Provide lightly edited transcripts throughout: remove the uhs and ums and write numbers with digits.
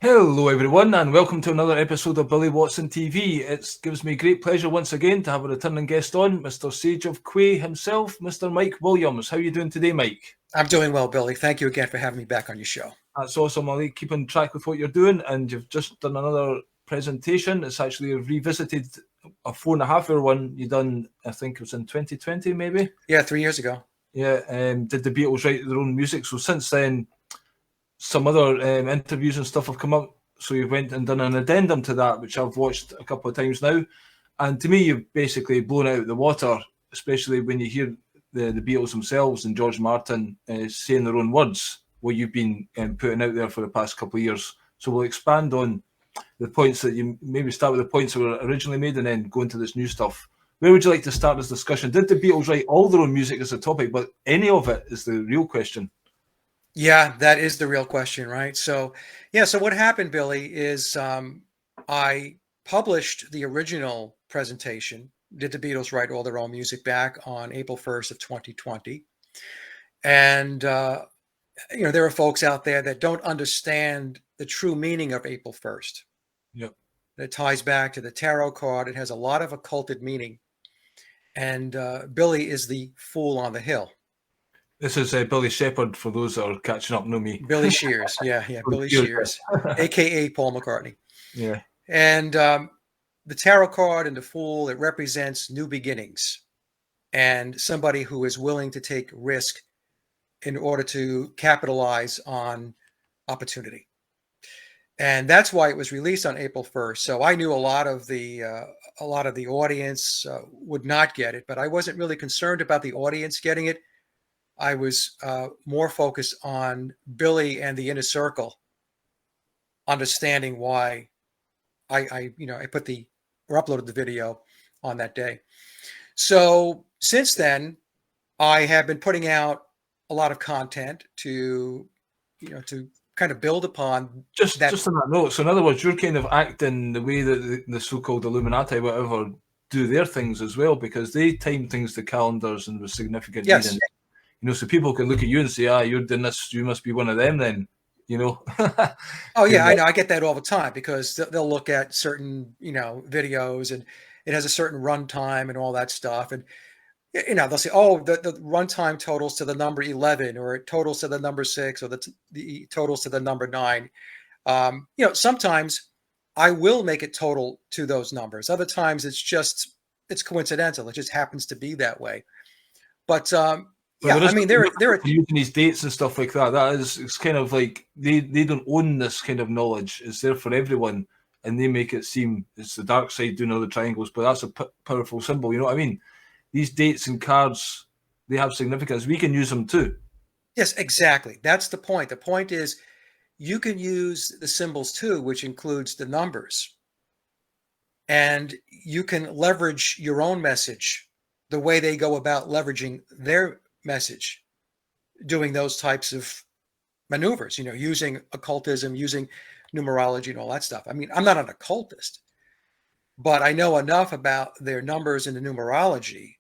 Hello everyone and welcome to another episode of Billy Watson TV. It gives me great pleasure once again to have a returning guest on, Mr. Sage of Quay himself, Mr. Mike Williams. How are you doing today, Mike? I'm doing well, Billy. Thank you again for having me back on your show. That's awesome. I'll keep on track with what you're doing, and you've just done another presentation. It's actually revisited a 4.5 hour one you done, I think it was in 2020 maybe? Yeah, 3 years ago. Yeah, did the Beatles write their own music? So since then, some other interviews and stuff have come up. So you went and done an addendum to that, which I've watched a couple of times now. And to me, you've basically blown out the water, especially when you hear the Beatles themselves and George Martin saying their own words, what you've been putting out there for the past couple of years. So we'll expand on the points that you maybe start with the points that were originally made and then go into this new stuff. Where would you like to start this discussion? Did the Beatles write all their own music as a topic, but any of it is the real question? Yeah, that is the real question, right? So what happened, Billy, is I published the original presentation, Did the Beatles Write All Their Own Music, back on April 1st of 2020. And, there are folks out there that don't understand the true meaning of April 1st. Yep. It ties back to the tarot card. It has a lot of occulted meaning. And Billy is the fool on the hill. This is Billy Shepherd, for those that are catching up, know me. Billy Shears, yeah, Billy Shears, a.k.a. Paul McCartney. Yeah. And the tarot card and the Fool, it represents new beginnings and somebody who is willing to take risk in order to capitalize on opportunity. And that's why it was released on April 1st. So I knew a lot of the audience would not get it, but I wasn't really concerned about the audience getting it. I was more focused on Billy and the inner circle, understanding why I uploaded the video on that day. So since then, I have been putting out a lot of content to kind of build upon just on that note. So in other words, you're kind of acting the way that the so-called Illuminati, whatever, do their things as well, because they time things to calendars and with significant meaning. So people can look at you and say, you're doing this, you must be one of them then, Oh, yeah, I know. I get that all the time because they'll look at certain, videos and it has a certain runtime and all that stuff. And, they'll say, oh, the runtime totals to the number 11, or it totals to the number 6, or the totals to the number 9. Sometimes I will make it total to those numbers. Other times it's coincidental. It just happens to be that way. But, yeah, I mean, they're using these dates and stuff like that. It's kind of like they don't own this kind of knowledge. It's there for everyone, and they make it seem it's the dark side doing all the triangles. But that's a powerful symbol. You know what I mean? These dates and cards, they have significance. We can use them too. Yes, exactly. That's the point. The point is, you can use the symbols too, which includes the numbers, and you can leverage your own message the way they go about leveraging their message, doing those types of maneuvers, using occultism, using numerology and all that stuff. I mean, I'm not an occultist, but I know enough about their numbers and the numerology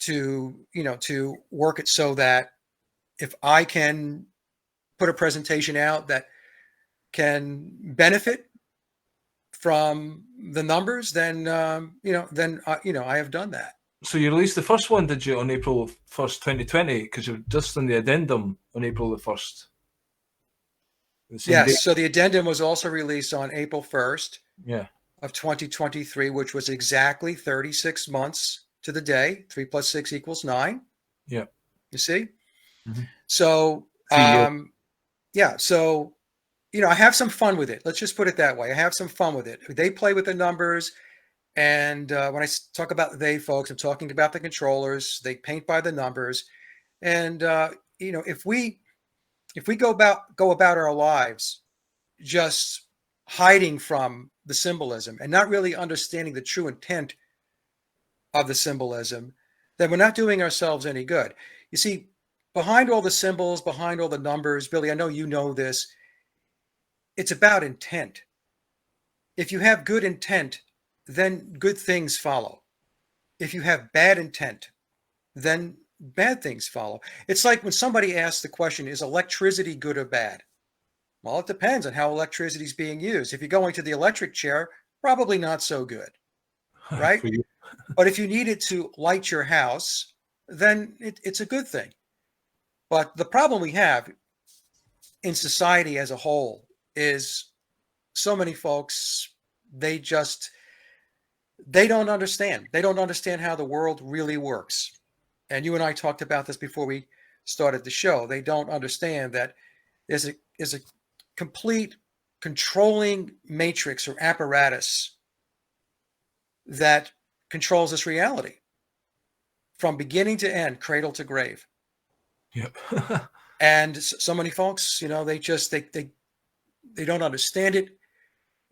to work it so that if I can put a presentation out that can benefit from the numbers, then I have done that. So you released the first one, did you, on April 1st, 2020? Because you've just done the addendum on April the 1st. Yes, so the addendum was also released on April 1st of 2023, which was exactly 36 months to the day. 3 + 6 = 9. Yeah. You see? Mm-hmm. So, so, I have some fun with it. Let's just put it that way. I have some fun with it. They play with the numbers. And when I talk about they folks, I'm talking about the controllers. They paint by the numbers. And, if we go about our lives just hiding from the symbolism and not really understanding the true intent of the symbolism, then we're not doing ourselves any good. You see, behind all the symbols, behind all the numbers, Billy, I know you know this, it's about intent. If you have good intent, then good things follow. If you have bad intent, then bad things follow. It's like when somebody asks the question, is electricity good or bad? Well, it depends on how electricity is being used. If you're going to the electric chair, probably not so good, right? For you. But if you need it to light your house, then it's a good thing. But the problem we have in society as a whole is so many folks, they don't understand. They don't understand how the world really works. And you and I talked about this before we started the show. They don't understand that there's a complete controlling matrix or apparatus that controls this reality from beginning to end, cradle to grave. Yep. And so many folks, they don't understand it.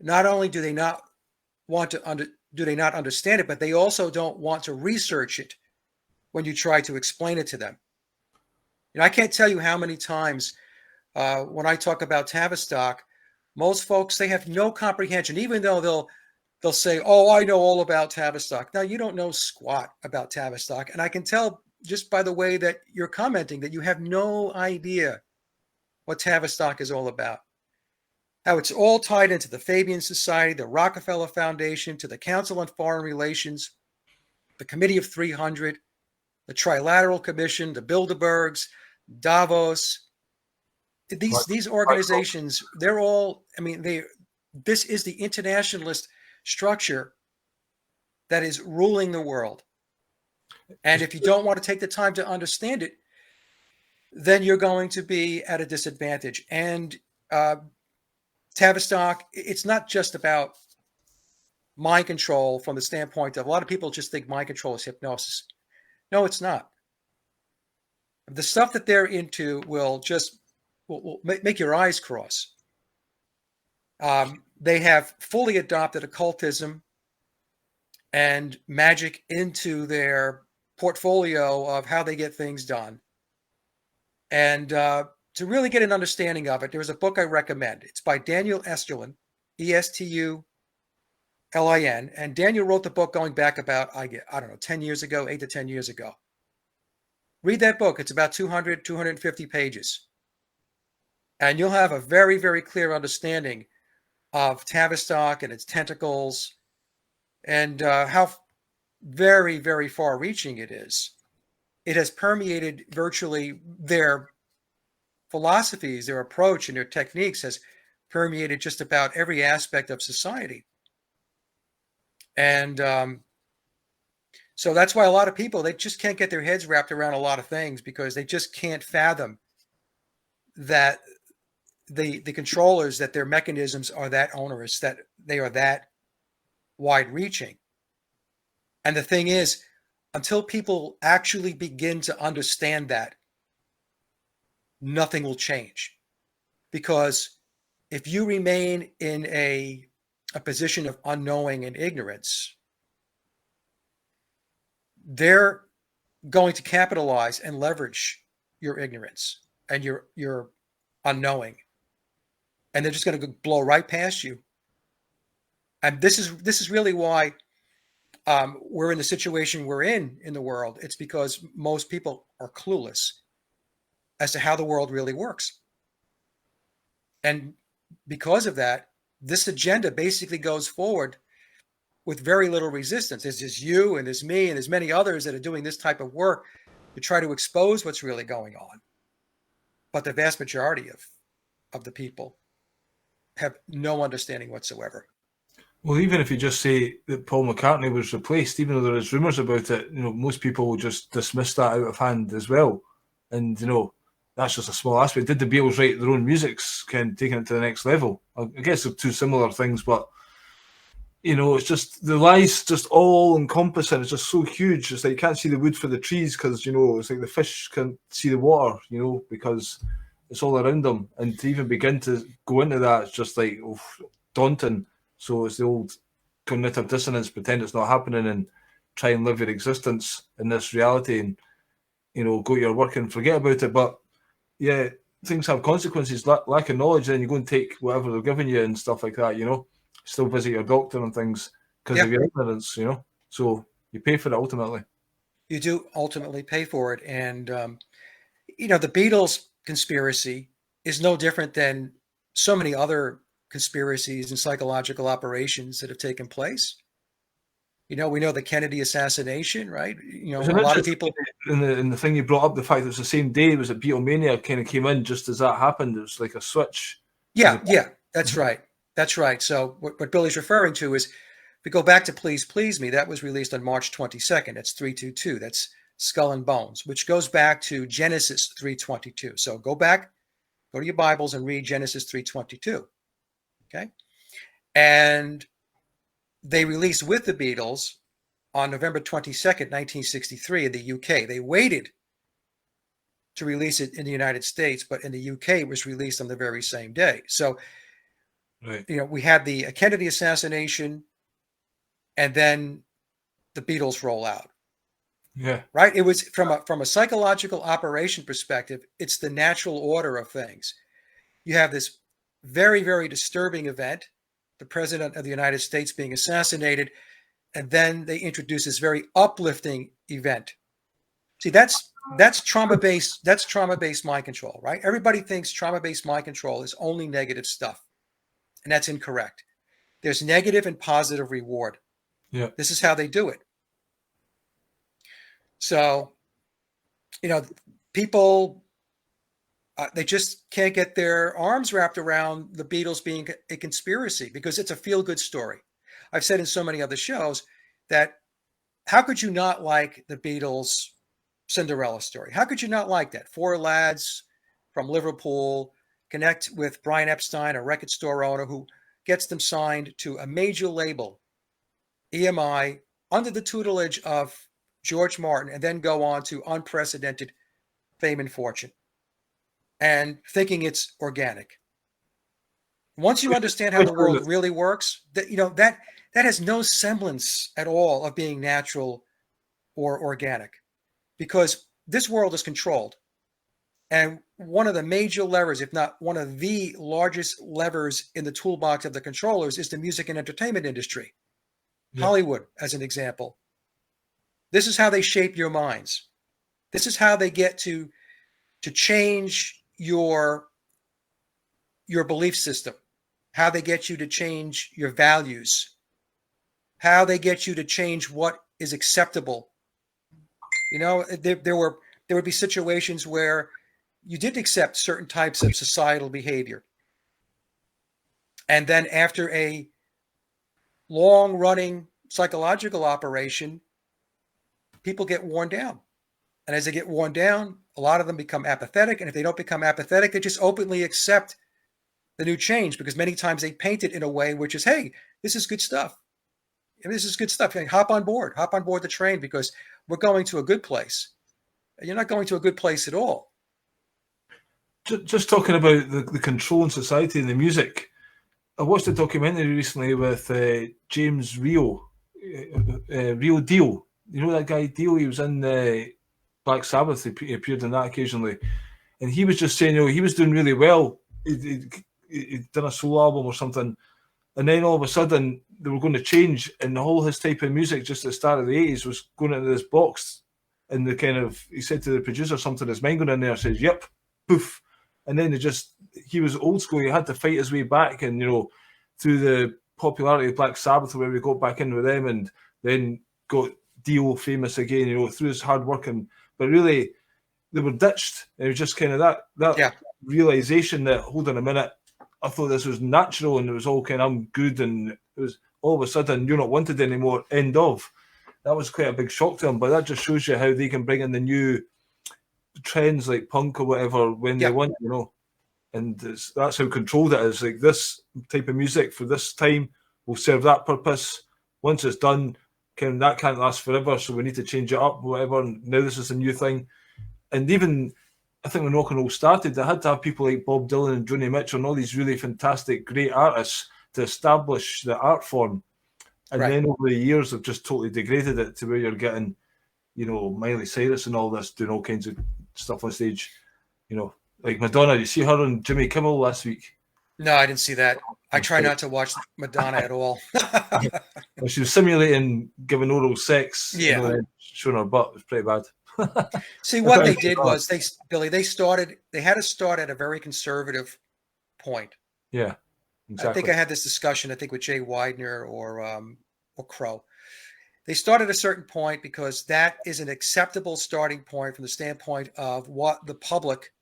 Not only do they not want to do they not understand it, but they also don't want to research it when you try to explain it to them. I can't tell you how many times when I talk about Tavistock, most folks, they have no comprehension, even though they'll say, "Oh, I know all about Tavistock." Now, you don't know squat about Tavistock, and I can tell just by the way that you're commenting that you have no idea what Tavistock is all about. How it's all tied into the Fabian Society, the Rockefeller Foundation, to the Council on Foreign Relations, the Committee of 300, the Trilateral Commission, the Bilderbergs, Davos. These organizations, they're all, this is the internationalist structure that is ruling the world. And if you don't want to take the time to understand it, then you're going to be at a disadvantage. And Tavistock, it's not just about mind control from the standpoint of a lot of people just think mind control is hypnosis. No, it's not. The stuff that they're into will make your eyes cross. They have fully adopted occultism and magic into their portfolio of how they get things done. And to really get an understanding of it, there's a book I recommend. It's by Daniel Estulin, Estulin. And Daniel wrote the book going back about, 10 years ago, 8 to 10 years ago. Read that book. It's about 200, 250 pages. And you'll have a very, very clear understanding of Tavistock and its tentacles and how very, very far-reaching it is. It has permeated virtually their philosophies, their approach, and their techniques has permeated just about every aspect of society. And so that's why a lot of people, they just can't get their heads wrapped around a lot of things because they just can't fathom that the controllers, that their mechanisms are that onerous, that they are that wide-reaching. And the thing is, until people actually begin to understand that, nothing will change. Because if you remain in a position of unknowing and ignorance, they're going to capitalize and leverage your ignorance and your unknowing. And they're just going to blow right past you. And this is really why we're in the situation we're in the world. It's because most people are clueless as to how the world really works. And because of that, this agenda basically goes forward with very little resistance. There's just you and there's me and there's many others that are doing this type of work to try to expose what's really going on. But the vast majority of the people have no understanding whatsoever. Well, even if you just say that Paul McCartney was replaced, even though there is rumours about it, most people will just dismiss that out of hand as well. And, that's just a small aspect. Did the Beatles write their own music's kind of taking it to the next level? I guess they're two similar things, but, it's just the lies just all encompassing. It's just so huge. It's like you can't see the wood for the trees because, it's like the fish can't see the water, because it's all around them. And to even begin to go into that, it's just like daunting. So it's the old cognitive dissonance, pretend it's not happening and try and live your existence in this reality and, go to your work and forget about it. But yeah, things have consequences. Lack of knowledge, then you go and take whatever they're giving you and stuff like that, Still visit your doctor and things because of your ignorance, So you pay for it ultimately. You do ultimately pay for it. And, the Beatles conspiracy is no different than so many other conspiracies and psychological operations that have taken place. We know the Kennedy assassination, right? A lot of people. In the thing you brought up, the fact that it was the same day, was it Beatlemania kind of came in just as that happened? It was like a switch. Yeah, that's right. That's right. So what Billy's referring to is, if we go back to Please Please Me, that was released on March 22nd. That's 322. That's Skull and Bones, which goes back to Genesis 3:22. So go to your Bibles and read Genesis 3:22. Okay. And they released with the Beatles on November 22nd, 1963 in the UK. They waited to release it in the United States, but in the UK it was released on the very same day. So, right. We had the Kennedy assassination, and then the Beatles roll out. Yeah. Right. It was from a psychological operation perspective, it's the natural order of things. You have this very, very disturbing event, the president of the United States being assassinated, and then they introduce this very uplifting event. See, that's trauma-based. That's trauma-based mind control, right? Everybody thinks trauma-based mind control is only negative stuff, and that's incorrect. There's negative and positive reward. Yeah. This is how they do it. So, people, they just can't get their arms wrapped around the Beatles being a conspiracy, because it's a feel-good story. I've said in so many other shows that how could you not like the Beatles' Cinderella story? How could you not like that? Four lads from Liverpool connect with Brian Epstein, a record store owner, who gets them signed to a major label, EMI, under the tutelage of George Martin, and then go on to unprecedented fame and fortune, and thinking it's organic. Once you understand how the world really works, that has no semblance at all of being natural or organic, because this world is controlled. And one of the major levers, if not one of the largest levers in the toolbox of the controllers, is the music and entertainment industry. Yeah. Hollywood, as an example. This is how they shape your minds. This is how they get to change your belief system, how they get you to change your values, how they get you to change what is acceptable. There would be situations where you didn't accept certain types of societal behavior. And then after a long-running psychological operation, people get worn down. And as they get worn down, a lot of them become apathetic. And if they don't become apathetic, they just openly accept the new change, because many times they paint it in a way which is, hey, this is good stuff. This is good stuff. Hop on board the train, because we're going to a good place. You're not going to a good place at all. Just talking about the control in society and the music, I watched a documentary recently with James Rio Dio. You know that guy Dio? He was in Black Sabbath. He appeared in that occasionally, and he was just saying, he was doing really well. He'd done a solo album or something, and then all of a sudden they were going to change, and the whole his type of music just at the start of the 80s was going into this box, and he said to the producer something, his mind going in there, says, "Yep, poof," and then he was old school. He had to fight his way back, and through the popularity of Black Sabbath, where we got back in with them, and then got Dio famous again, through his hard work, but really they were ditched. It was just kind of that realization that, hold on a minute, I thought this was natural and it was all kind of, I'm good, and it was all of a sudden you're not wanted anymore, end of. That was quite a big shock to him, but that just shows you how they can bring in the new trends like punk or whatever when they want, and that's how controlled it is. Like, this type of music for this time will serve that purpose. Once it's done, that can't last forever, so we need to change it up, whatever. And now this is a new thing. And even, I think when rock and roll started, they had to have people like Bob Dylan and Joni Mitchell and all these really fantastic, great artists to establish the art form. And then over the years, they've just totally degraded it to where you're getting, Miley Cyrus and all this doing all kinds of stuff on stage. Like Madonna. You see her on Jimmy Kimmel last week? No, I didn't see that. I try not to watch Madonna at all. Well, she was simulating giving oral sex. Showing her butt. It was pretty bad. See, what they did was they had to start at a very conservative point. Yeah, I think exactly. I had this discussion, I think with Jay Widener or Crow. They start at a certain point because that is an acceptable starting point from the standpoint of what the public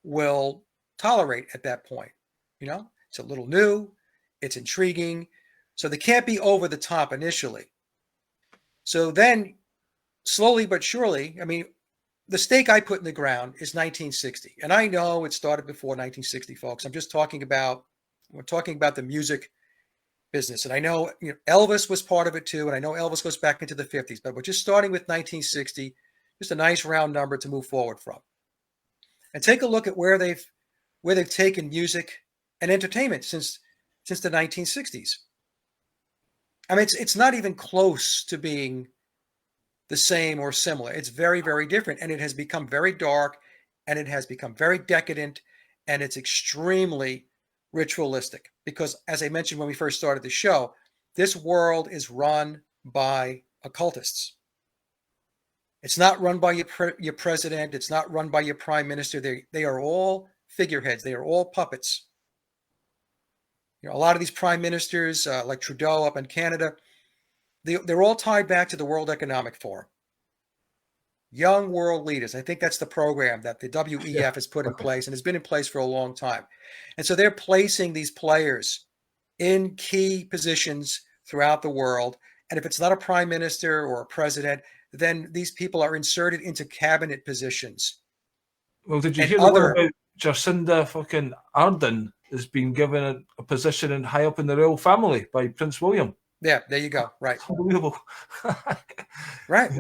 will tolerate at that point. You know, it's a little new, it's intriguing. So they can't be over the top initially. So then, slowly but surely, I mean, the stake I put in the ground is 1960. And I know it started before 1960, folks. I'm just talking about, we're talking about the music business. And I know, Elvis was part of it too. And I know Elvis goes back into the 50s, but we're just starting with 1960, just a nice round number to move forward from. And take a look at where they've taken music and entertainment since the 1960s. I mean, it's not even close to being the same or similar. It's very, very different. And it has become very dark, and it has become very decadent, and it's extremely ritualistic. Because as I mentioned when we first started the show, this world is run by occultists. It's not run by your president. It's not run by your prime minister. They are all figureheads. They are all puppets. A lot of these prime ministers, like Trudeau up in Canada, they're all tied back to the World Economic Forum. Young world leaders. I think that's the program that the WEF has put in place and has been in place for a long time. And so they're placing these players in key positions throughout the world. And if it's not a prime minister or a president, then these people are inserted into cabinet positions. Well, did you hear the one about Jacinda fucking Ardern is being given a position in high up in the royal family by Prince William? Yeah, there you go. Right. It's unbelievable. Right.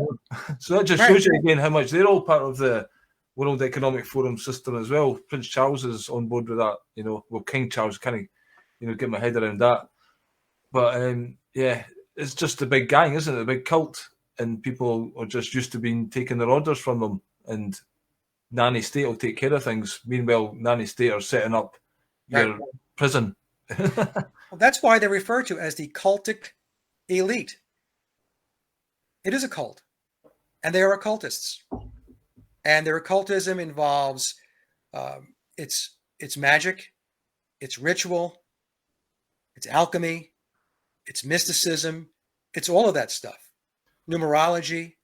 So that just shows you again how much they're all part of the World Economic Forum system as well. Prince Charles is on board with that, well, King Charles, kind of, get my head around that. But yeah, it's just a big gang, isn't it? A big cult, and people are just used to being taking their orders from them, and nanny state will take care of things. Meanwhile, nanny state are setting up your prison. Well, that's why they're referred to as the cultic elite. It is a cult, and they are occultists. And their occultism involves it's magic, it's ritual, it's alchemy, it's mysticism, it's all of that stuff. Numerology,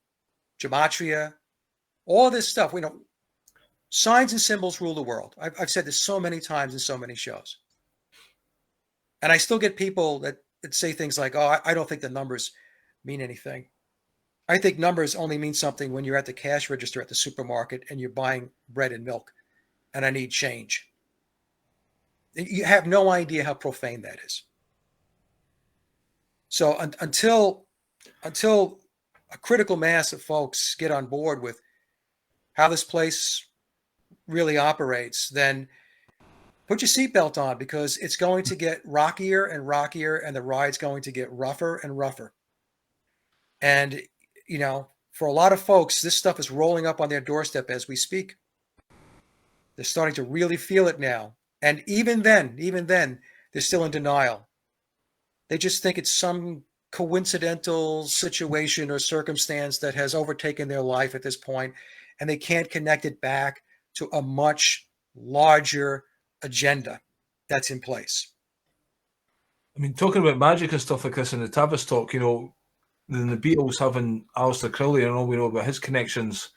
gematria, all of this stuff. Signs and symbols rule the world. I've said this so many times in so many shows. And I still get people that say things like, oh, I don't think the numbers mean anything. I think numbers only mean something when you're at the cash register at the supermarket and you're buying bread and milk and I need change. You have no idea how profane that is. So until a critical mass of folks get on board with how this place really operates, then put your seatbelt on, because it's going to get rockier and rockier, and the ride's going to get rougher and rougher. And, for a lot of folks, this stuff is rolling up on their doorstep as we speak. They're starting to really feel it now. And even then, they're still in denial. They just think it's some coincidental situation or circumstance that has overtaken their life at this point, and they can't connect it back to a much larger agenda that's in place. I mean, talking about magic and stuff like this in the Tavistock, then the Beatles having Aleister Crowley and all we know about his connections.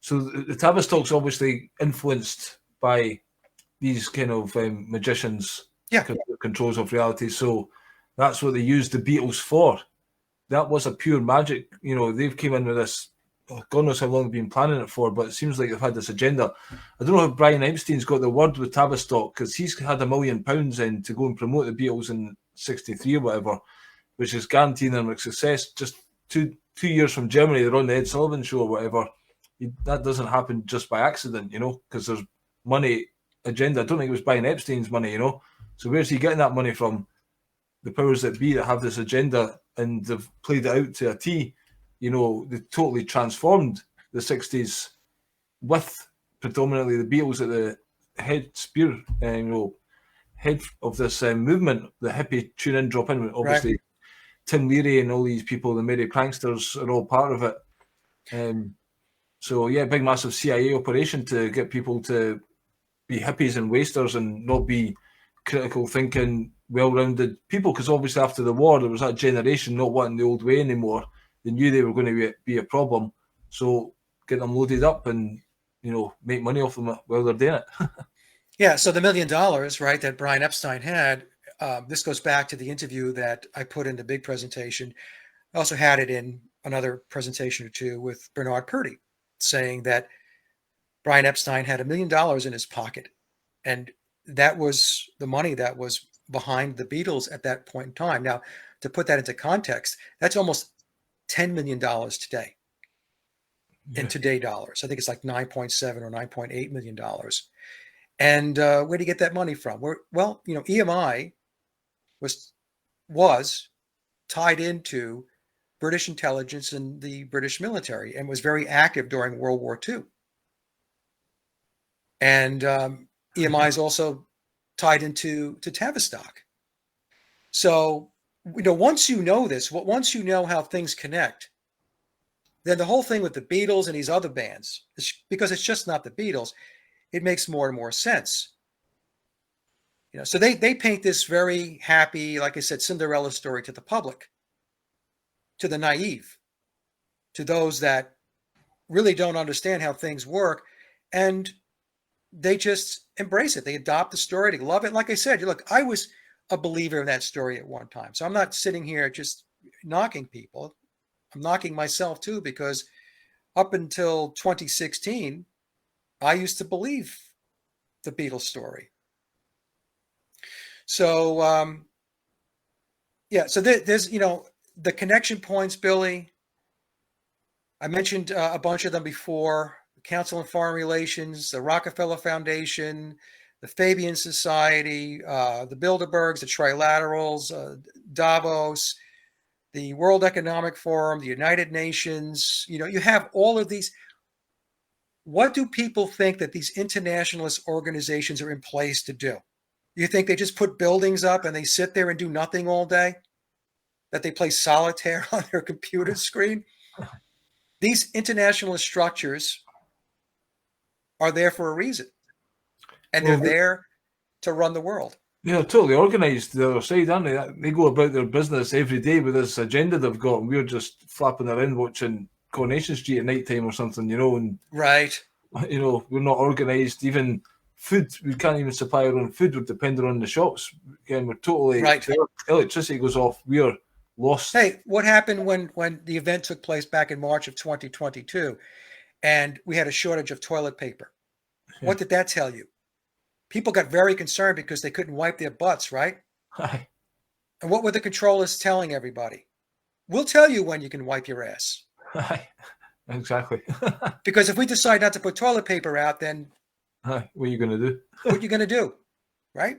So the Tavistock's obviously influenced by these kind of magicians, controls of reality. So that's what they used the Beatles for. That was a pure magic. They've came in with this, God knows how long they've been planning it for, but it seems like they've had this agenda. I don't know if Brian Epstein's got the word with Tavistock, because he's had £1 million in to go and promote the Beatles in ’63 or whatever, which is guaranteeing them a success. Just two years from Germany, they're on the Ed Sullivan Show or whatever. That doesn't happen just by accident, because there's money agenda. I don't think it was Brian Epstein's money, So where's he getting that money from? The powers that be that have this agenda, and they've played it out to a T. They totally transformed the 60s with predominantly the Beatles at the head of this movement, the hippie tune in, drop in. Obviously, right. Tim Leary and all these people, the Merry Pranksters, are all part of it. So yeah, big massive CIA operation to get people to be hippies and wasters and not be critical thinking, well-rounded people, because obviously after the war there was that generation not wanting the old way anymore. They knew they were going to be a problem, so get them loaded up and make money off them while they're doing it. Yeah, so the $1 million, right, that Brian Epstein had, this goes back to the interview that I put in the big presentation. I also had it in another presentation or two with Bernard Purdy, saying that Brian Epstein had $1 million in his pocket, and that was the money that was behind the Beatles at that point in time. Now, to put that into context, that's almost $10 million today in today dollars. I think it's like 9.7 or $9.8 million. And where do you get that money from? Well, EMI was tied into British intelligence and the British military, and was very active during World War II. And EMI is also tied into Tavistock. So, once you know this, once you know how things connect, then the whole thing with the Beatles and these other bands, because it's just not the Beatles, it makes more and more sense. So they paint this very happy, like I said, Cinderella story to the public, to the naive, to those that really don't understand how things work, and they just embrace it. They adopt the story. They love it. Like I said, look, I was a believer in that story at one time. So I'm not sitting here just knocking people. I'm knocking myself too, because up until 2016, I used to believe the Beatles story. So, so there's, the connection points, Billy. I mentioned a bunch of them before. The Council on Foreign Relations, the Rockefeller Foundation, the Fabian Society, the Bilderbergs, the Trilaterals, Davos, the World Economic Forum, the United Nations. You have all of these. What do people think that these internationalist organizations are in place to do? You think they just put buildings up and they sit there and do nothing all day? That they play solitaire on their computer screen? These internationalist structures are there for a reason. And they're there to run the world. Yeah, totally organised, the other side, aren't they? They go about their business every day with this agenda they've got, and we're just flapping around watching Coronation Street at night time or something, and right. We're not organised. Even food, we can't even supply our own food. We're dependent on the shops. Again, we're totally right. Electricity goes off, we're lost. Hey, what happened when the event took place back in March of 2022, and we had a shortage of toilet paper? Yeah. What did that tell you? People got very concerned because they couldn't wipe their butts, right? Aye. And what were the controllers telling everybody? We'll tell you when you can wipe your ass. Aye. Exactly. Because if we decide not to put toilet paper out, then what are you going to do? What are you going to do, right?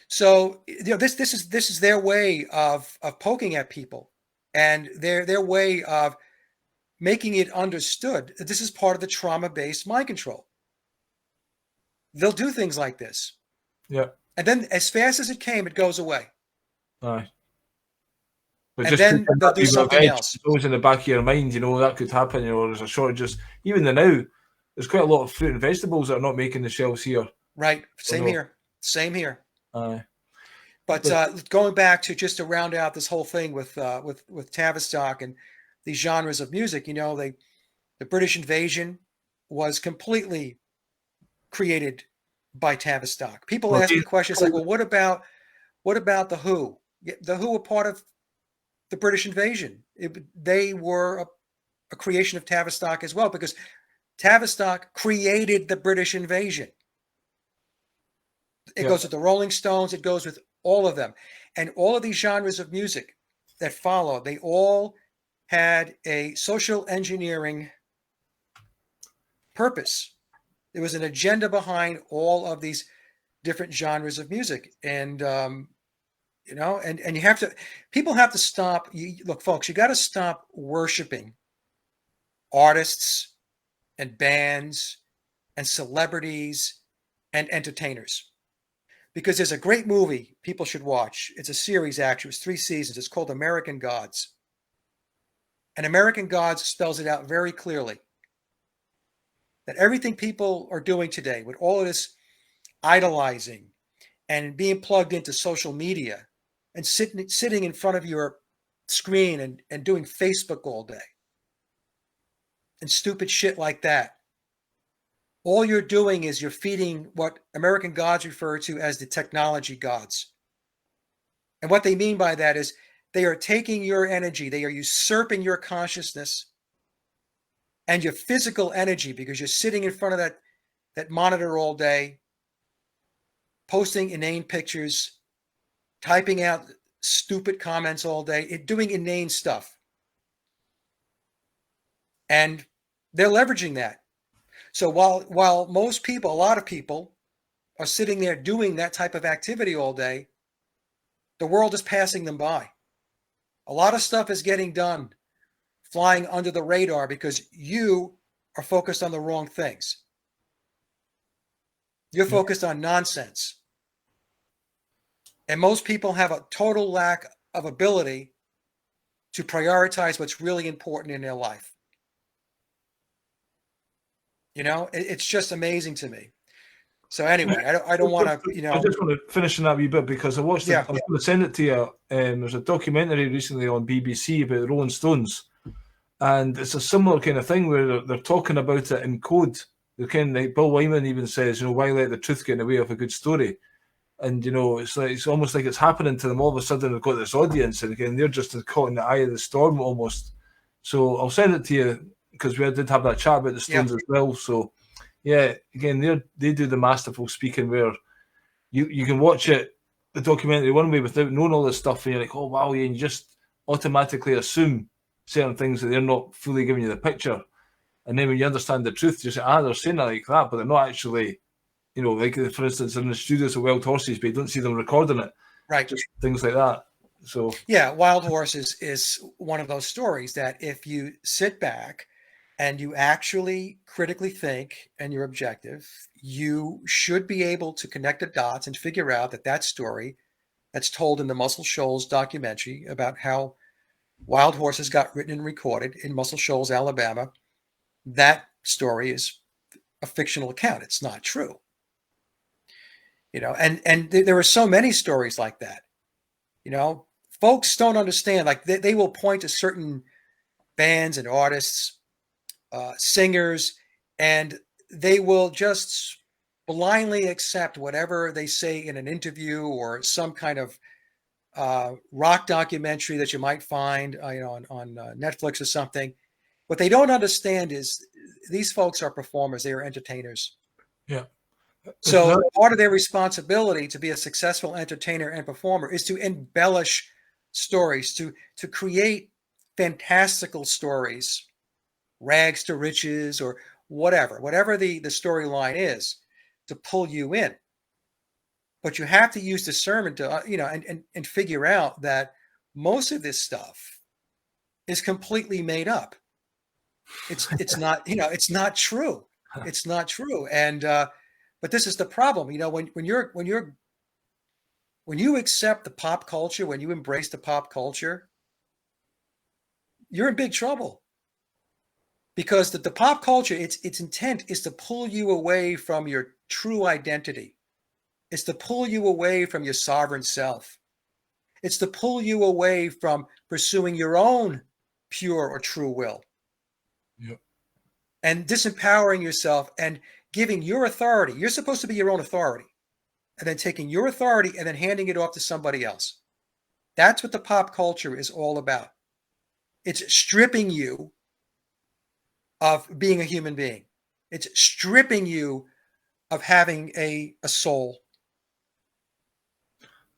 So this is their way of poking at people, and their way of making it understood that this is part of the trauma-based mind control. They'll do things like this. Yeah. And then as fast as it came, it goes away. Aye. But and then they'll do something else. It's always in the back of your mind, that could happen, there's a shortage. Even now, there's quite a lot of fruit and vegetables that are not making the shelves here. Right. Same here. Aye. But going back to round out this whole thing with Tavistock and these genres of music, the British invasion was completely created by Tavistock. People ask me questions like, well, what about the Who? The Who were part of the British invasion. They were a creation of Tavistock as well, because Tavistock created the British invasion. It goes with the Rolling Stones. It goes with all of them. And all of these genres of music that follow, they all had a social engineering purpose. There was an agenda behind all of these different genres of music. And, and you have to, people have to stop. Look, folks, you got to stop worshiping artists and bands and celebrities and entertainers. Because there's a great movie people should watch. It's a series, actually. It's 3 seasons. It's called American Gods. And American Gods spells it out very clearly. That everything people are doing today with all of this idolizing and being plugged into social media and sitting in front of your screen and doing Facebook all day and stupid shit like that. All you're doing is you're feeding what American gods refer to as the technology gods. And what they mean by that is they are taking your energy, they are usurping your consciousness and your physical energy because you're sitting in front of that monitor all day, posting inane pictures, typing out stupid comments all day, doing inane stuff. And they're leveraging that. So while most people, a lot of people, are sitting there doing that type of activity all day, the world is passing them by. A lot of stuff is getting done, flying under the radar because you are focused on the wrong things. You're focused on nonsense. And most people have a total lack of ability to prioritize what's really important in their life. You know, it's just amazing to me. So anyway, I don't want to, you know. I just want to finish on that wee bit because I watched it. I was going to send it to you. There's a documentary recently on BBC about the Rolling Stones, and it's a similar kind of thing where they're talking about it in code. They're kind of like Bill Wyman even says, you know, why let the truth get in the way of a good story? And you know, it's almost like it's happening to them. All of a sudden, they've got this audience, and again, they're just caught in the eye of the storm almost. So I'll send it to you because we did have that chat about the Stones as well. So yeah, again, they do the masterful speaking where you can watch it, the documentary one way without knowing all this stuff, and you're like, oh wow, yeah, and you just automatically assume certain things that they're not fully giving you the picture. And then when you understand the truth, you say, they're saying it like that, but they're not actually, you know, like for instance, they're in the studios of Wild Horses, but you don't see them recording it. Right. Just things like that. So yeah, Wild Horses is one of those stories that if you sit back and you actually critically think and you're objective, you should be able to connect the dots and figure out that story that's told in the Muscle Shoals documentary about how Wild Horses got written and recorded in Muscle Shoals, Alabama, that story is a fictional account. It's not true. You know, and there are so many stories like that. You know, folks don't understand, like they will point to certain bands and artists, singers, and they will just blindly accept whatever they say in an interview or some kind of rock documentary that you might find on Netflix or something. What they don't understand is these folks are performers. They are entertainers. Yeah. So part of their responsibility to be a successful entertainer and performer is to embellish stories, to create fantastical stories, rags to riches or whatever the storyline is, to pull you in. But you have to use discernment to, and figure out that most of this stuff is completely made up. It's not, it's not true. It's not true. And, but this is the problem, when you accept the pop culture, when you embrace the pop culture, you're in big trouble. Because the pop culture, its intent is to pull you away from your true identity. It's to pull you away from your sovereign self. It's to pull you away from pursuing your own pure or true will. Yep. And disempowering yourself and giving your authority. You're supposed to be your own authority. And then taking your authority and then handing it off to somebody else. That's what the pop culture is all about. It's stripping you of being a human being. It's stripping you of having a soul.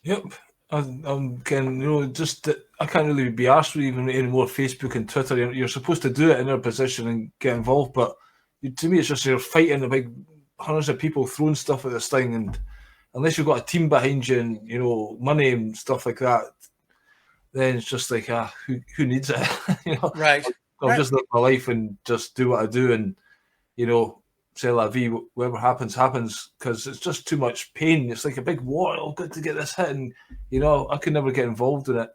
Yep. I'm getting, just I can't really be asked with even any more Facebook and Twitter. You're supposed to do it in their position and get involved, but to me, it's just you're fighting the big hundreds of people throwing stuff at this thing, and unless you've got a team behind you and money and stuff like that, then it's just like who needs it? Right. I'll just live my life and just do what I do, and c'est la vie, whatever happens, because it's just too much pain. It's like a big war. Oh, good to get this hit, and I could never get involved in it.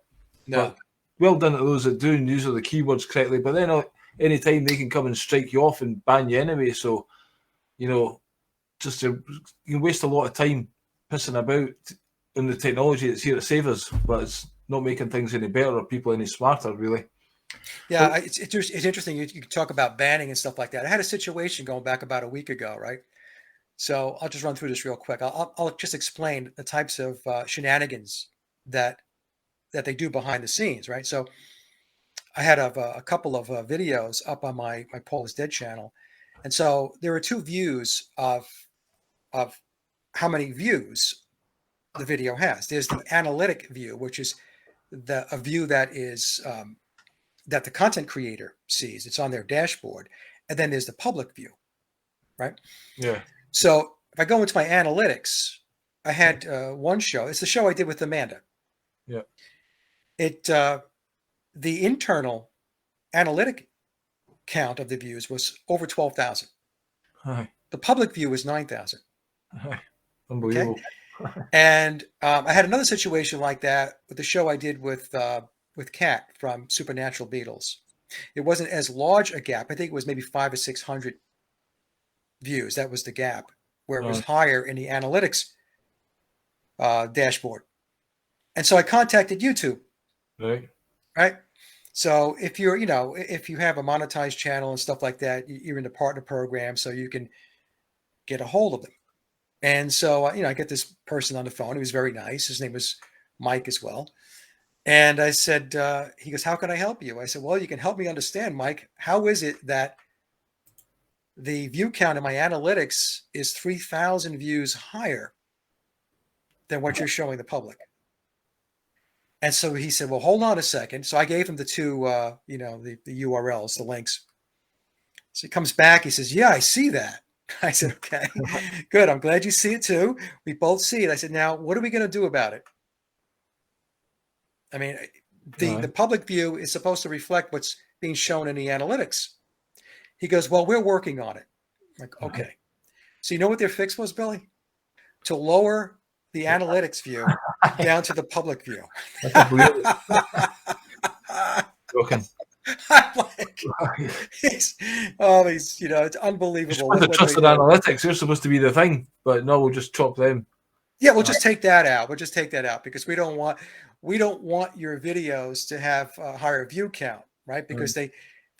No. But well done to those that do and use the keywords correctly. But then anytime they can come and strike you off and ban you anyway. So, just you can waste a lot of time pissing about in the technology that's here to save us, but it's not making things any better or people any smarter, really. Yeah, it's interesting. You talk about banning and stuff like that. I had a situation going back about a week ago, right? So I'll just run through this real quick. I'll just explain the types of shenanigans that they do behind the scenes, right? So I had a couple of videos up on my Paul is Dead channel, and so there are two views of how many views the video has. There's the analytic view, which is a view that is that the content creator sees. It's on their dashboard, and then there's the public view, right? Yeah. So if I go into my analytics, I had one show. It's the show I did with Amanda. Yeah. The internal analytic count of the views was over 12,000. The public view was 9,000. Unbelievable. Okay? And I had another situation like that with the show I did with Kat from Supernatural Beatles. It wasn't as large a gap. I think it was maybe 500 or 600 views. That was the gap, where it was higher in the analytics dashboard. And so I contacted YouTube. Right. So if you're, if you have a monetized channel and stuff like that, you're in the partner program, so you can get a hold of them. And so, I get this person on the phone. He was very nice. His name was Mike as well. And I said, he goes, "How can I help you?" I said, "Well, you can help me understand, Mike. How is it that the view count in my analytics is 3,000 views higher than what you're showing the public?" And so he said, "Well, hold on a second." So I gave him the two, the URLs, the links. So he comes back. He says, "Yeah, I see that." I said, "Okay, good. I'm glad you see it too. We both see it." I said, "Now, what are we going to do about it?" I mean, the public view is supposed to reflect what's being shown in the analytics. He goes, "Well, we're working on it." I'm like, okay. So you know what their fix was, Billy? To lower the analytics view down to the public view. Joking. I'm like, it's unbelievable. The trusted analytics, they're supposed to be the thing, but no, we'll just chop them. Yeah, we'll just take that out. We'll just take that out because we don't want your videos to have a higher view count, right? Because they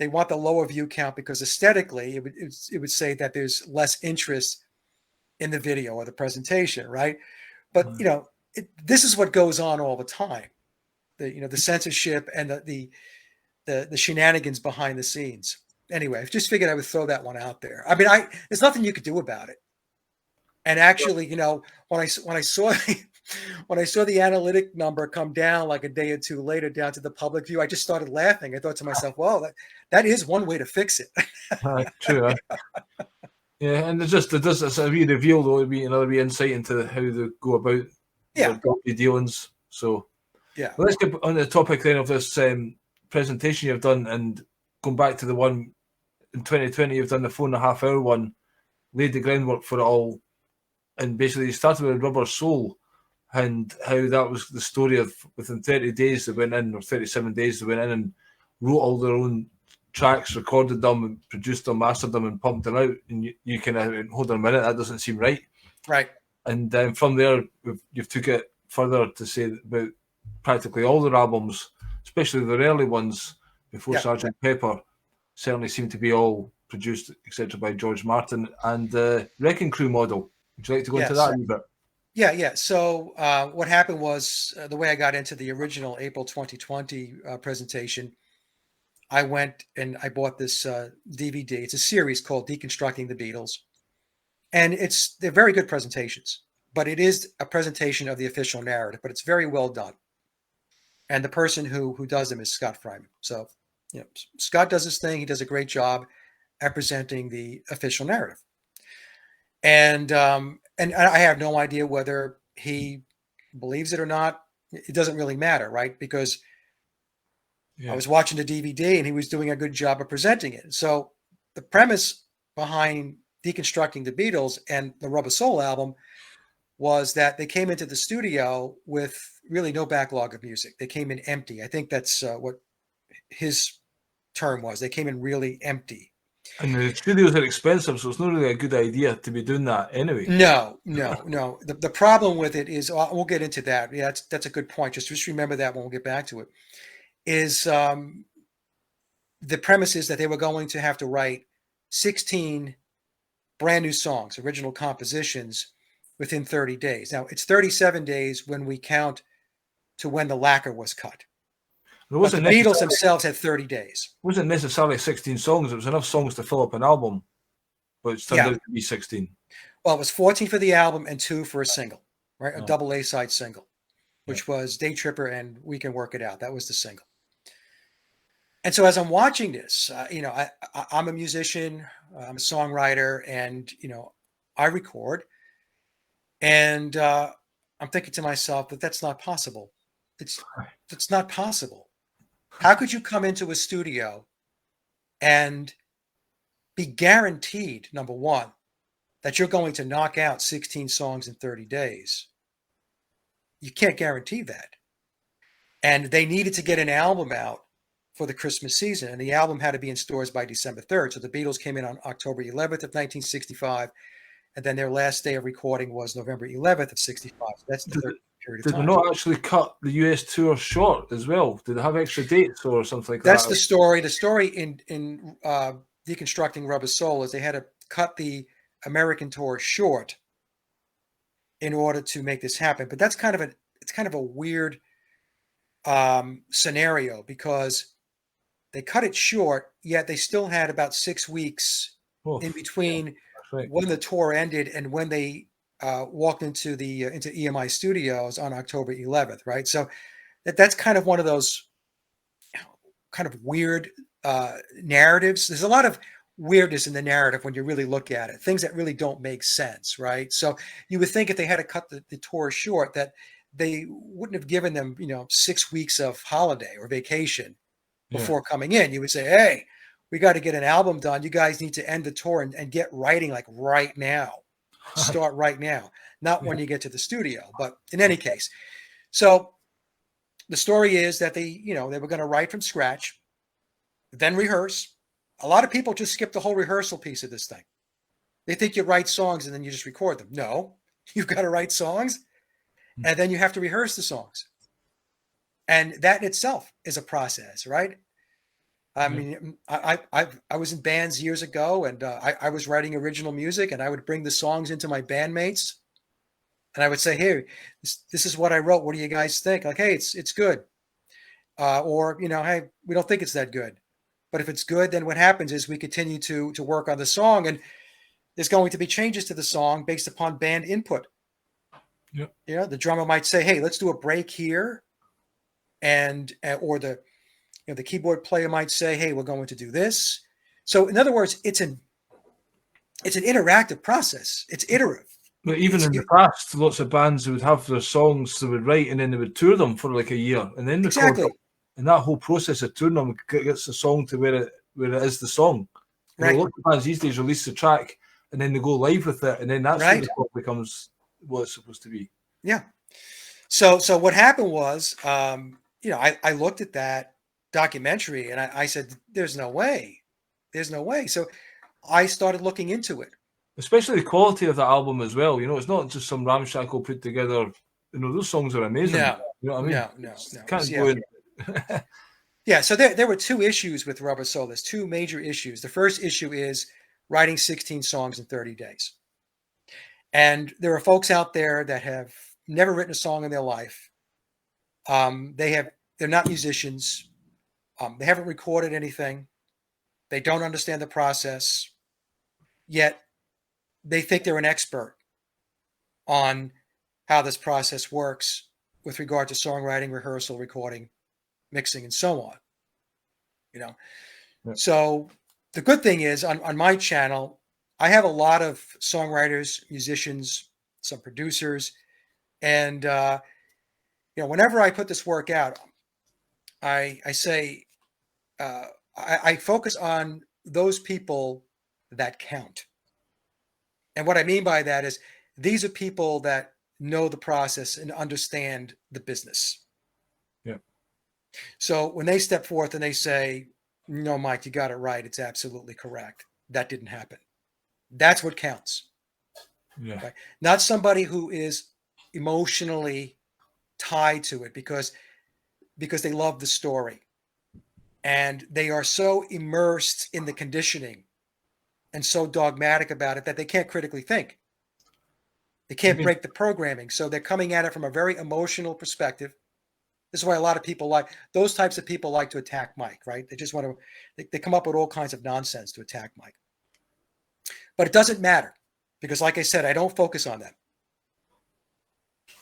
want the lower view count because aesthetically it would say that there's less interest in the video or the presentation, right? But this is what goes on all the time. The censorship and the shenanigans behind the scenes. Anyway, I just figured I would throw that one out there. I mean, there's nothing you could do about it. And actually, when I saw the analytic number come down like a day or two later down to the public view, I just started laughing. I thought to myself, well, that is one way to fix it. True. Yeah, and it's a wee reveal, though. It'd be another wee insight into how they go about their dirty dealings. So, yeah. Well, let's get on the topic then of this presentation you've done, and going back to the one in 2020, you've done the 4.5 hour one, laid the groundwork for it all, and basically you started with Rubber Soul, and how that was the story of within 30 days they went in, or 37 days they went in and wrote all their own tracks, recorded them, and produced them, mastered them, and pumped them out. And you kind of hold on a minute, that doesn't seem right. Right. And then from there, you've took it further to say about practically all their albums, especially the early ones before Sgt. Pepper, certainly seem to be all produced, etc., by George Martin, and the Wrecking Crew model. Would you like to go into that a little bit? Yeah. So what happened was the way I got into the original April 2020 presentation, I went and I bought this DVD. It's a series called Deconstructing the Beatles. And they're very good presentations, but it is a presentation of the official narrative, but it's very well done. And the person who does them is Scott Fryman. So, Scott does his thing. He does a great job at presenting the official narrative. And I have no idea whether he believes it or not. It doesn't really matter, right? Because I was watching the DVD and he was doing a good job of presenting it. So the premise behind Deconstructing the Beatles and the Rubber Soul album was that they came into the studio with really no backlog of music. They came in empty. I think that's what his term was. They came in really empty. And the studios are expensive, so it's not really a good idea to be doing that anyway. No. The problem with it is, we'll get into that. Yeah, that's a good point. Just remember that when we'll get back to it. Is the premise is that they were going to have to write 16 brand new songs, original compositions, within 30 days. Now, it's 37 days when we count to when the lacquer was cut. But the Beatles themselves had 30 days. It wasn't necessarily 16 songs. It was enough songs to fill up an album, but it turned out to be 16. Well, it was 14 for the album and 2 for a single, right? A double A-side single, which was Day Tripper and We Can Work It Out. That was the single. And so as I'm watching this, I'm a musician, I'm a songwriter, and, I record. And I'm thinking to myself that that's not possible. It's not possible. How could you come into a studio and be guaranteed, number one, that you're going to knock out 16 songs in 30 days? You can't guarantee that. And they needed to get an album out for the Christmas season, and the album had to be in stores by December 3rd. So the Beatles came in on October 11th of 1965, and then their last day of recording was November 11th of 65. So that's the third period of time. Did they not actually cut the US tour short as well? Did they have extra dates or something like That's that? the story. The story in Deconstructing Rubber Soul is they had to cut the American tour short in order to make this happen. But that's kind of a weird scenario, because they cut it short, yet they still had about 6 weeks in between when the tour ended and when they walked into EMI Studios on October 11th, right? So that's kind of one of those kind of weird narratives. There's a lot of weirdness in the narrative when you really look at it, things that really don't make sense, right? So you would think if they had to cut the tour short, that they wouldn't have given them, 6 weeks of holiday or vacation before coming in. You would say, hey, we got to get an album done. You guys need to end the tour and get writing like right now. Start right now, not when you get to the studio. But in any case, so the story is that they were going to write from scratch, then rehearse. A lot of people just skip the whole rehearsal piece of this thing. They think you write songs and then you just record them. No, you've got to write songs, and then you have to rehearse the songs. And that in itself is a process, right? I mean, I was in bands years ago, and I was writing original music, and I would bring the songs into my bandmates, and I would say, "Hey, this is what I wrote. What do you guys think?" Like, "Hey, it's good," or "Hey, we don't think it's that good." But if it's good, then what happens is we continue to work on the song, and there's going to be changes to the song based upon band input. Yeah. The drummer might say, "Hey, let's do a break here," and or the keyboard player might say, "Hey, we're going to do this." So in other words, it's an interactive process. It's iterative. But even in the past, lots of bands would have their songs they would write, and then they would tour them for like a year, and then record them. And that whole process of touring them gets the song to where it is the song. Right. A lot of bands these days release the track, and then they go live with it, and then that's when the song becomes what it's supposed to be. Yeah. So what happened was, I looked at that documentary and I said, there's no way. So I started looking into it. Especially the quality of the album as well. It's not just some ramshackle put together. Those songs are amazing. No, you know what I mean? No. Can't go in. Yeah. So there were two issues with Rubber Soul. There's two major issues. The first issue is writing 16 songs in 30 days. And there are folks out there that have never written a song in their life. They're not musicians. They haven't recorded anything. They don't understand the process, yet they think they're an expert on how this process works with regard to songwriting, rehearsal, recording, mixing, and so on. Yeah. So the good thing is on my channel, I have a lot of songwriters, musicians, some producers, and whenever I put this work out, I say I focus on those people that count. And what I mean by that is these are people that know the process and understand the business. Yeah. So when they step forth and they say, "No, Mike, you got it right. It's absolutely correct," that didn't happen. That's what counts. Yeah. Right? Not somebody who is emotionally tied to it because they love the story and they are so immersed in the conditioning and so dogmatic about it that they can't critically think. They can't break the programming. So they're coming at it from a very emotional perspective. This is why a lot of people those types of people like to attack Mike, right? They just want to, they come up with all kinds of nonsense to attack Mike. But it doesn't matter because, like I said, I don't focus on them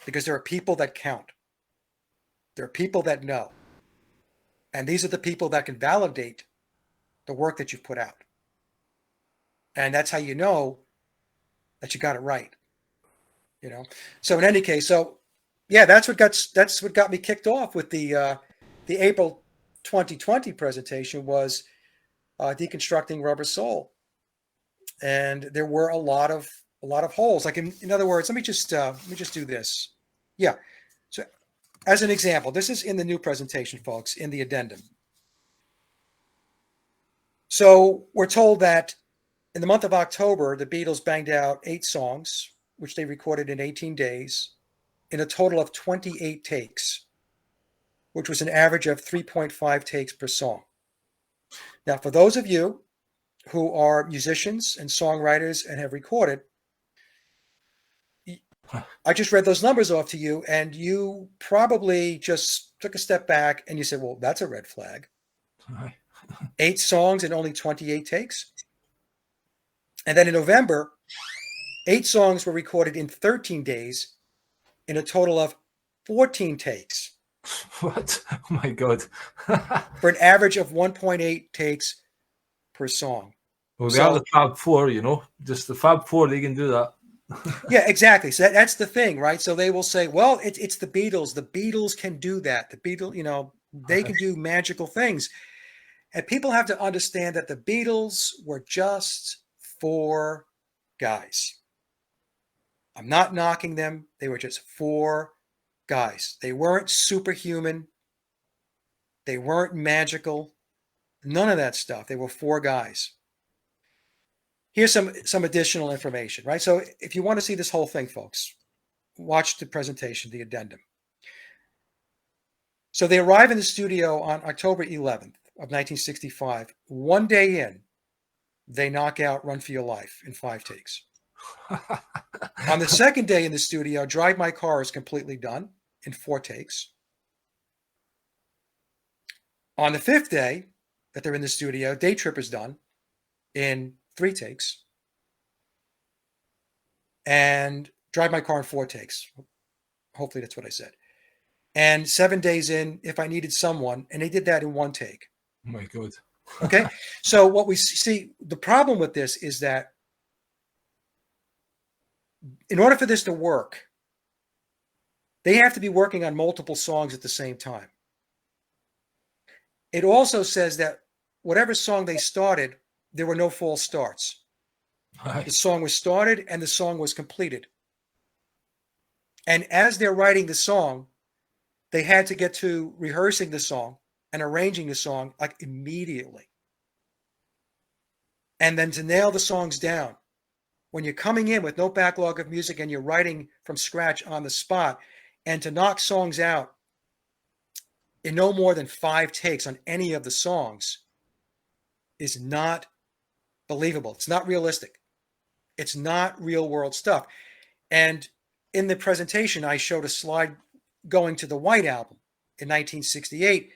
because there are people that count. There are people that know. And these are the people that can validate the work that you've put out. And that's how you know that you got it right. You know? So in any case, that's what got me kicked off with the April 2020 presentation was deconstructing Rubber Soul. And there were a lot of holes. Like in other words, let me just do this. Yeah. So as an example, this is in the new presentation, folks, in the addendum. So we're told that in the month of October, the Beatles banged out 8 songs, which they recorded in 18 days, in a total of 28 takes, which was an average of 3.5 takes per song. Now, for those of you who are musicians and songwriters and have recorded, I just read those numbers off to you, and you probably just took a step back and you said, well, that's a red flag. 8 songs and only 28 takes. And then in November, 8 songs were recorded in 13 days in a total of 14 takes. What? Oh my God. For an average of 1.8 takes per song. Well, they are the Fab Four, you know, just the Fab Four, they can do that. Yeah, exactly. So that's the thing, right? So they will say, well, it's the Beatles. The Beatles can do that. The Beatles, you know, they can do magical things. And people have to understand that the Beatles were just 4 guys. I'm not knocking them. They were just 4 guys. They weren't superhuman. They weren't magical. None of that stuff. They were 4 guys. Here's some additional information, right? So if you want to see this whole thing, folks, watch the presentation, the addendum. So they arrive in the studio on October 11th of 1965. One day in, they knock out Run for Your Life in 5 takes. On the second day in the studio, Drive My Car is completely done in 4 takes. On the 5th day that they're in the studio, Day Trip is done in 3 takes. And Drive My Car in 4 takes. Hopefully that's what I said. And 7 days in, If I Needed Someone, and they did that in 1 take. Oh my God. Okay. So what we see, the problem with this is that in order for this to work, they have to be working on multiple songs at the same time. It also says that whatever song they started, there were no false starts. Right. The song was started and the song was completed. And as they're writing the song, they had to get to rehearsing the song and arranging the song like immediately. And then to nail the songs down. When you're coming in with no backlog of music and you're writing from scratch on the spot, and to knock songs out in no more than 5 takes on any of the songs is not believable. It's not realistic. It's not real world stuff. And in the presentation, I showed a slide going to the White Album in 1968.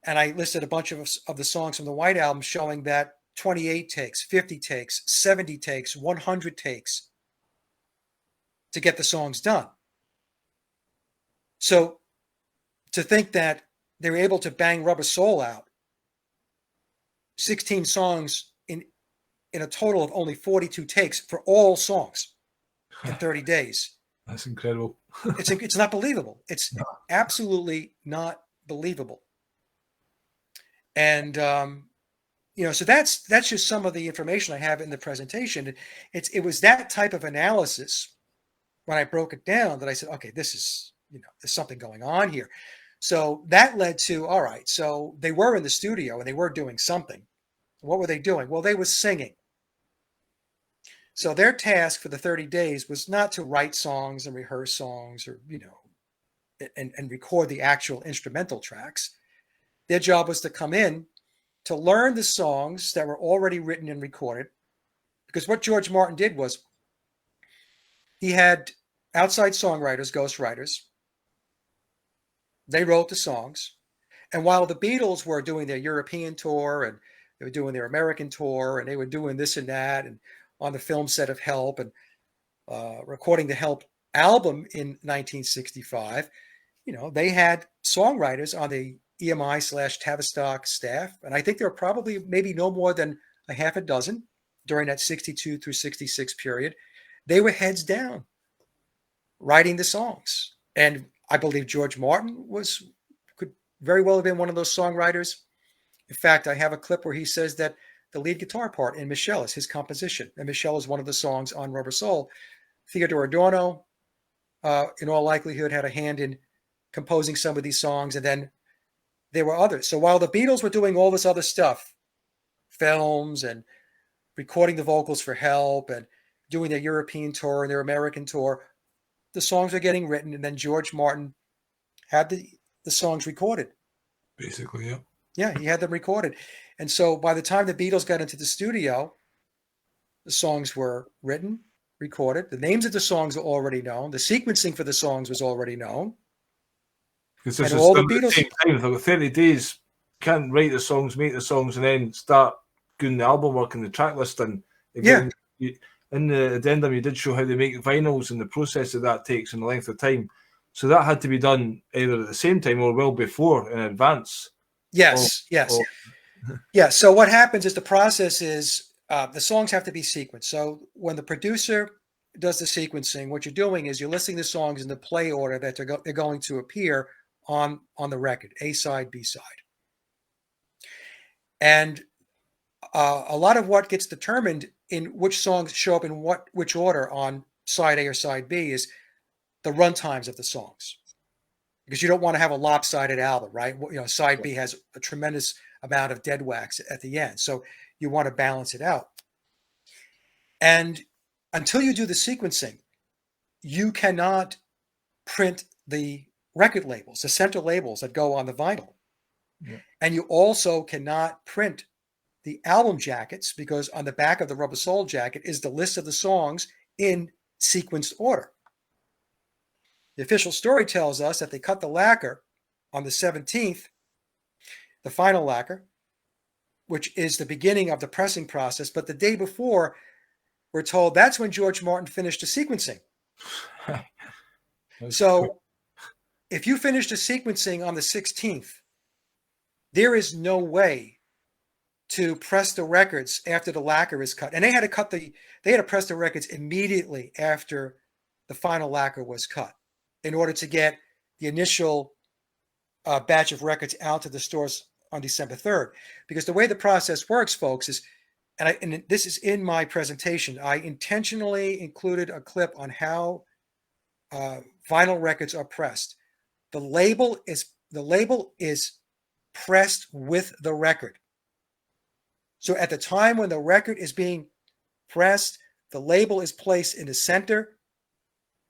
And I listed a bunch of the songs from the White Album showing that 28 takes, 50 takes, 70 takes, 100 takes to get the songs done. So to think that they were able to bang Rubber Soul out, 16 songs in a total of only 42 takes for all songs in 30 days. That's incredible. It's not believable. It's absolutely not believable. And so that's just some of the information I have in the presentation. It was that type of analysis when I broke it down that I said, okay, this is, there's something going on here. So that led to, all right, so they were in the studio and they were doing something. What were they doing? Well, they were singing. So their task for the 30 days was not to write songs and rehearse songs or, and record the actual instrumental tracks. Their job was to come in to learn the songs that were already written and recorded. Because what George Martin did was he had outside songwriters, ghostwriters. They wrote the songs. And while the Beatles were doing their European tour and they were doing their American tour and they were doing this and that and on the film set of Help and recording the Help album in 1965, they had songwriters on the EMI/Tavistock staff. And I think there were probably maybe no more than a half a dozen during that 62 through 66 period. They were heads down writing the songs. And I believe George Martin could very well have been one of those songwriters. In fact, I have a clip where he says that the lead guitar part in Michelle is his composition. And Michelle is one of the songs on Rubber Soul. Theodore Adorno, in all likelihood, had a hand in composing some of these songs. And then there were others. So while the Beatles were doing all this other stuff, films and recording the vocals for Help and doing their European tour and their American tour, the songs were getting written. And then George Martin had the songs recorded. Basically, yeah. Yeah, he had them recorded. And so by the time the Beatles got into the studio, the songs were written, recorded. The names of the songs were already known. The sequencing for the songs was already known. Because this is all the Beatles, same time. For 30 days, can't write the songs, make the songs, and then start doing the album work and the track listing. Again, in the addendum, you did show how they make vinyls and the process that takes and the length of time. So that had to be done either at the same time or well before in advance. Yes. Yeah. So what happens is the process is the songs have to be sequenced. So when the producer does the sequencing, what you're doing is you're listing the songs in the play order that they're going to appear on the record, A side, B side. And a lot of what gets determined in which songs show up in which order on side A or side B is the run times of the songs. Because you don't want to have a lopsided album, right? Side B has a tremendous amount of dead wax at the end. So you want to balance it out. And until you do the sequencing, you cannot print the record labels, the center labels that go on the vinyl. Yeah. And you also cannot print the album jackets because on the back of the Rubber Soul jacket is the list of the songs in sequenced order. The official story tells us that they cut the lacquer on the 17th, the final lacquer, which is the beginning of the pressing process. But the day before, we're told that's when George Martin finished the sequencing. So if you finish the sequencing on the 16th, there is no way to press the records after the lacquer is cut. And they had to press the records immediately after the final lacquer was cut in order to get the initial batch of records out to the stores on December 3rd. Because the way the process works, folks, is, and this is in my presentation, I intentionally included a clip on how vinyl records are pressed. The label is pressed with the record. So at the time when the record is being pressed, the label is placed in the center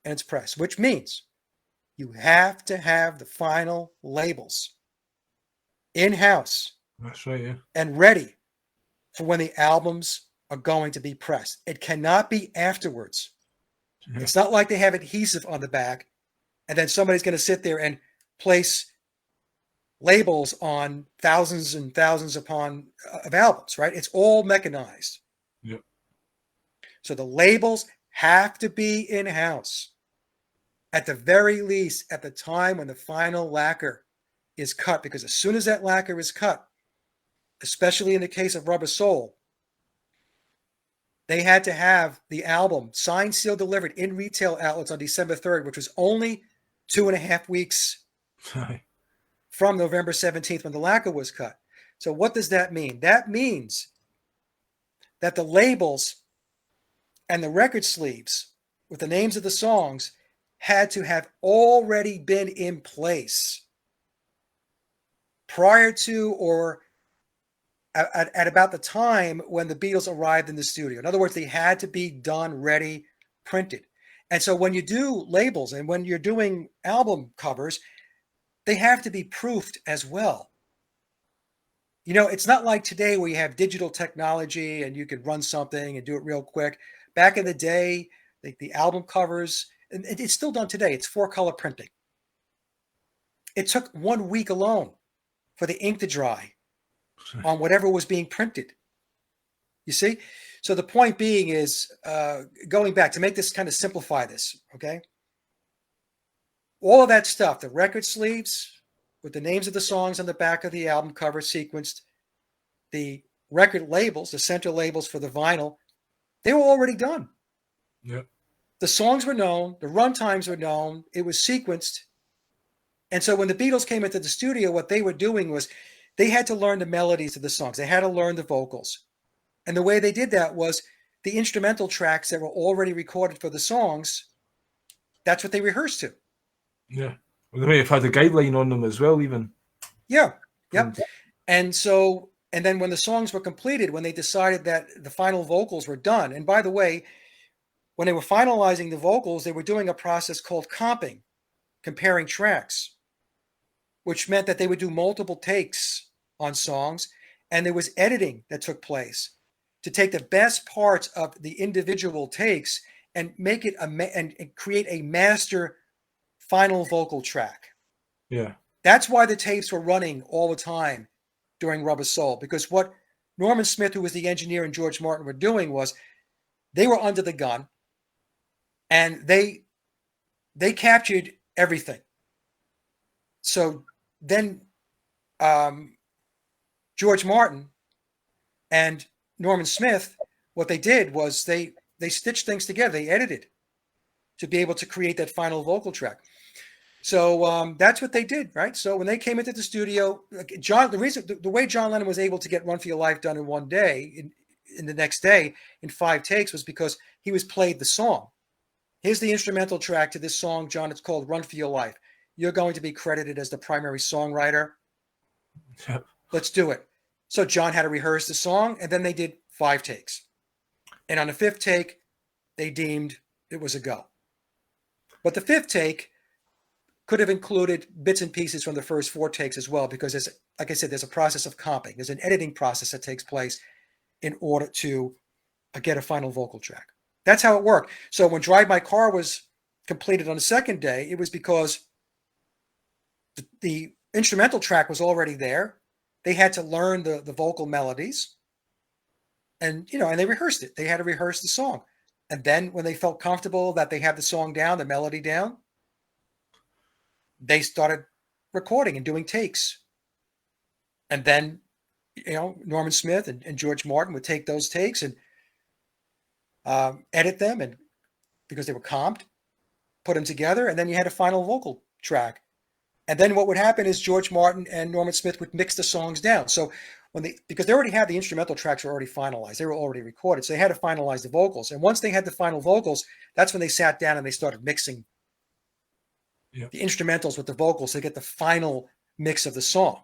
and it's pressed, which means you have to have the final labels in-house. That's right, yeah. And ready for when the albums are going to be pressed. It cannot be afterwards. Yeah. It's not like they have adhesive on the back and then somebody's going to sit there and place labels on thousands and thousands of albums, right? It's all mechanized. Yep. So the labels have to be in-house. At the very least, at the time when the final lacquer is cut, because as soon as that lacquer is cut, especially in the case of Rubber Soul, they had to have the album signed, sealed, delivered in retail outlets on December 3rd, which was only 2.5 weeks from November 17th when the lacquer was cut. So what does that mean? That means that the labels and the record sleeves with the names of the songs had to have already been in place prior to or at about the time when the Beatles arrived in the studio. In other words, they had to be done, ready, printed. And so when you do labels and when you're doing album covers, they have to be proofed as well. You know, it's not like today where you have digital technology and you can run something and do it real quick. Back in the day, the album covers, and it's still done today, it's 4-color printing. It took 1 week alone for the ink to dry on whatever was being printed. You see? So the point being is, going back to make this kind of simplify this, okay? All of that stuff, the record sleeves with the names of the songs on the back of the album cover sequenced, the record labels, the center labels for the vinyl, they were already done. Yep. The songs were known, the run times were known, it was sequenced. And so when the Beatles came into the studio, what they were doing was they had to learn the melodies of the songs. They had to learn the vocals. And the way they did that was the instrumental tracks that were already recorded for the songs, that's what they rehearsed to. Yeah. Well, they may have had a guideline on them as well, even. Yeah. Yep. And so, and then when the songs were completed, when they decided that the final vocals were done, and by the way, when they were finalizing the vocals, they were doing a process called comping, comparing tracks, which meant that they would do multiple takes on songs, and there was editing that took place to take the best parts of the individual takes and make it and create a master final vocal track. Yeah. That's why the tapes were running all the time during Rubber Soul, because what Norman Smith, who was the engineer, and George Martin were doing was they were under the gun and they captured everything. So then George Martin and Norman Smith, what they did was they stitched things together. They edited to be able to create that final vocal track. So that's what they did, right? So when they came into the studio, the way John Lennon was able to get Run for Your Life done in one day, in the next day, in 5 takes, was because he was played the song. Here's the instrumental track to this song, John. It's called Run for Your Life. You're going to be credited as the primary songwriter. Let's do it. So John had to rehearse the song, and then they did 5 takes. And on the 5th take, they deemed it was a go. But the 5th take could have included bits and pieces from the first 4 takes as well, because there's, like I said, there's a process of comping. There's an editing process that takes place in order to get a final vocal track. That's how it worked. So when Drive My Car was completed on the 2nd day, it was because the instrumental track was already there. They had to learn the vocal melodies, and and they rehearsed it. They had to rehearse the song, and then when they felt comfortable that they had the song down, the melody down, they started recording and doing takes. And then Norman Smith and George Martin would take those takes and edit them, and because they were comped, put them together, and then you had a final vocal track. And then what would happen is George Martin and Norman Smith would mix the songs down. So because they already had the instrumental tracks were already finalized, they were already recorded, so they had to finalize the vocals. And once they had the final vocals, that's when they sat down and they started mixing the instrumentals with the vocals to get the final mix of the song.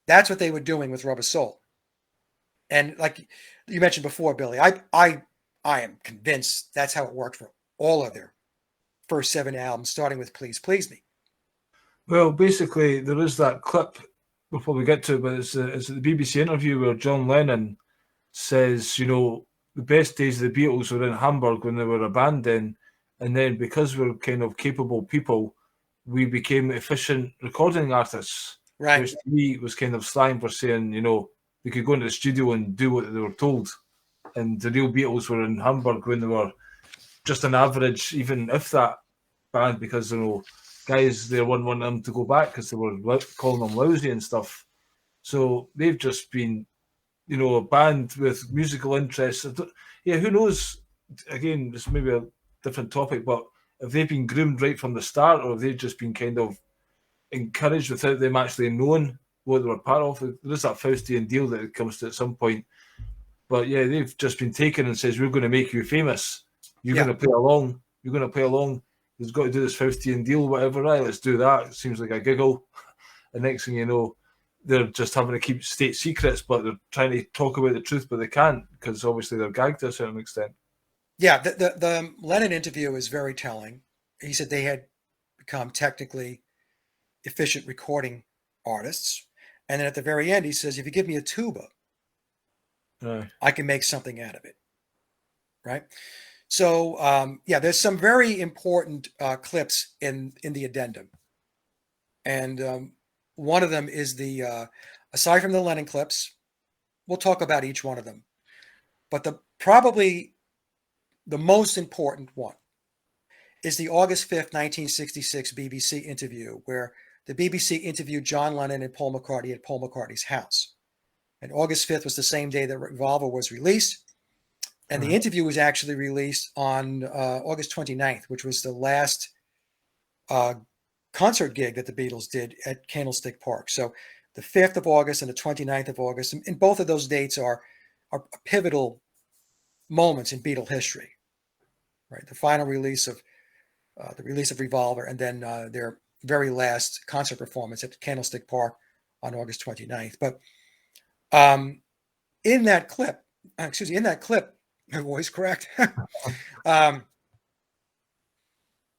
That's what they were doing with Rubber Soul. And like you mentioned before, Billy, I am convinced that's how it worked for all of their first 7 albums, starting with Please Please Me. Well, basically, there is that clip, we'll probably get to it, but it's the BBC interview where John Lennon says, the best days of the Beatles were in Hamburg when they were a band then, and then because we're kind of capable people, we became efficient recording artists. Right. Which to me was kind of slang for saying, they could go into the studio and do what they were told. And the real Beatles were in Hamburg when they were just an average, even if that, band, because, guys there wouldn't want them to go back because they were calling them lousy and stuff. So they've just been, a band with musical interests. Yeah, who knows? Again, this may be a different topic, but have they been groomed right from the start, or have they just been kind of encouraged without them actually knowing what they were part of? There is that Faustian deal that it comes to at some point. But yeah, they've just been taken and says, we're going to make you famous. You're going to play along. You're going to play along. He's got to do this Faustian deal, whatever, right? Let's do that. It seems like a giggle. And next thing you know, they're just having to keep state secrets, but they're trying to talk about the truth, but they can't because obviously they're gagged to a certain extent. Yeah, the Lennon interview is very telling. He said they had become technically efficient recording artists. And then at the very end, he says, if you give me a tuba, I can make something out of it. Right. So, yeah, there's some very important clips in the addendum. And one of them is aside from the Lennon clips, we'll talk about each one of them. But probably the most important one is the August 5th, 1966 BBC interview, where the BBC interviewed John Lennon and Paul McCartney at Paul McCartney's house. And August 5th was the same day that Revolver was released. And the interview was actually released on August 29th, which was the last concert gig that the Beatles did at Candlestick Park. So the 5th of August and the 29th of August, and both of those dates are pivotal moments in Beatle history, right? The final release of Revolver, and then their very last concert performance at Candlestick Park on August 29th. But in that clip, my voice cracked.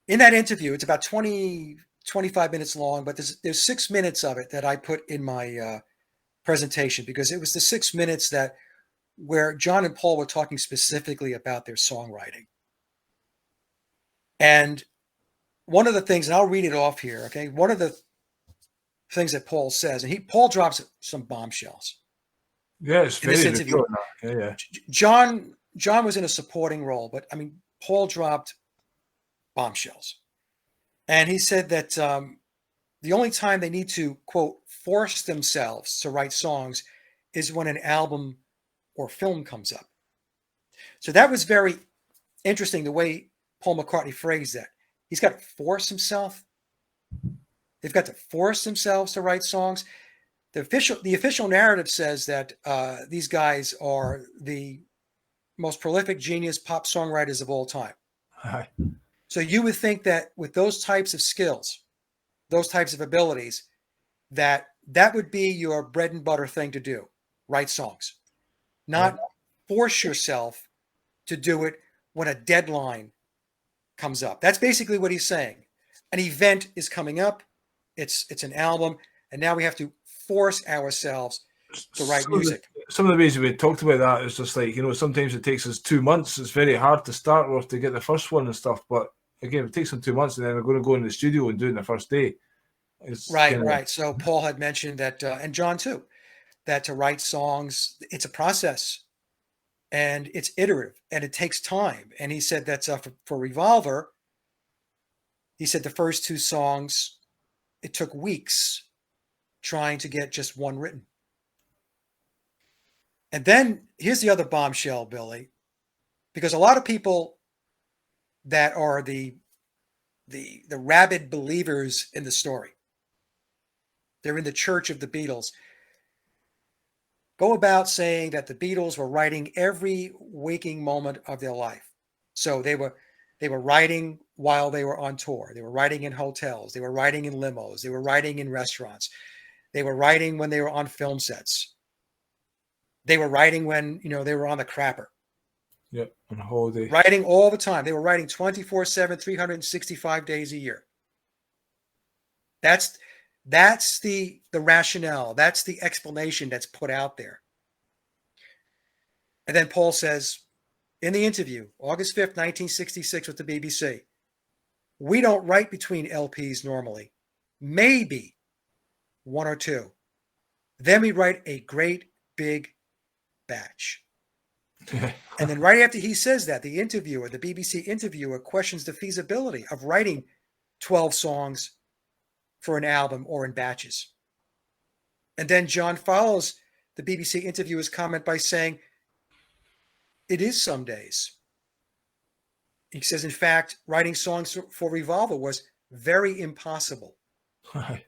In that interview, it's about 25 minutes long, but there's 6 minutes of it that I put in my presentation, because it was the 6 minutes where John and Paul were talking specifically about their songwriting. And one of the things, and I'll read it off here, okay? One of the things that Paul says, and Paul drops some bombshells. Yeah, it's very interview. Yeah. John was in a supporting role, but I mean, Paul dropped bombshells. And he said that the only time they need to, quote, force themselves to write songs is when an album or film comes up. So that was very interesting, the way Paul McCartney phrased that. He's got to force himself. They've got to force themselves to write songs. The official narrative says that these guys are the most prolific genius pop songwriters of all time. Hi. So you would think that with those types of skills, those types of abilities, that would be your bread and butter thing to do, write songs, not force yourself to do it when a deadline comes up. That's basically what he's saying. An event is coming up. It's an album, and now we have to force ourselves to write music. Some of the ways we talked about that is just like, sometimes it takes us 2 months. It's very hard to start with to get the first one and stuff. But again, it takes them 2 months, and then they're going to go in the studio and do it in the first day. Right. So Paul had mentioned that, and John too, that to write songs, it's a process, and it's iterative, and it takes time. And he said that for Revolver, he said the first 2 songs, it took weeks trying to get just one written. And then here's the other bombshell, Billy, because a lot of people that are the rabid believers in the story, they're in the church of the Beatles, go about saying that the Beatles were writing every waking moment of their life. So they were writing while they were on tour. They were writing in hotels. They were writing in limos. They were writing in restaurants. They were writing when they were on film sets. They were writing when, they were on the crapper. Yeah, on a holiday. Writing all the time. They were writing 24/7, 365 days a year. That's the rationale. That's the explanation that's put out there. And then Paul says in the interview, August 5th, 1966 with the BBC, we don't write between LPs normally. Maybe 1 or 2. Then we write a great big batch. And then right after he says that, the BBC interviewer questions the feasibility of writing 12 songs for an album or in batches. And then John follows the BBC interviewer's comment by saying, it is some days. He says, in fact, writing songs for Revolver was very impossible. And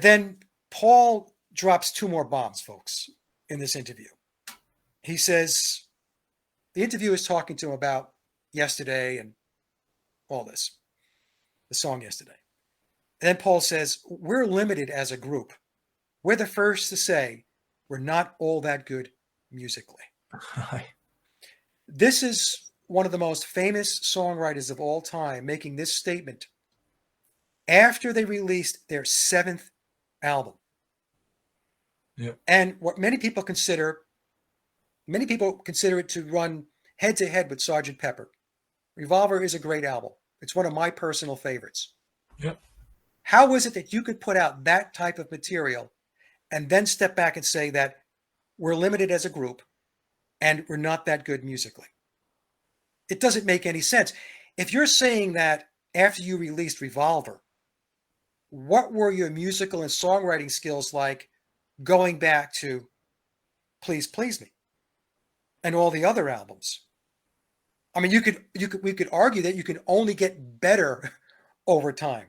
then Paul drops 2 more bombs, folks, in this interview. He says, the interviewer is talking to him about yesterday and all this, the song Yesterday. And then Paul says, we're limited as a group. We're the first to say we're not all that good musically. This is one of the most famous songwriters of all time making this statement after they released their 7th album. Yeah. And what many people consider it to run head to head with Sgt. Pepper. Revolver is a great album. It's one of my personal favorites. Yep. How is it that you could put out that type of material and then step back and say that we're limited as a group and we're not that good musically? It doesn't make any sense. If you're saying that after you released Revolver, what were your musical and songwriting skills like going back to Please Please Me and all the other albums? I mean, we could argue that you can only get better over time.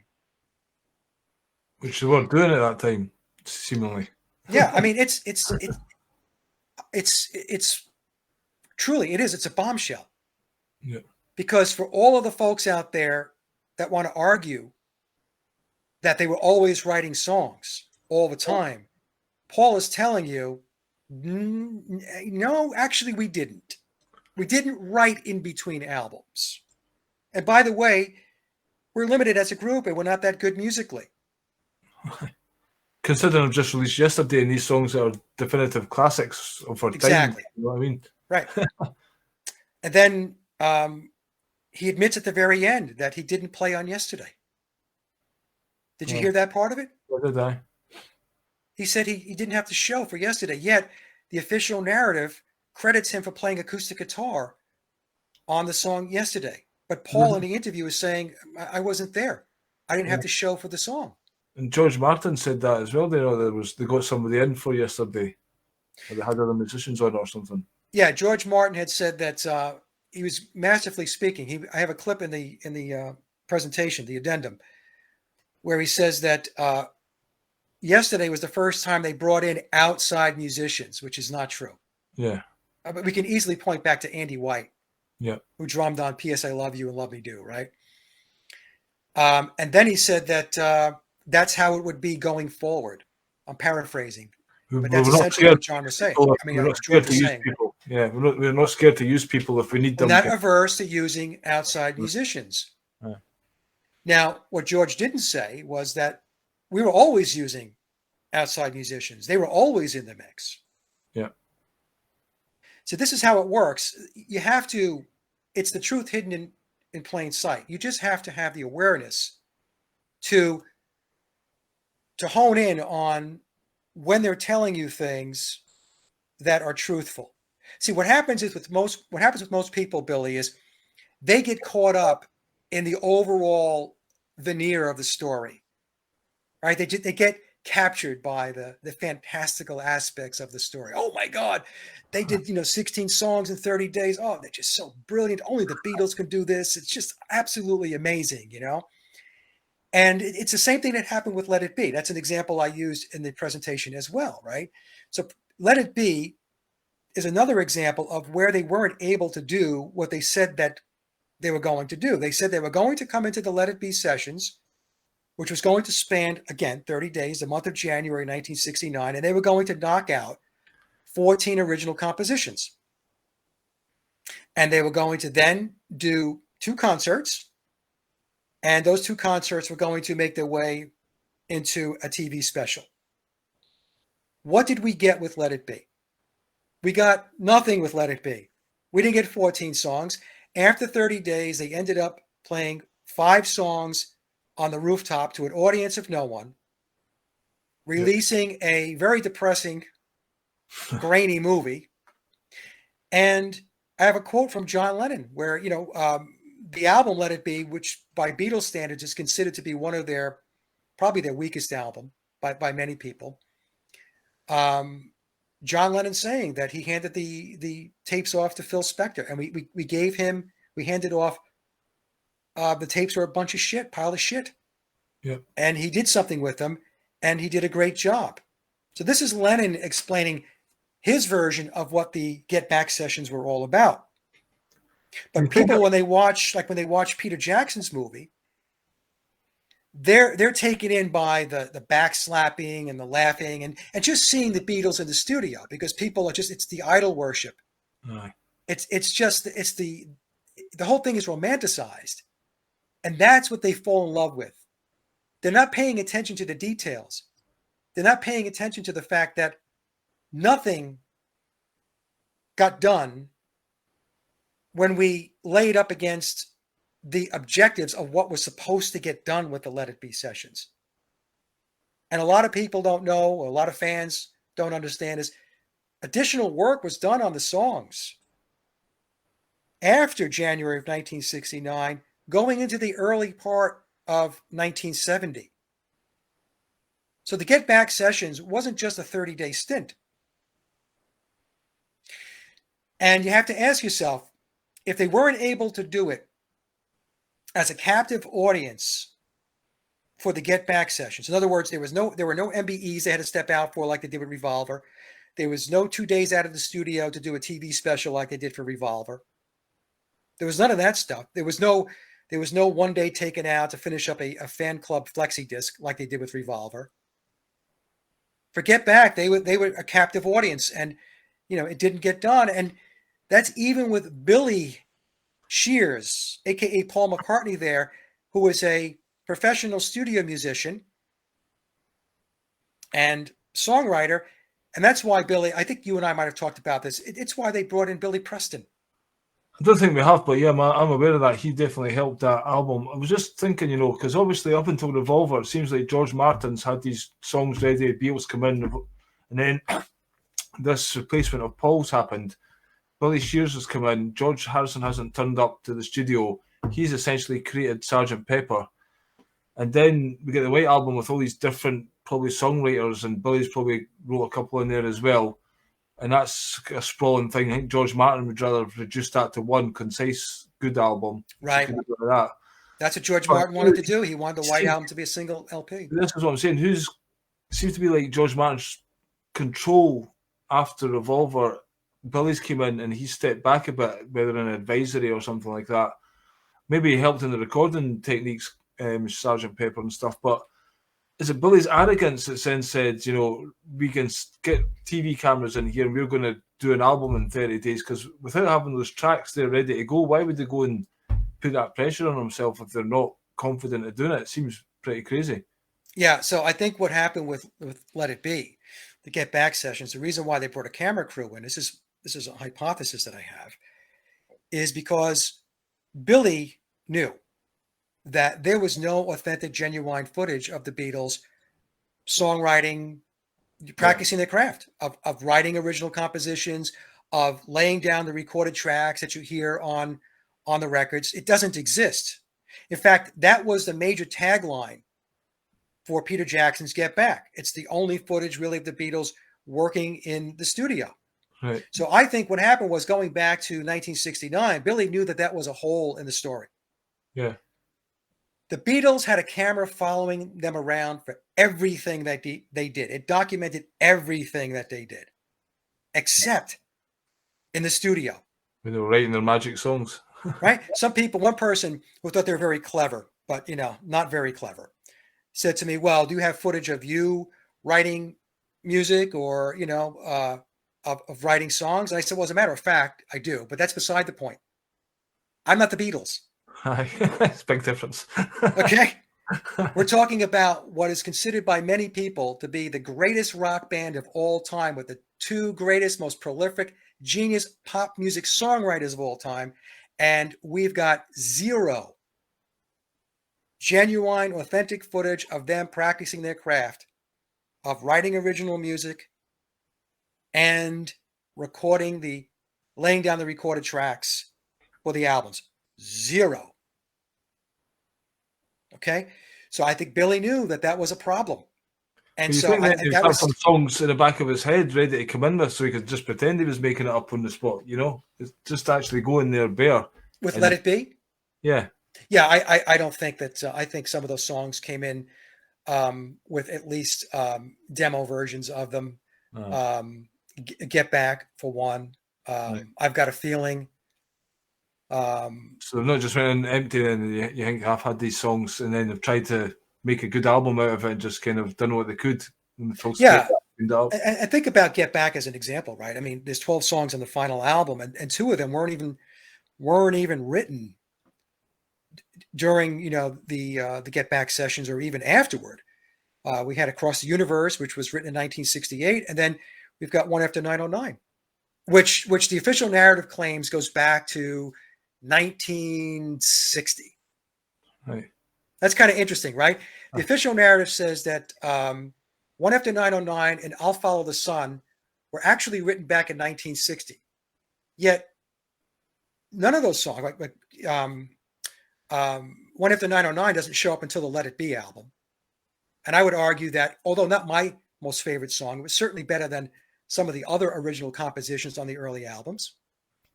Which they weren't doing at that time, seemingly. Yeah, I mean, it's truly, it is. It's a bombshell. Yeah. Because for all of the folks out there that want to argue that they were always writing songs all the time, Paul is telling you, no, actually, we didn't. We didn't write in between albums. And by the way, we're limited as a group and we're not that good musically. Considering I've just released yesterday and these songs are definitive classics of our time. Exactly. You know what I mean? Right. And then he admits at the very end that he didn't play on Yesterday. Did you hear that part of it? What did I? He said he didn't have to show for Yesterday, yet the official narrative credits him for playing acoustic guitar on the song Yesterday. But Paul in the interview is saying, I wasn't there. I didn't have to show for the song. And George Martin said that as well. They got somebody in for Yesterday. Or they had other musicians on or something. Yeah, George Martin had said that he was masterfully speaking. I have a clip in the presentation, the addendum, where he says that Yesterday was the first time they brought in outside musicians, which is not true. Yeah. But we can easily point back to Andy White, yeah, who drummed on P.S. I Love You and Love Me Do, right? And then he said that that's how it would be going forward. I'm paraphrasing. But that's essentially what John was saying. We're not scared to use people. Yeah, we're not scared to use people if we need them. We're not averse to using outside musicians. Yeah. Now, what George didn't say was that we were always using outside musicians. They were always in the mix. Yeah. So this is how it works. You have to, it's the truth hidden in plain sight. You just have to have the awareness to hone in on when they're telling you things that are truthful. See, what happens with most people, Billy, is they get caught up in the overall veneer of the story, right? They get captured by the fantastical aspects of the story. Oh my God, they did 16 songs in 30 days. Oh, they're just so brilliant. Only the Beatles can do this. It's just absolutely amazing, And it's the same thing that happened with Let It Be. That's an example I used in the presentation as well, right? So Let It Be is another example of where they weren't able to do what they said that they were going to do. They said they were going to come into the Let It Be sessions, which was going to span, again, 30 days, the month of January 1969, and they were going to knock out 14 original compositions. And they were going to then do 2 concerts, and those 2 concerts were going to make their way into a TV special. What did we get with Let It Be? We got nothing with Let It Be. We didn't get 14 songs. After 30 days, they ended up playing 5 songs on the rooftop to an audience of no one, releasing a very depressing, grainy movie. And I have a quote from John Lennon where, the album Let It Be, which by Beatles standards is considered to be one of probably their weakest album by many people. John Lennon saying that he handed the tapes off to Phil Spector, and we handed off the tapes were a bunch of shit, pile of shit. Yeah. And he did something with them, and he did a great job. So this is Lennon explaining his version of what the Get Back sessions were all about. But people, when they watch Peter Jackson's movie, they're taken in by the backslapping and the laughing and just seeing the Beatles in the studio, because people are just, it's the idol worship. Aye. It's the whole thing is romanticized, and that's what they fall in love with. They're not paying attention to the details. They're not paying attention to the fact that nothing got done when we laid up against the objectives of what was supposed to get done with the Let It Be sessions. And a lot of people don't know, or a lot of fans don't understand, is additional work was done on the songs after January of 1969, going into the early part of 1970. So the Get Back sessions wasn't just a 30-day stint. And you have to ask yourself, if they weren't able to do it as a captive audience for the Get Back sessions, in other words, there were no MBEs they had to step out for like they did with Revolver. There was no 2 days out of the studio to do a TV special like they did for Revolver. There was none of that stuff. There was no 1 day taken out to finish up a fan club flexi disc like they did with Revolver. For Get Back, they were a captive audience, and it didn't get done. And that's even with Billy Shears, aka Paul McCartney, there, who was a professional studio musician and songwriter. And that's why Billy, I think you and I might have talked about this. It's why they brought in Billy Preston. I don't think we have, but yeah, I'm aware of that. He definitely helped that album. I was just thinking, because obviously up until Revolver, it seems like George Martin's had these songs ready, Beatles come in, and then this replacement of Paul's happened. Billy Shears has come in. George Harrison hasn't turned up to the studio. He's essentially created Sgt. Pepper. And then we get the White Album with all these different, probably songwriters, and Billy's probably wrote a couple in there as well. And that's a sprawling thing. I think George Martin would rather reduce that to one concise, good album. Right. That. That's what George Martin wanted to do. He wanted the White Album to be a single LP. This is what I'm saying. Seems to be like George Martin's control after Revolver. Billy's came in and he stepped back a bit, whether an advisory or something like that. Maybe he helped in the recording techniques, Sgt. Pepper and stuff, but is it Billy's arrogance that then said, we can get TV cameras in here and we're going to do an album in 30 days? Because without having those tracks there ready to go, why would they go and put that pressure on themselves if they're not confident at doing it? It seems pretty crazy. Yeah, so I think what happened with Let It Be, the Get Back sessions, the reason why they brought a camera crew in, this is a hypothesis that I have, is because Billy knew that there was no authentic, genuine footage of the Beatles songwriting, practicing their craft, of writing original compositions, of laying down the recorded tracks that you hear on the records. It doesn't exist. In fact, that was the major tagline for Peter Jackson's Get Back. It's the only footage really of the Beatles working in the studio. Right. So I think what happened was, going back to 1969, Billy knew that was a hole in the story. Yeah. The Beatles had a camera following them around for everything that they did. It documented everything that they did, except in the studio. When they were writing their magic songs. Right? One person who thought they were very clever, but, not very clever, said to me, well, do you have footage of you writing music or, of writing songs? And I said, well, as a matter of fact, I do, but that's beside the point. I'm not the Beatles. It's a big difference. Okay. We're talking about what is considered by many people to be the greatest rock band of all time, with the 2 greatest, most prolific, genius pop music songwriters of all time. And we've got 0 genuine, authentic footage of them practicing their craft, of writing original music and laying down the recorded tracks for the albums. 0. Okay, so I think Billy knew that was a problem, and so I think that was some songs in the back of his head ready to come in with, so he could just pretend he was making it up on the spot. It's just actually going there bare with Let It Be. Yeah. I don't think that. I think some of those songs came in with at least demo versions of them. Get Back, for one. Right. I've Got a Feeling. So they're not just running empty, and you think I've had these songs and then they've tried to make a good album out of it and just kind of done what they could in the full Yeah. scale. And think about Get Back as an example, right? I mean, there's 12 songs on the final album, and two of them weren't even written during, you know, the Get Back sessions or even afterward. We had Across the Universe, which was written in 1968, and then we've got One After 909, which the official narrative claims goes back to 1960. Right. That's kind of interesting, right? The official narrative says that One After 909 and I'll Follow the Sun were actually written back in 1960. Yet none of those songs, One After 909 doesn't show up until the Let It Be album. And I would argue that, although not my most favorite song, it was certainly better than some of the other original compositions on the early albums.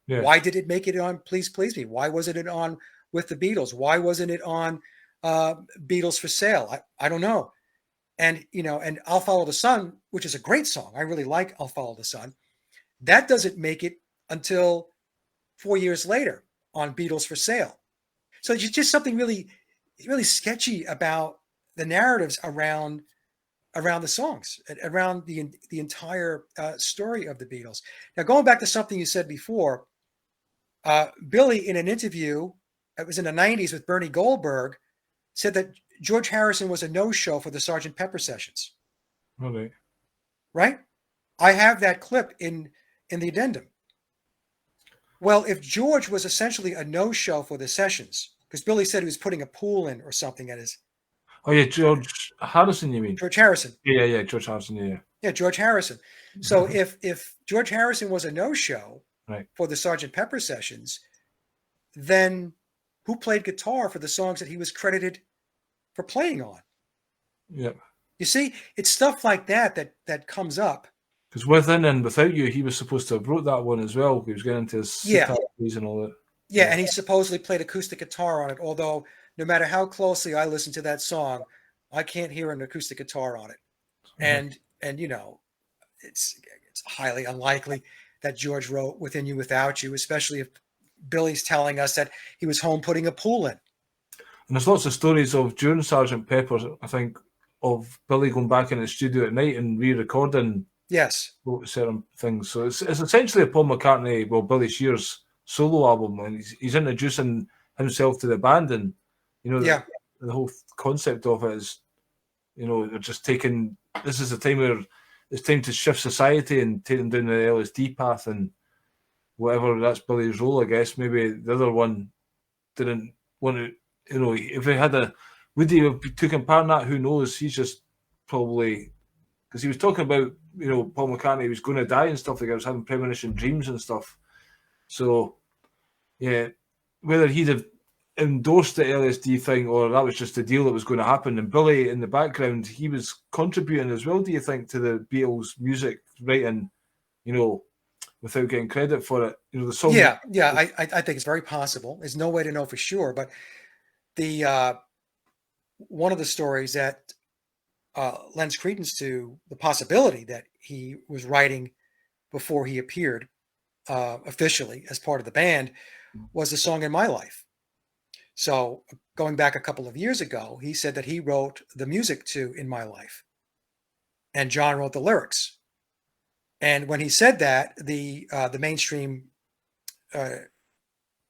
Yeah. Why did it make it on Please Please Me? Why wasn't it on with the Beatles? Why wasn't it on Beatles for Sale? I don't know. And, you know, and I'll Follow the Sun, which is a great song. I really like I'll Follow the Sun. That doesn't make it until 4 years later on Beatles for Sale. So it's just something really, really sketchy about the narratives around the songs, around the entire story of the Beatles. Now, going back to something you said before, Billy, in an interview, it was in the 90s with Bernie Goldberg, said that George Harrison was a no-show for the Sgt. Pepper sessions. Okay. Right? I have that clip in the addendum. Well, if George was essentially a no-show for the sessions, because Billy said he was putting a pool in or something at his... Oh, yeah, George Harrison, you mean? George Harrison. Yeah, George Harrison, yeah. Yeah, George Harrison. So if George Harrison was a no-show for the Sgt. Pepper sessions, then who played guitar for the songs that he was credited for playing on? Yeah. You see, it's stuff like that comes up. Because Within and Without You, he was supposed to have wrote that one as well. He was getting into his sitar keys and all that. Yeah, and he supposedly played acoustic guitar on it, although no matter how closely I listen to that song, I can't hear an acoustic guitar on it. And you know, it's highly unlikely that George wrote Within You, Without You, especially if Billy's telling us that he was home putting a pool in. And there's lots of stories of during Sgt. Pepper, I think, of Billy going back in the studio at night and re-recording certain things. So it's essentially a Paul McCartney, well, Billy Shear's solo album, and he's introducing himself to the band, and you know, the whole concept of it is, you know, they're just taking, this is a time where it's time to shift society and take them down the LSD path and whatever. That's Billy's role, I guess. Maybe the other one didn't want to, you know, if he had would he have taken part in that? Who knows? He's just probably, because he was talking about, you know, Paul McCartney, he was going to die and stuff, like I was having premonition dreams and stuff. So, yeah, whether he'd have endorsed the LSD thing or that was just the deal that was going to happen. And Billy, in the background, he was contributing as well, do you think, to the Beatles' music writing, you know, without getting credit for it? You know, the song. Yeah, I think it's very possible. There's no way to know for sure, but the one of the stories that lends credence to the possibility that he was writing before he appeared officially as part of the band was the song In My Life. So going back a couple of years ago, he said that he wrote the music to In My Life and John wrote the lyrics. And when he said that, the mainstream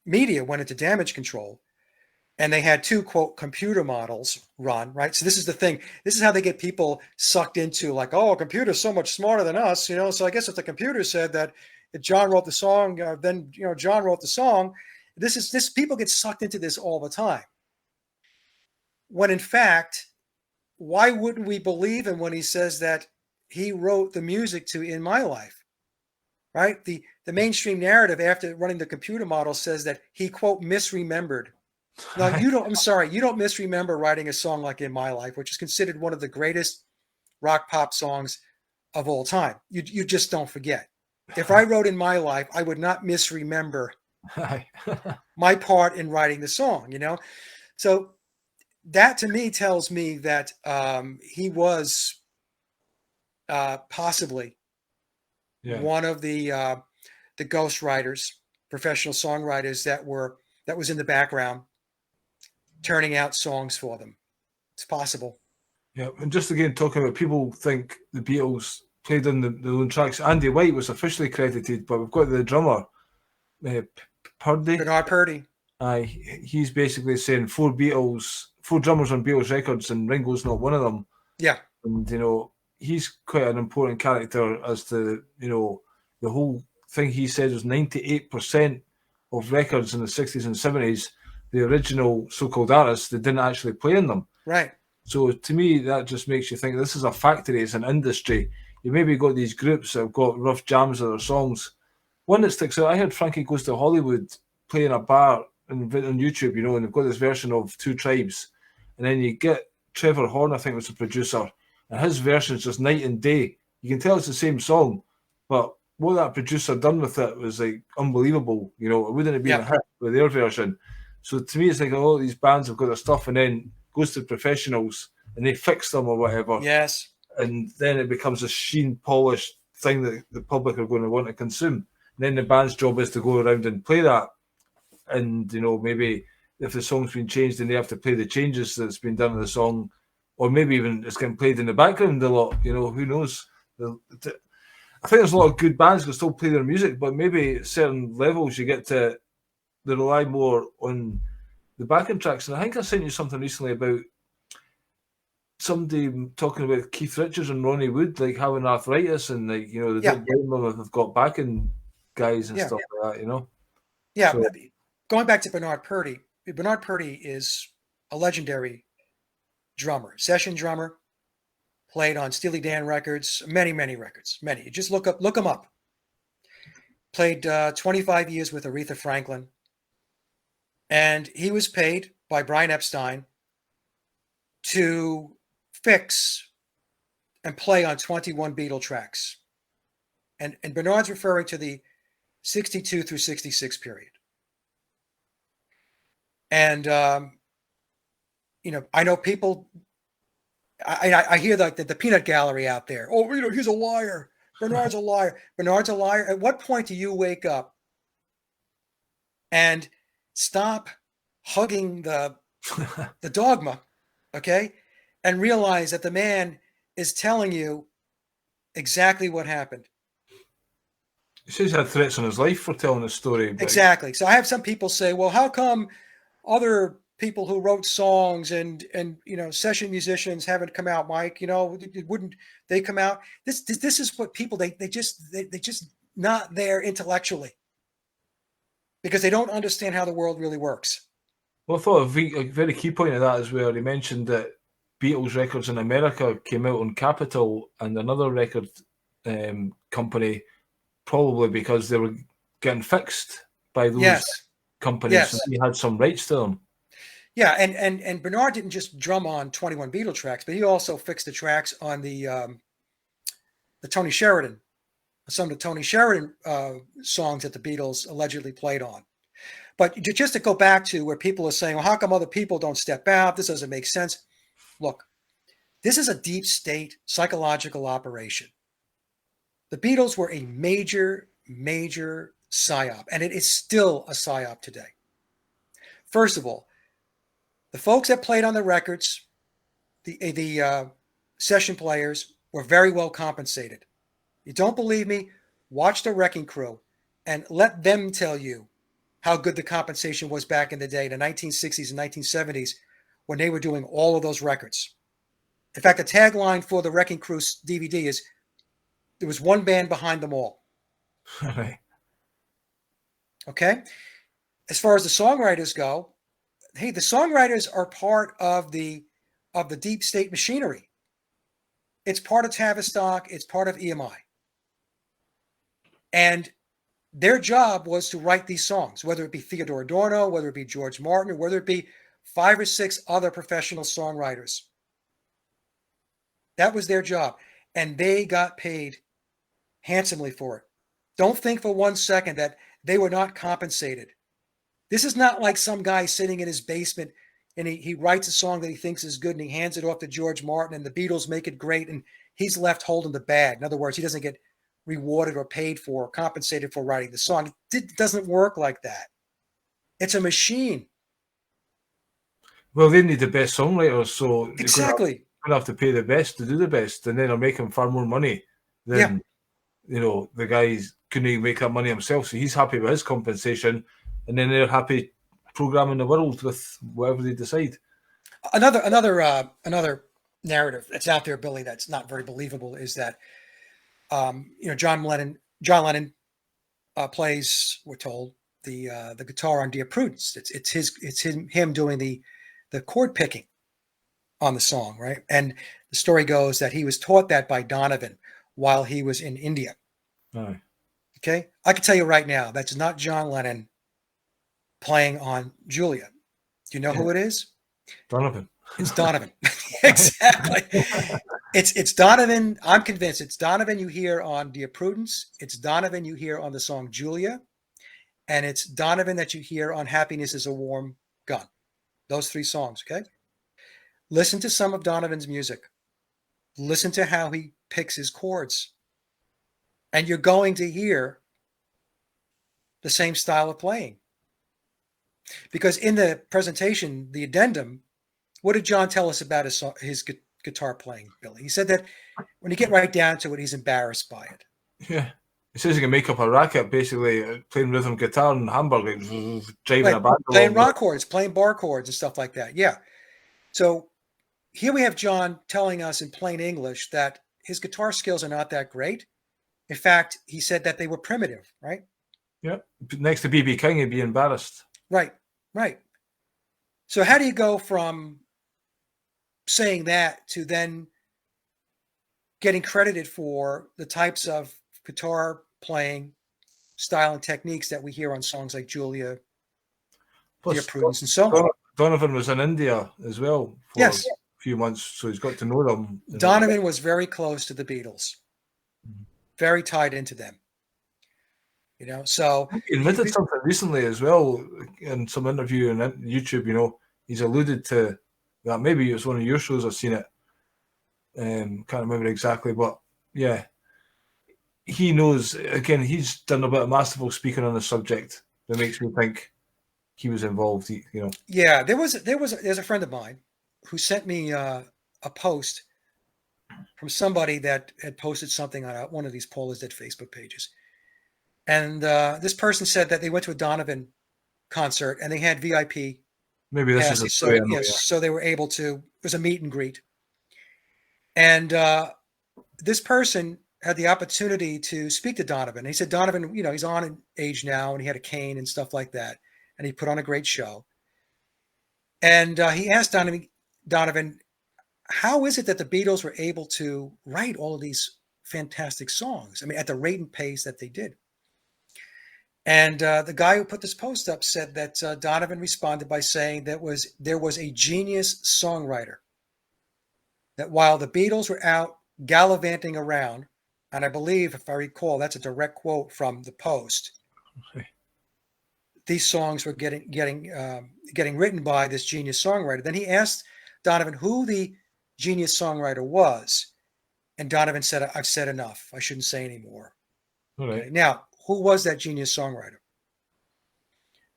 media went into damage control, and they had two, quote, computer models run, right? So this is the thing. This is how they get people sucked into, like, oh, a computer's so much smarter than us, you know? So I guess if the computer said that John wrote the song, then, you know, John wrote the song. This people get sucked into this all the time. When in fact, why wouldn't we believe him when he says that he wrote the music to In My Life, right? The mainstream narrative after running the computer model says that he, quote, misremembered. Now, you don't misremember writing a song like In My Life, which is considered one of the greatest rock pop songs of all time. You just don't forget. If I wrote In My Life, I would not misremember my part in writing the song, you know? So that to me tells me that he was possibly one of the ghostwriters, professional songwriters that was in the background turning out songs for them. It's possible. Yeah, and just again talking about people think the Beatles played on the own tracks. Andy White was officially credited, but we've got the drummer, Purdy. Bernard Purdy. He's basically saying four drummers on Beatles records, and Ringo's not one of them. Yeah. And he's quite an important character as to the whole thing. He said was 98% of records in the 60s and 70s, the original so-called artists, they didn't actually play in them. Right. So to me, that just makes you think this is a factory, it's an industry. You maybe got these groups that have got rough jams of their songs. One that sticks out, I heard Frankie Goes to Hollywood play in a bar on YouTube, and they've got this version of Two Tribes. And then you get Trevor Horn, I think was the producer, and his version is just night and day. You can tell it's the same song, but what that producer done with it was like unbelievable. It wouldn't have been a hit with their version. So to me, it's like a lot of these bands have got their stuff and then goes to professionals and they fix them or whatever. Yes. And then it becomes a sheen polished thing that the public are going to want to consume. And then the band's job is to go around and play that. And, maybe if the song's been changed, then they have to play the changes that's been done to the song. Or maybe even it's getting played in the background a lot. Who knows? I think there's a lot of good bands that still play their music, but maybe at certain levels you get to they rely more on the backing tracks. And I think I sent you something recently about somebody talking about Keith Richards and Ronnie Wood, like having arthritis and they don't blame them if they've got backing guys and stuff like that, Yeah. So, going back to Bernard Purdy is a legendary drummer, session drummer, played on Steely Dan records, many records, many. You just look him up. Played 25 years with Aretha Franklin. And he was paid by Brian Epstein to fix and play on 21 Beatle tracks. And Bernard's referring to the 62 through 66 period. And, I know people, I hear the peanut gallery out there. Oh, he's a liar. Bernard's a liar. Bernard's a liar. At what point do you wake up and stop hugging the dogma, okay, and realize that the man is telling you exactly what happened? He says he had threats on his life for telling the story. Exactly. So I have some people say, well, how come other people who wrote songs and session musicians haven't come out, Mike? Wouldn't they come out? This is what people they just not there intellectually because they don't understand how the world really works. Well, I thought a very key point of that is where he mentioned that Beatles records in America came out on Capitol and another record company, probably because they were getting fixed by those companies. Yes. So he had some rights to them. Yeah, and Bernard didn't just drum on 21 Beatle tracks, but he also fixed the tracks on the Tony Sheridan, some of the Tony Sheridan songs that the Beatles allegedly played on. But just to go back to where people are saying, well, how come other people don't step out? This doesn't make sense. Look, this is a deep state psychological operation. The Beatles were a major psyop, and it is still a psyop today. First of all, the folks that played on the records, the session players, were very well compensated. You don't believe me? Watch the Wrecking Crew and let them tell you how good the compensation was back in the day, the 1960s and 1970s, when they were doing all of those records. In fact, the tagline for the Wrecking Crew DVD is, there was one band behind them all. Right. Okay? As far as the songwriters go, hey, the songwriters are part of the deep state machinery. It's part of Tavistock. It's part of EMI. And their job was to write these songs, whether it be Theodore Adorno, whether it be George Martin, or whether it be 5 or 6 other professional songwriters. That was their job. And they got paid handsomely for it. Don't think for one second that they were not compensated. This is not like some guy sitting in his basement and he writes a song that he thinks is good and he hands it off to George Martin and the Beatles make it great and he's left holding the bag. In other words, he doesn't get rewarded or paid for or compensated for writing the song. It doesn't work like that. It's a machine. Well, they need the best songwriters, so you're Exactly. going to have to pay the best to do the best, and then they're making far more money than the guys couldn't even make that money himself. So he's happy with his compensation, and then they're happy programming the world with whatever they decide. Another narrative that's out there, Billy, that's not very believable is that John Lennon plays, we're told, the guitar on Dear Prudence. It's him doing the chord picking on the song, right? And the story goes that he was taught that by Donovan while he was in India. Aye. Okay, I can tell you right now, that's not John Lennon playing on Julia. Do you know who it is? Donovan. It's Donovan. Exactly. It's Donovan. I'm convinced it's Donovan you hear on Dear Prudence. It's Donovan you hear on the song Julia. And it's Donovan that you hear on Happiness is a Warm Gun. Those three songs, okay? Listen to some of Donovan's music. Listen to how he picks his chords. And you're going to hear the same style of playing. Because in the presentation, the addendum, what did John tell us about his guitar playing, Billy? He said that when you get right down to it, he's embarrassed by it. Yeah. He says he can make up a racket, basically playing rhythm guitar in Hamburg, driving a band playing along. rock chords, playing bar chords and stuff like that. Yeah. So here we have John telling us in plain English that his guitar skills are not that great. In fact, he said that they were primitive, right? Yeah. Next to B.B. King, he'd be embarrassed. Right. So how do you go from saying that to then getting credited for the types of guitar playing style and techniques that we hear on songs like Julia, Dear Prudence, and so on? Donovan was in India as well for a few months, so he's got to know them. Donovan was very close to the Beatles, very tied into them. So he admitted something recently as well in some interview on YouTube. He's alluded to that. Maybe it was one of your shows. I've seen it. Can't remember exactly, but yeah, he knows. Again, he's done a bit of masterful speaking on the subject that makes me think he was involved. Yeah, there's a friend of mine who sent me a post from somebody that had posted something on one of these Paul is Dead Facebook pages. And this person said that they went to a Donovan concert and they had VIP. Maybe this is a story. So they were able to. It was a meet and greet, and this person had the opportunity to speak to Donovan. He said Donovan, he's on in age now, and he had a cane and stuff like that, and he put on a great show. And he asked Donovan, how is it that the Beatles were able to write all of these fantastic songs? I mean, at the rate and pace that they did. And the guy who put this post up said that Donovan responded by saying that there was a genius songwriter, that while the Beatles were out gallivanting around, and I believe, if I recall, that's a direct quote from the post, these songs were getting written by this genius songwriter. Then he asked Donovan who the genius songwriter was, and Donovan said, "I've said enough. I shouldn't say anymore." Right. Okay. Now, who was that genius songwriter?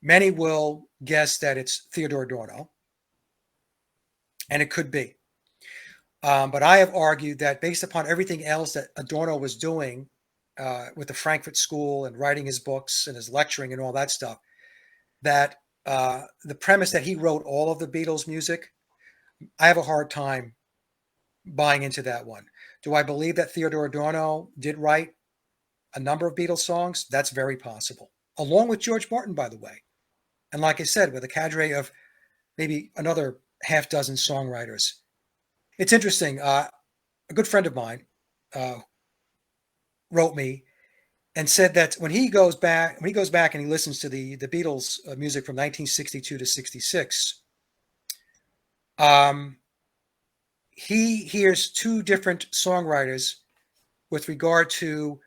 Many will guess that it's Theodore Adorno, and it could be. But I have argued that based upon everything else that Adorno was doing with the Frankfurt School and writing his books and his lecturing and all that stuff, that the premise that he wrote all of the Beatles music, I have a hard time buying into that one. Do I believe that Theodore Adorno did write a number of Beatles songs? That's very possible, along with George Martin, by the way. And like I said, with a cadre of maybe another half dozen songwriters. It's interesting. A good friend of mine wrote me and said that when he goes back and he listens to the Beatles music from 1962 to 66, he hears two different songwriters with regard to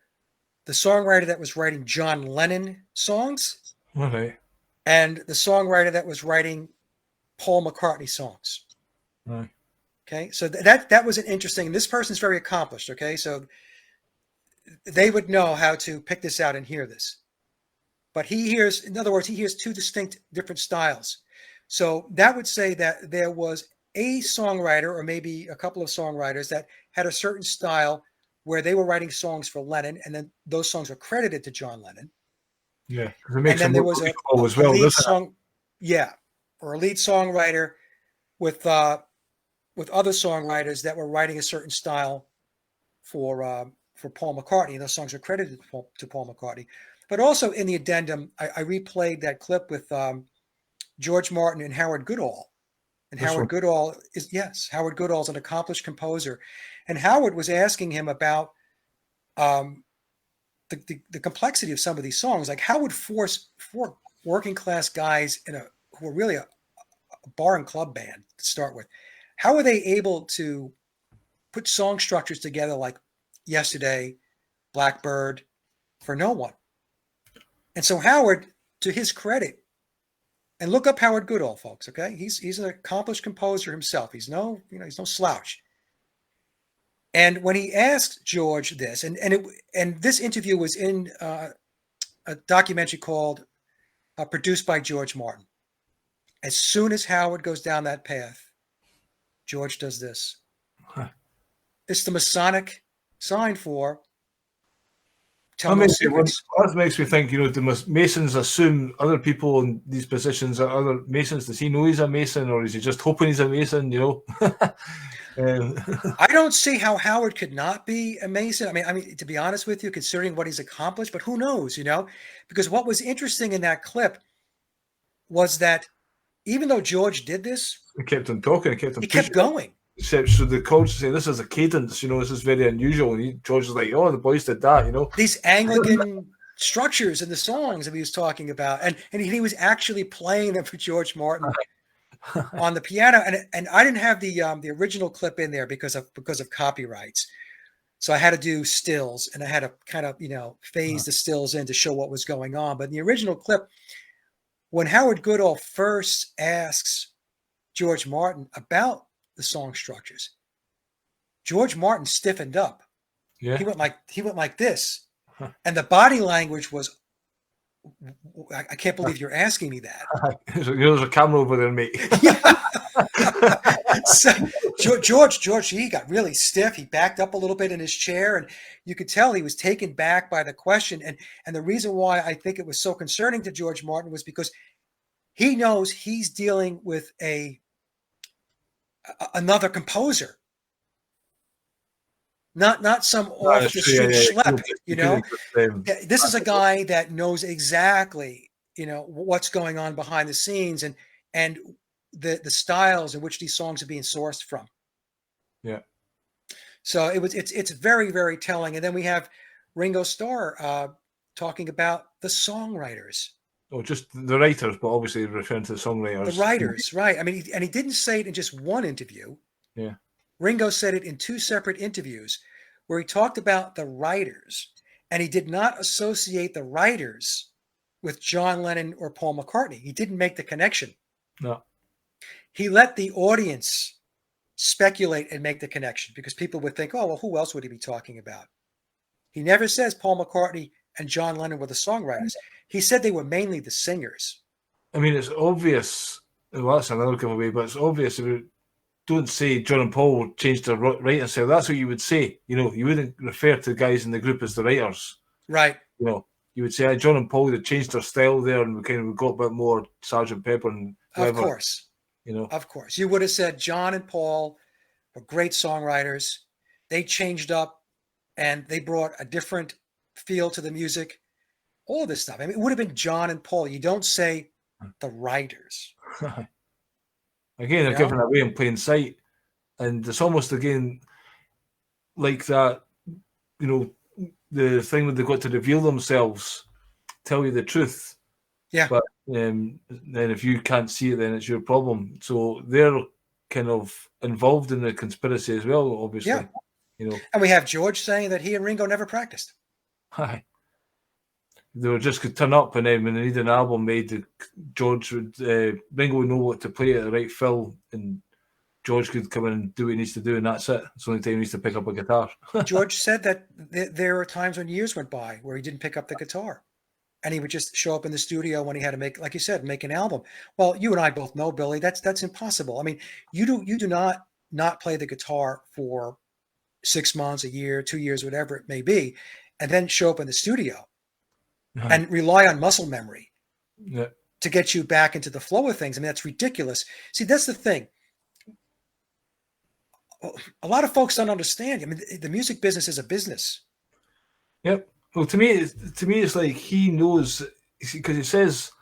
the songwriter that was writing John Lennon songs, Okay. and the songwriter that was writing Paul McCartney songs. Right. Okay, so that was an interesting. This person's very accomplished. Okay, so they would know how to pick this out and hear this. But he hears, in other words, he hears two distinct different styles. So that would say that there was a songwriter or maybe a couple of songwriters that had a certain style where they were writing songs for Lennon, and then those songs were credited to John Lennon. Yeah, because it And makes then them there more was a believable as well, lead doesn't song, yeah, or a lead songwriter with other songwriters that were writing a certain style for Paul McCartney. Those songs are credited to Paul McCartney. But also in the addendum, I replayed that clip with George Martin and Howard Goodall. And This Howard one. Goodall Howard Goodall is an accomplished composer. And Howard was asking him about the complexity of some of these songs. Like, how would four working class guys who are really a bar and club band to start with, how are they able to put song structures together like Yesterday, Blackbird, For No One? And so Howard, to his credit, and look up Howard Goodall, folks, okay? He's an accomplished composer himself. He's no slouch. And when he asked George this, and this interview was in a documentary called Produced by George Martin. As soon as Howard goes down that path, George does this. Huh. It's the Masonic sign for tell That no makes, secrets. that makes me think, do Masons assume other people in these positions are other Masons? Does he know he's a Mason, or is he just hoping he's a Mason, I don't see how Howard could not be a Mason. I mean, to be honest with you, considering what he's accomplished, but who knows, because what was interesting in that clip was that even though George did this, he kept on talking, he kept going. Except so the chords say this is a cadence, this is very unusual. And George is like, oh, the boys did that, These Anglican structures in the songs that he was talking about, and he was actually playing them for George Martin on the piano. And I didn't have the original clip in there because of copyrights, so I had to do stills, and I had to kind of phase the stills in to show what was going on. But in the original clip, when Howard Goodall first asks George Martin about the song structures, George Martin stiffened up. Yeah. He went like this. And the body language was, I can't believe you're asking me that. There's a camera over there, mate. So George, he got really stiff. He backed up a little bit in his chair, and you could tell he was taken back by the question. And the reason why I think it was so concerning to George Martin was because he knows he's dealing with another composer, not some off the street schlep. This is a guy that knows exactly what's going on behind the scenes and the styles in which these songs are being sourced from. Yeah. So it's very, very telling. And then we have Ringo Starr talking about the songwriters. Oh, just the writers, but obviously referring to the songwriters. The writers, right. I mean, and he didn't say it in just one interview. Yeah. Ringo said it in two separate interviews where he talked about the writers, and he did not associate the writers with John Lennon or Paul McCartney. He didn't make the connection. No. He let the audience speculate and make the connection because people would think, oh, well, who else would he be talking about? He never says Paul McCartney and John Lennon were the songwriters. He said they were mainly the singers. I mean, it's obvious. Well, that's another giveaway, but it's obvious if you don't say John and Paul changed their writing style. That's what you would say. You wouldn't refer to guys in the group as the writers. Right. You would say John and Paul, they changed their style there, and we got a bit more Sgt. Pepper and whatever. Of course. Of course. You would have said John and Paul were great songwriters. They changed up and they brought a different feel to the music. All this stuff. I mean, it would have been John and Paul. You don't say the writers. Again, they're giving away in plain sight. And it's almost, again, like that, the thing when they've got to reveal themselves, tell you the truth. Yeah. But then if you can't see it, then it's your problem. So they're kind of involved in the conspiracy as well, obviously. Yeah. And we have George saying that he and Ringo never practiced. Hi. They were just could turn up, and then when they need an album made, Ringo would know what to play at the right fill, and George could come in and do what he needs to do, and that's it. It's the only time he needs to pick up a guitar. George said that there were times when years went by where he didn't pick up the guitar. and he would just show up in the studio when he had to make, like you said, make an album. Well, you and I both know, Billy, that's impossible. I mean, you do not play the guitar for 6 months, a year, 2 years, whatever it may be, and then show up in the studio and rely on muscle memory to get you back into the flow of things. I mean, that's ridiculous. See, that's the thing. A lot of folks don't understand. I mean, the music business is a business. Yep. Well, to me, it's like he knows, because he says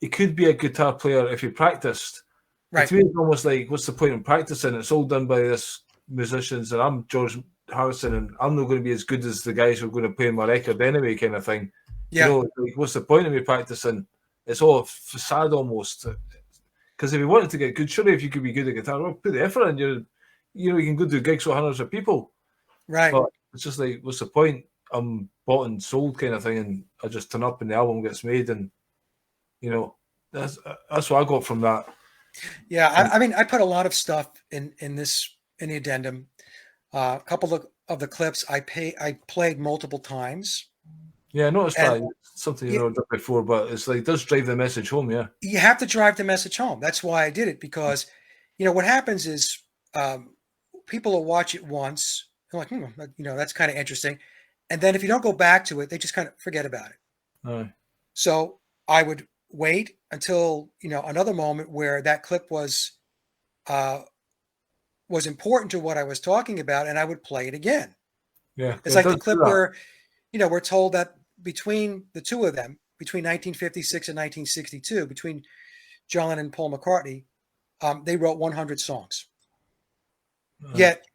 he could be a guitar player if he practiced. Right. To me, it's almost like, what's the point in practicing? It's all done by this musicians, and I'm George Harrison, and I'm not going to be as good as the guys who are going to play my record anyway, kind of thing. Yeah. You know, like, what's the point of me practicing? It's all a facade almost. Because if you wanted to get good, surely if you could be good at guitar, well, put the effort in. You can go do gigs with hundreds of people. Right. But it's just like, what's the point? I'm bought and sold kind of thing, and I just turn up and the album gets made, and that's what I got from that. Yeah, I mean, I put a lot of stuff in the addendum. A couple of the clips I played multiple times. Yeah, I noticed that. It's something done before, but it's like, it does drive the message home. Yeah, you have to drive the message home. That's why I did it, because what happens is people will watch it once, they're like, that's kind of interesting, and then if you don't go back to it, they just kind of forget about it. So I would wait until another moment where that clip was important to what I was talking about, and I would play it again. Yeah, it's like the clip where we're told that between the two of them, between 1956 and 1962, between John Lennon and Paul McCartney, they wrote 100 songs. Yet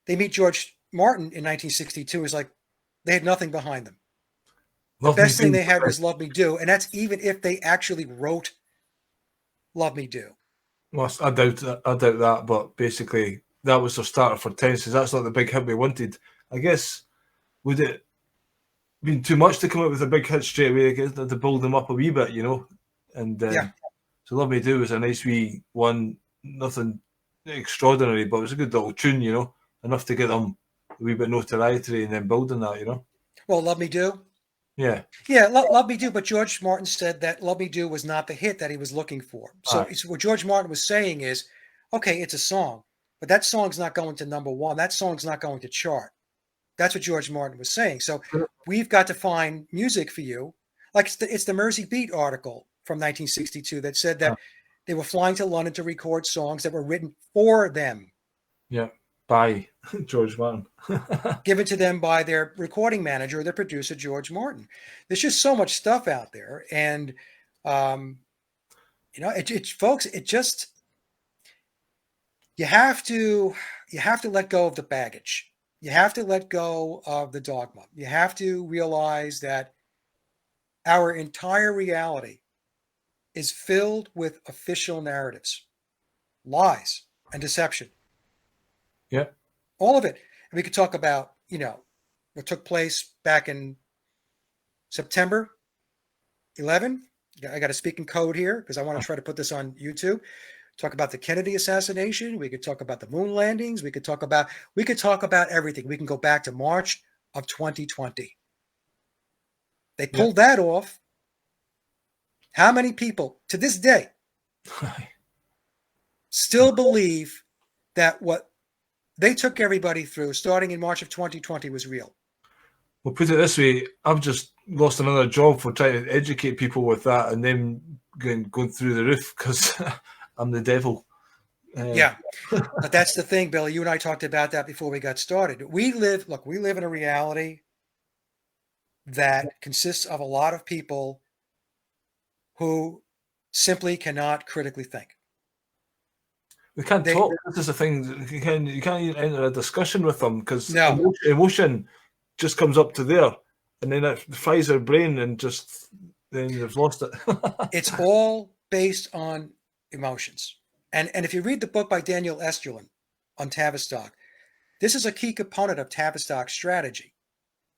they meet George Martin in 1962. It's like they had nothing behind them. The best thing they had was Love Me Do. And that's even if they actually wrote Love Me Do. Well, I doubt that, but basically that was their starter for Tenses. That's not the big hit we wanted. I guess, would it been too much to come up with a big hit straight away? I guess to build them up a wee bit, And so Love Me Do was a nice wee one, nothing extraordinary, but it was a good little tune, enough to get them a wee bit notoriety and then building that, Well, Love Me Do? Yeah. Yeah, Love Me Do, but George Martin said that Love Me Do was not the hit that he was looking for. So what George Martin was saying is, okay, it's a song, but that song's not going to number one. That song's not going to chart. That's what George Martin was saying. So we've got to find music for you. Like it's the Mersey Beat article from 1962 that said that they were flying to London to record songs that were written for them. Yeah, by George Martin. Given to them by their recording manager, their producer, George Martin. There's just so much stuff out there. And, folks, it just, you have to let go of the baggage. You have to let go of the dogma. You have to realize that our entire reality is filled with official narratives, lies, and deception. Yeah. All of it. And we could talk about, what took place back in September 11. I got to speak in code here because I want to try to put this on YouTube. Talk about the Kennedy assassination. We could talk about the moon landings. We could talk about everything. We can go back to March of 2020. They pulled that off. How many people to this day still believe that what they took everybody through starting in March of 2020 was real? Well, put it this way, I've just lost another job for trying to educate people with that and then going through the roof because I'm the devil. Yeah, but that's the thing, Billy. You and I talked about that before we got started. We live in a reality that consists of a lot of people who simply cannot critically think. We can't talk. This is the thing. You can't even enter a discussion with them because No. emotion just comes up to there, and then it fries their brain, and then they've lost it. It's all based on emotions. And if you read the book by Daniel Esterlin on Tavistock, this is a key component of Tavistock's strategy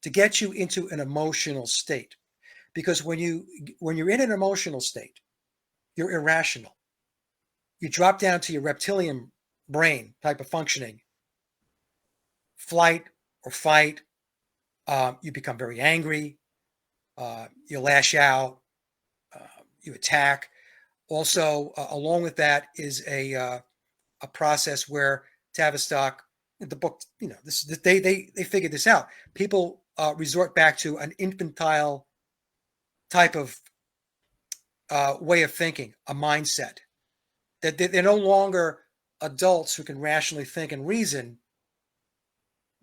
to get you into an emotional state. Because when you're in an emotional state, you're irrational. You drop down to your reptilian brain type of functioning, flight or fight. You become very angry. You lash out, you attack. Also, along with that is a process where Tavistock, the book, they figured this out. People resort back to an infantile type of way of thinking, a mindset. That they're no longer adults who can rationally think and reason.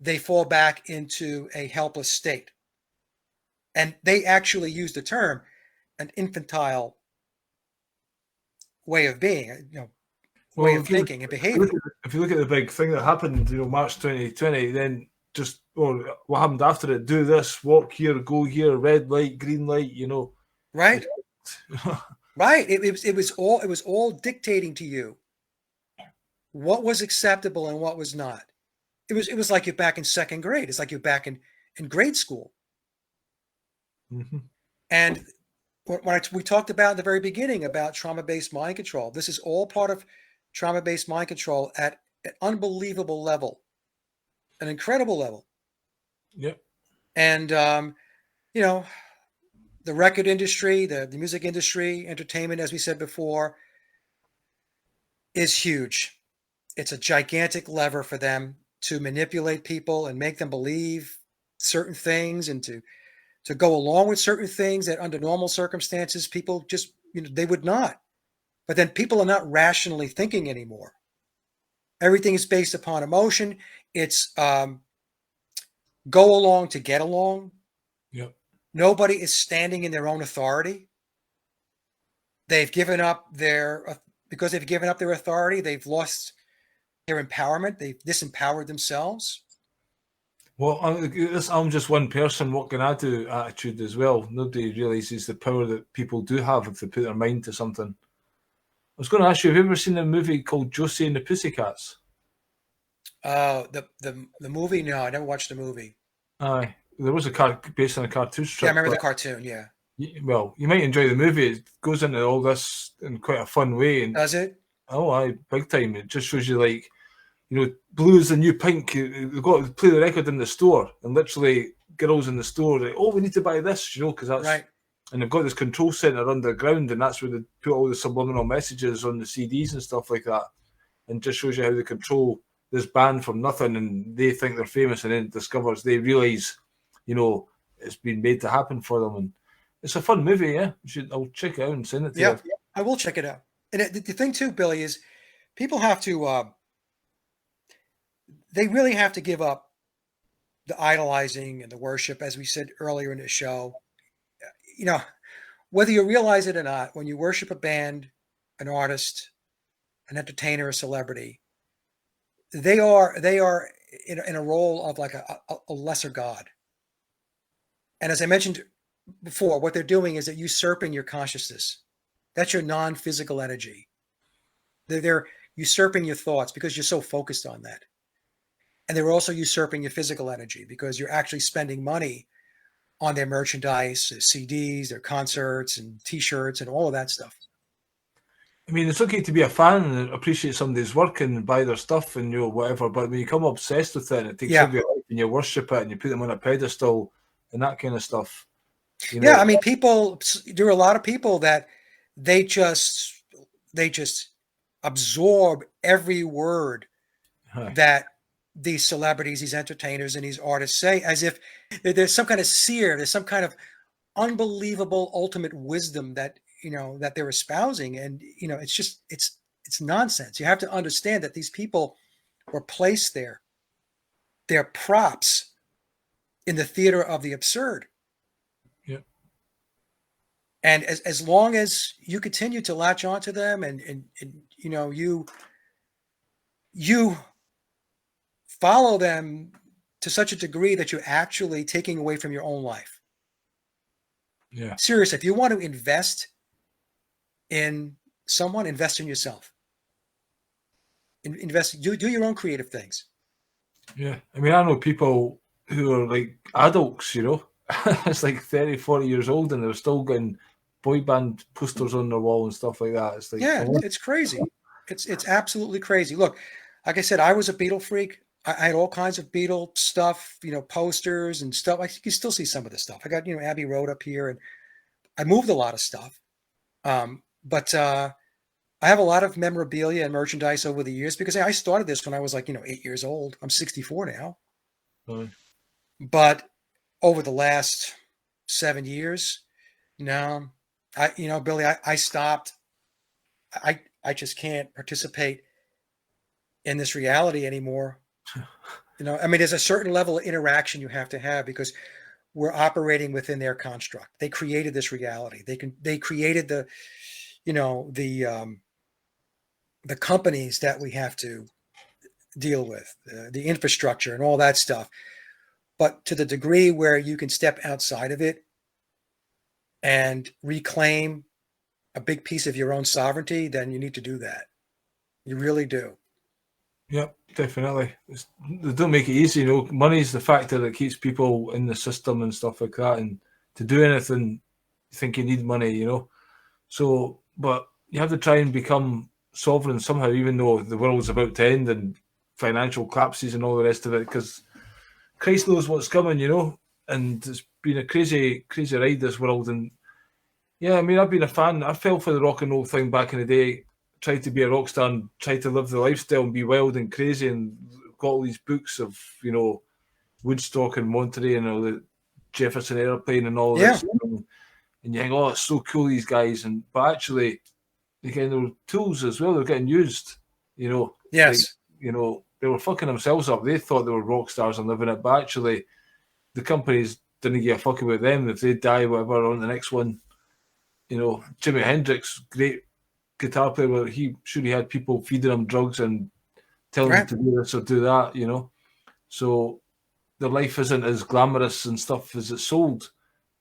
They fall back into a helpless state. And they actually use the term an infantile way of being, way of thinking and behaving. If you look at the big thing that happened, March 2020, then just, or what happened after it, do this, walk here, go here, red light, green light, Right. Right. It was all dictating to you what was acceptable and what was not. It was like you're back in second grade. It's like you're back in grade school. Mm-hmm. And we talked about in the very beginning about trauma-based mind control. This is all part of trauma-based mind control at an unbelievable level, an incredible level. Yep. And, the record industry, the music industry, entertainment, as we said before, is huge. It's a gigantic lever for them to manipulate people and make them believe certain things and to go along with certain things that under normal circumstances, people just, they would not. But then people are not rationally thinking anymore. Everything is based upon emotion. It's go along to get along. Yep. Nobody is standing in their own authority. They've given up because they've given up their authority, they've lost their empowerment. They've disempowered themselves. Well, I'm just one person. What can I do? Attitude as well. Nobody realizes the power that people do have if they put their mind to something. I was going to ask you, have you ever seen a movie called Josie and the Pussycats? The movie? No, I never watched the movie. Aye, there was a based on a cartoon strip. Yeah, I remember the cartoon. Yeah. Well, you might enjoy the movie. It goes into all this in quite a fun way. And, does it? Oh, aye, big time. It just shows you blue is the new pink. They've got to play the record in the store, and literally girls in the store, we need to buy this, because that's right. And they've got this control center underground, and that's where they put all the subliminal messages on the CDs and stuff like that, and just shows you how they control this band from nothing, and they think they're famous, and then they realize, it's been made to happen for them, and it's a fun movie. Yeah, I'll check it out and send it to you. Yeah, I will check it out. And the thing too, Billy, is people have to. They really have to give up the idolizing and the worship, as we said earlier in the show. Whether you realize it or not, when you worship a band, an artist, an entertainer, a celebrity, they are in a role of like a lesser god. And as I mentioned before, what they're doing is they're usurping your consciousness. That's your non-physical energy. They're usurping your thoughts because you're so focused on that. And they're also usurping your physical energy because you're actually spending money on their merchandise, their CDs, their concerts and T-shirts and all of that stuff. I mean, it's okay to be a fan and appreciate somebody's work and buy their stuff and whatever, but when you become obsessed with it, and it takes over your life and you worship it and you put them on a pedestal and that kind of stuff. Yeah, I mean, there are a lot of people that they just absorb every word that these celebrities, these entertainers, and these artists say, as if there's some kind of seer, there's some kind of unbelievable ultimate wisdom that that they're espousing, and it's nonsense. You have to understand that these people were placed there. They're props in the theater of the absurd. Yeah. And as long as you continue to latch onto them, and you follow them to such a degree that you're actually taking away from your own life. Yeah. Seriously, if you want to invest in someone, invest in yourself. Invest, do your own creative things. Yeah. I mean, I know people who are like adults, it's like 30, 40 years old, and they're still getting boy band posters on their wall and stuff like that. It's like, yeah, it's crazy. It's absolutely crazy. Look, like I said, I was a Beatle freak. I had all kinds of Beatle stuff, posters and stuff. You can still see some of the stuff. I got, Abbey Road up here, and I moved a lot of stuff. But I have a lot of memorabilia and merchandise over the years because I started this when I was 8 years old. I'm 64 now. Right. But over the last 7 years, no, Billy, I stopped. I just can't participate in this reality anymore. There's a certain level of interaction you have to have because we're operating within their construct. They created this reality. They created the companies that we have to deal with, the infrastructure and all that stuff. But to the degree where you can step outside of it and reclaim a big piece of your own sovereignty, then you need to do that. You really do. Yep, definitely. They don't make it easy, Money's the factor that keeps people in the system and stuff like that. And to do anything, you think you need money, So, but you have to try and become sovereign somehow, even though the world's about to end and financial collapses and all the rest of it, because Christ knows what's coming, and it's been a crazy, crazy ride, this world. And yeah, I've been a fan. I fell for the rock and roll thing back in the day, tried to be a rock star and tried to live the lifestyle and be wild and crazy, and got all these books of, Woodstock and Monterey and all the Jefferson Airplane and all this. And you think, oh, it's so cool, these guys. But actually, they were tools as well. They're getting used, Yes. They were fucking themselves up. They thought they were rock stars and living it, but actually, the companies didn't give a fuck about them. If they die, whatever, on the next one. Jimi Hendrix, great guitar player, where he had people feeding him drugs and telling him to do this or do that, So their life isn't as glamorous and stuff as it's sold.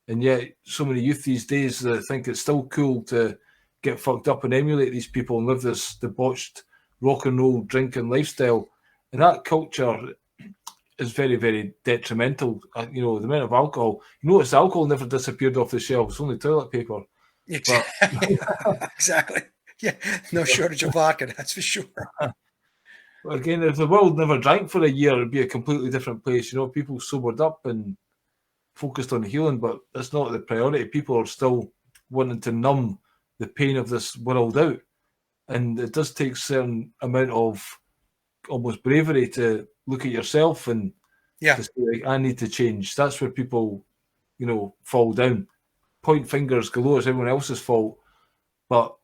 And yet, so many youth these days think it's still cool to get fucked up and emulate these people and live this debauched rock and roll drinking lifestyle. And that culture is very, very detrimental. The amount of alcohol. Notice alcohol never disappeared off the shelves, only toilet paper. Exactly. Yeah, no shortage of vodka, that's for sure. But again, if the world never drank for a year, it'd be a completely different place. People sobered up and focused on healing, but that's not the priority. People are still wanting to numb the pain of this world out. And it does take a certain amount of almost bravery to look at yourself and to say, I need to change. That's where people, fall down. Point fingers galore, it's everyone else's fault. But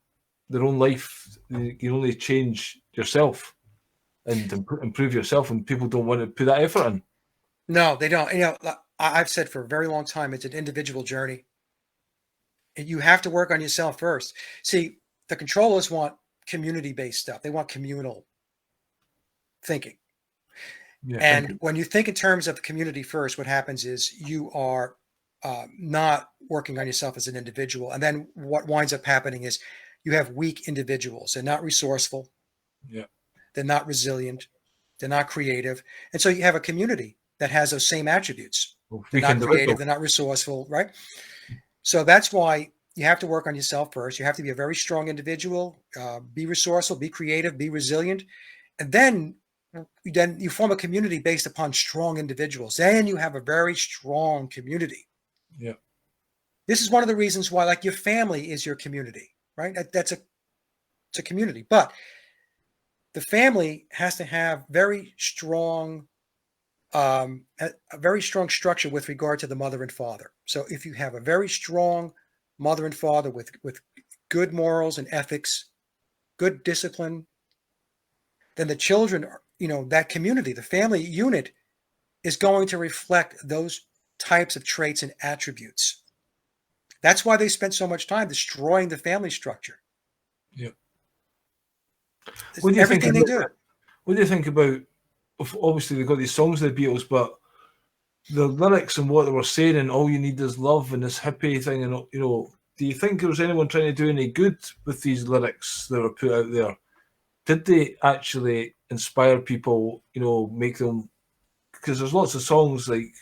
their own life, you can only change yourself and improve yourself, and people don't want to put that effort in. No, they don't. I've said for a very long time, it's an individual journey. You have to work on yourself first. See, the controllers want community-based stuff. They want communal thinking. Yeah, and when you think in terms of the community first, what happens is you are not working on yourself as an individual. And then what winds up happening is you have weak individuals. They're not resourceful. Yeah. They're not resilient. They're not creative. And so you have a community that has those same attributes. They're not creative. They're not resourceful, right? So that's why you have to work on yourself first. You have to be a very strong individual, be resourceful, be creative, be resilient. And then you form a community based upon strong individuals. Then you have a very strong community. Yeah. This is one of the reasons why, your family is your community, right? It's a community. But the family has to have very strong, a very strong structure with regard to the mother and father. So if you have a very strong mother and father with good morals and ethics, good discipline, then the children, that community, the family unit, is going to reflect those types of traits and attributes. That's why they spent so much time destroying the family structure. Yeah. What do you think about, obviously they've got these songs of the Beatles, but the lyrics and what they were saying and all you need is love and this hippie thing, and do you think there was anyone trying to do any good with these lyrics that were put out there? Did they actually inspire people, make them, because there's lots of songs like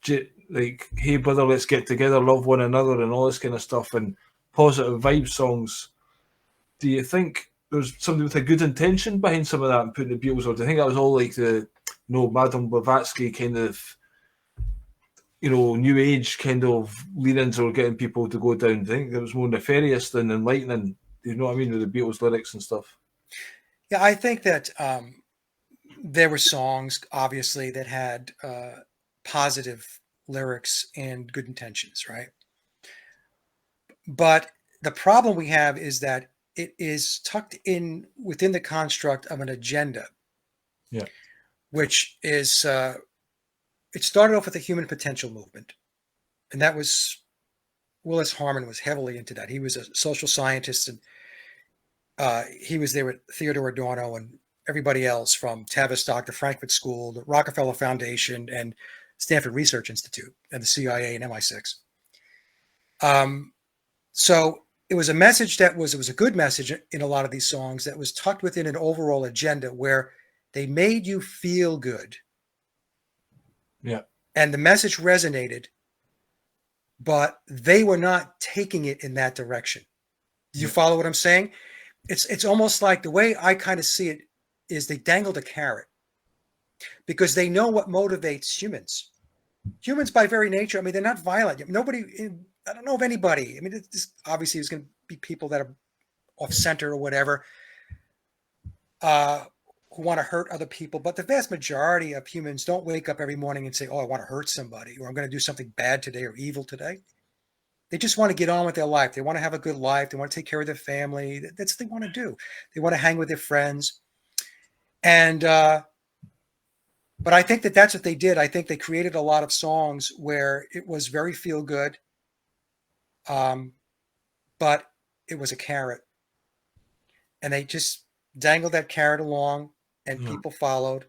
Hey Brother, Let's Get Together, Love One Another and all this kind of stuff, and positive vibe songs. Do you think there's somebody with a good intention behind some of that and putting the Beatles, or do you think that was all the Madame Blavatsky kind of, new age kind of leanings or getting people to go down. I think it was more nefarious than enlightening. You know what I mean, with the Beatles lyrics and stuff. Yeah, I think that there were songs, obviously, that had positive lyrics and good intentions, right? But the problem we have is that it is tucked in within the construct of an agenda. Yeah. Which is, it started off with the human potential movement. And that was, Willis Harman was heavily into that. He was a social scientist, and he was there with Theodore Adorno and everybody else from Tavistock, the Frankfurt School, the Rockefeller Foundation, and Stanford Research Institute, and the CIA and MI6. So it was a message it was a good message in a lot of these songs that was tucked within an overall agenda where they made you feel good. Yeah. And the message resonated, but they were not taking it in that direction. Do you follow what I'm saying? It's almost like, the way I kind of see it is, they dangled a carrot because they know what motivates humans. Humans by very nature, I mean, they're not violent. I don't know of anybody. I mean, this obviously is going to be people that are off center or whatever, who want to hurt other people. But the vast majority of humans don't wake up every morning and say, oh, I want to hurt somebody, or I'm going to do something bad today or evil today. They just want to get on with their life. They want to have a good life. They want to take care of their family. That's what they want to do. They want to hang with their friends. And, but I think that that's what they did. I think they created a lot of songs where it was very feel good. But it was a carrot, and they just dangled that carrot along, and people followed.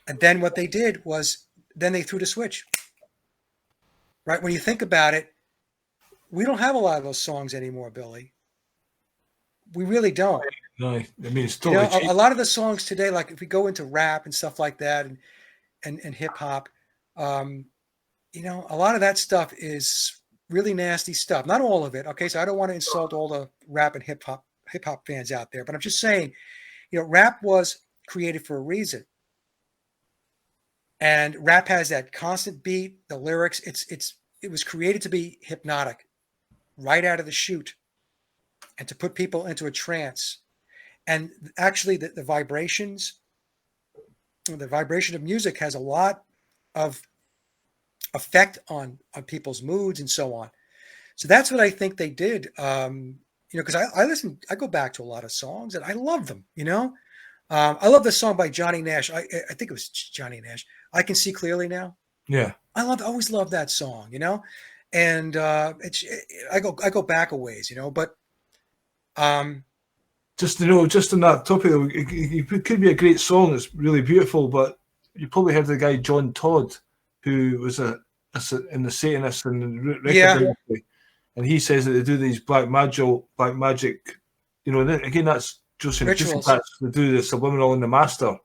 And then what they did was, then they threw the switch, right? When you think about it, we don't have a lot of those songs anymore, Billy. We really don't. No, I mean, it's totally a lot of the songs today, like if we go into rap and stuff like that, and hip hop, a lot of that stuff is really nasty stuff. Not all of it. Okay. So I don't want to insult all the rap and hip hop fans out there, but I'm just saying, rap was created for a reason. And rap has that constant beat, the lyrics. It was created to be hypnotic right out of the chute, and to put people into a trance. And actually the vibration of music has a lot of effect on people's moods and so on. So that's what I think they did. Because I go back to a lot of songs and I love them. I love the song by Johnny Nash. I think it was Johnny Nash. I Can See Clearly Now. Yeah, I always loved that song. And I go back a ways. But just on that topic, it could be a great song. It's really beautiful, but you probably heard the guy John Todd, who was in the Satanist and the record industry, and he says that they do these black magic. Again, that's just rituals. That's to do the subliminal and the master.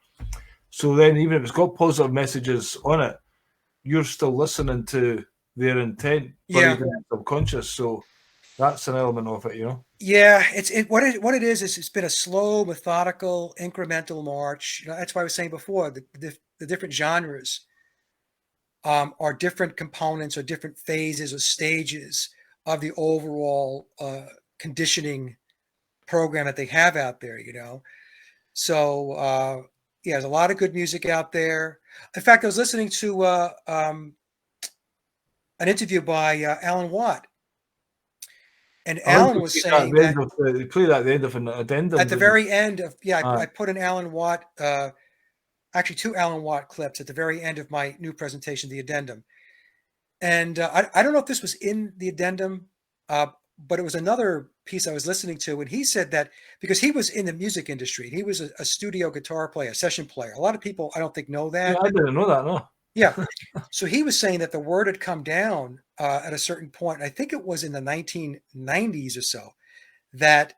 So then, even if it's got positive messages on it, you're still listening to their intent, buried in the subconscious. So that's an element of it, Yeah, what it is it's been a slow, methodical, incremental march. That's why I was saying before, the different genres are different components or different phases or stages of the overall conditioning program that they have out there. So there's a lot of good music out there. In fact, I was listening to an interview by Alan Watt. And Alan was saying that they play that at the end of an addendum. At the very end of I put an Alan Watt, actually 2 Alan Watt clips at the very end of my new presentation, the addendum. And I don't know if this was in the addendum, but it was another piece I was listening to, and he said that because he was in the music industry, he was a studio guitar player, session player. A lot of people I don't think know that. Yeah, I didn't know that. No. Yeah. So he was saying that the word had come down at a certain point. I think it was in the 1990s or so, that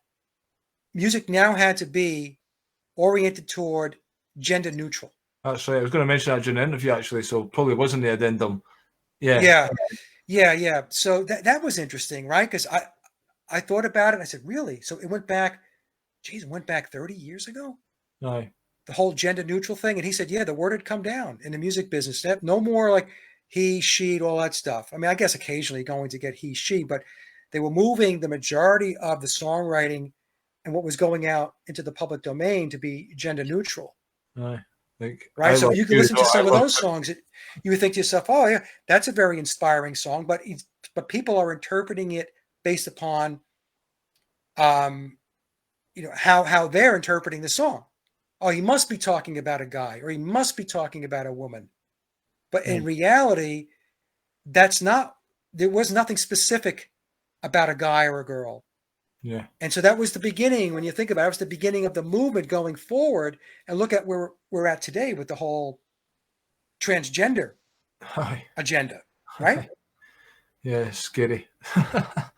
music now had to be oriented toward gender neutral. That's right. I was going to mention that during the interview, actually, so probably wasn't the addendum. Yeah. So that was interesting, right? Because I thought about it and I said, really? So it went back 30 years ago? Aye. the whole gender neutral thing? And he said, yeah, the word had come down in the music business. No more like he, she, all that stuff. I mean, I guess occasionally going to get he, she, but they were moving the majority of the songwriting and what was going out into the public domain to be gender neutral. Aye. Like, right. So you can listen to some of those it. songs. You would think to yourself, oh yeah, that's a very inspiring song, but people are interpreting it based upon, how they're interpreting the song. Oh, he must be talking about a guy, or he must be talking about a woman. But in reality, there was nothing specific about a guy or a girl. Yeah. And so that was the beginning. When you think about it, it was the beginning of the movement going forward. And look at where we're at today with the whole transgender agenda, right? Yeah, scary.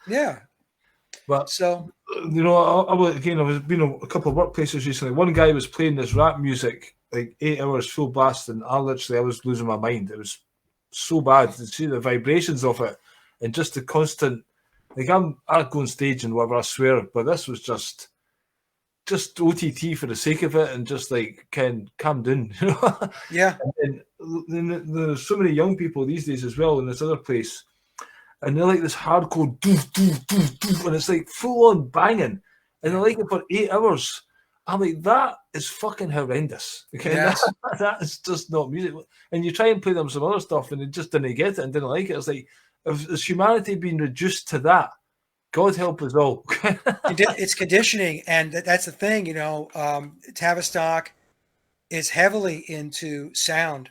Yeah. But so, I've been a couple of workplaces recently. One guy was playing this rap music like 8 hours full blast, and I was losing my mind. It was so bad to see the vibrations of it and just the constant. Like I go on stage and whatever, I swear, but this was just OTT for the sake of it, and just like, Ken, calm down, Yeah. And then there's so many young people these days as well in this other place, and they're like this hardcore doof, doof, doof, doof, and it's like full on banging, and they're like it for 8 hours. I'm like, that is fucking horrendous. Okay, yes. that is just not music. And you try and play them some other stuff, and they just didn't get it and didn't like it. It's like, has humanity been reduced to that? God help us all. It's conditioning, and that's the thing. Tavistock is heavily into sound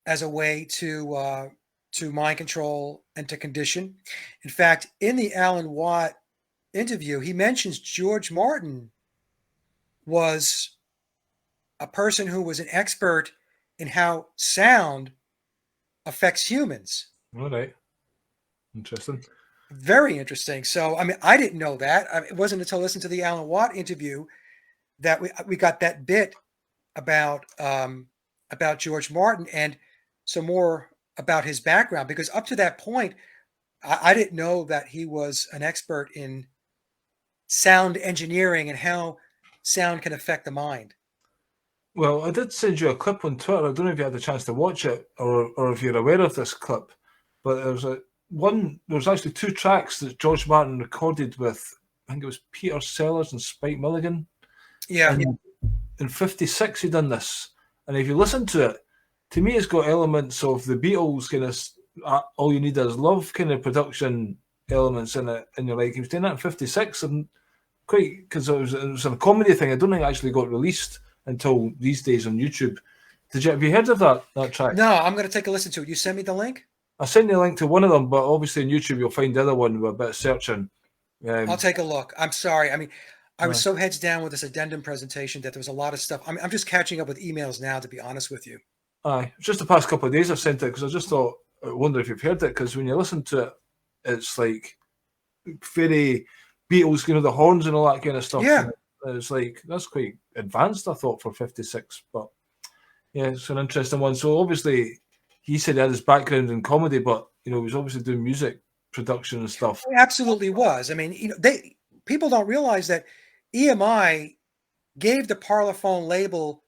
as a way to mind control and to condition. In fact, in the Alan Watt interview, he mentions George Martin was a person who was an expert in how sound affects humans. All right. Interesting. Very interesting. So, I mean, I didn't know that. It wasn't until I listened to the Alan Watt interview that we got that bit about George Martin and some more about his background, because up to that point, I didn't know that he was an expert in sound engineering and how sound can affect the mind. Well, I did send you a clip on Twitter. I don't know if you had a chance to watch it or if you're aware of this clip, but there was actually 2 tracks that George Martin recorded with, I think it was Peter Sellers and Spike Milligan. Yeah. And in 56 he done this. And if you listen to it, to me it's got elements of the Beatles kind of All You Need Is Love kind of production elements in it. And you're like, he was doing that in 56 and quite, because it was a comedy thing. I don't think it actually got released until these days on YouTube. Have you heard of that track? No, I'm going to take a listen to it. You send me the link? I'll send you a link to one of them, but obviously on YouTube you'll find the other one with a bit of searching. I'll take a look. I'm sorry. I mean, I was so heads down with this addendum presentation that there was a lot of stuff. I'm just catching up with emails now, to be honest with you. Aye, just the past couple of days I've sent it because I just thought, I wonder if you've heard it, because when you listen to it, it's like very Beatles, the horns and all that kind of stuff. Yeah. It's like, that's quite advanced, I thought, for 56. But yeah, it's an interesting one. So obviously, he said he had his background in comedy, but he was obviously doing music production and stuff. He absolutely was. I mean, people don't realize that EMI gave the Parlophone label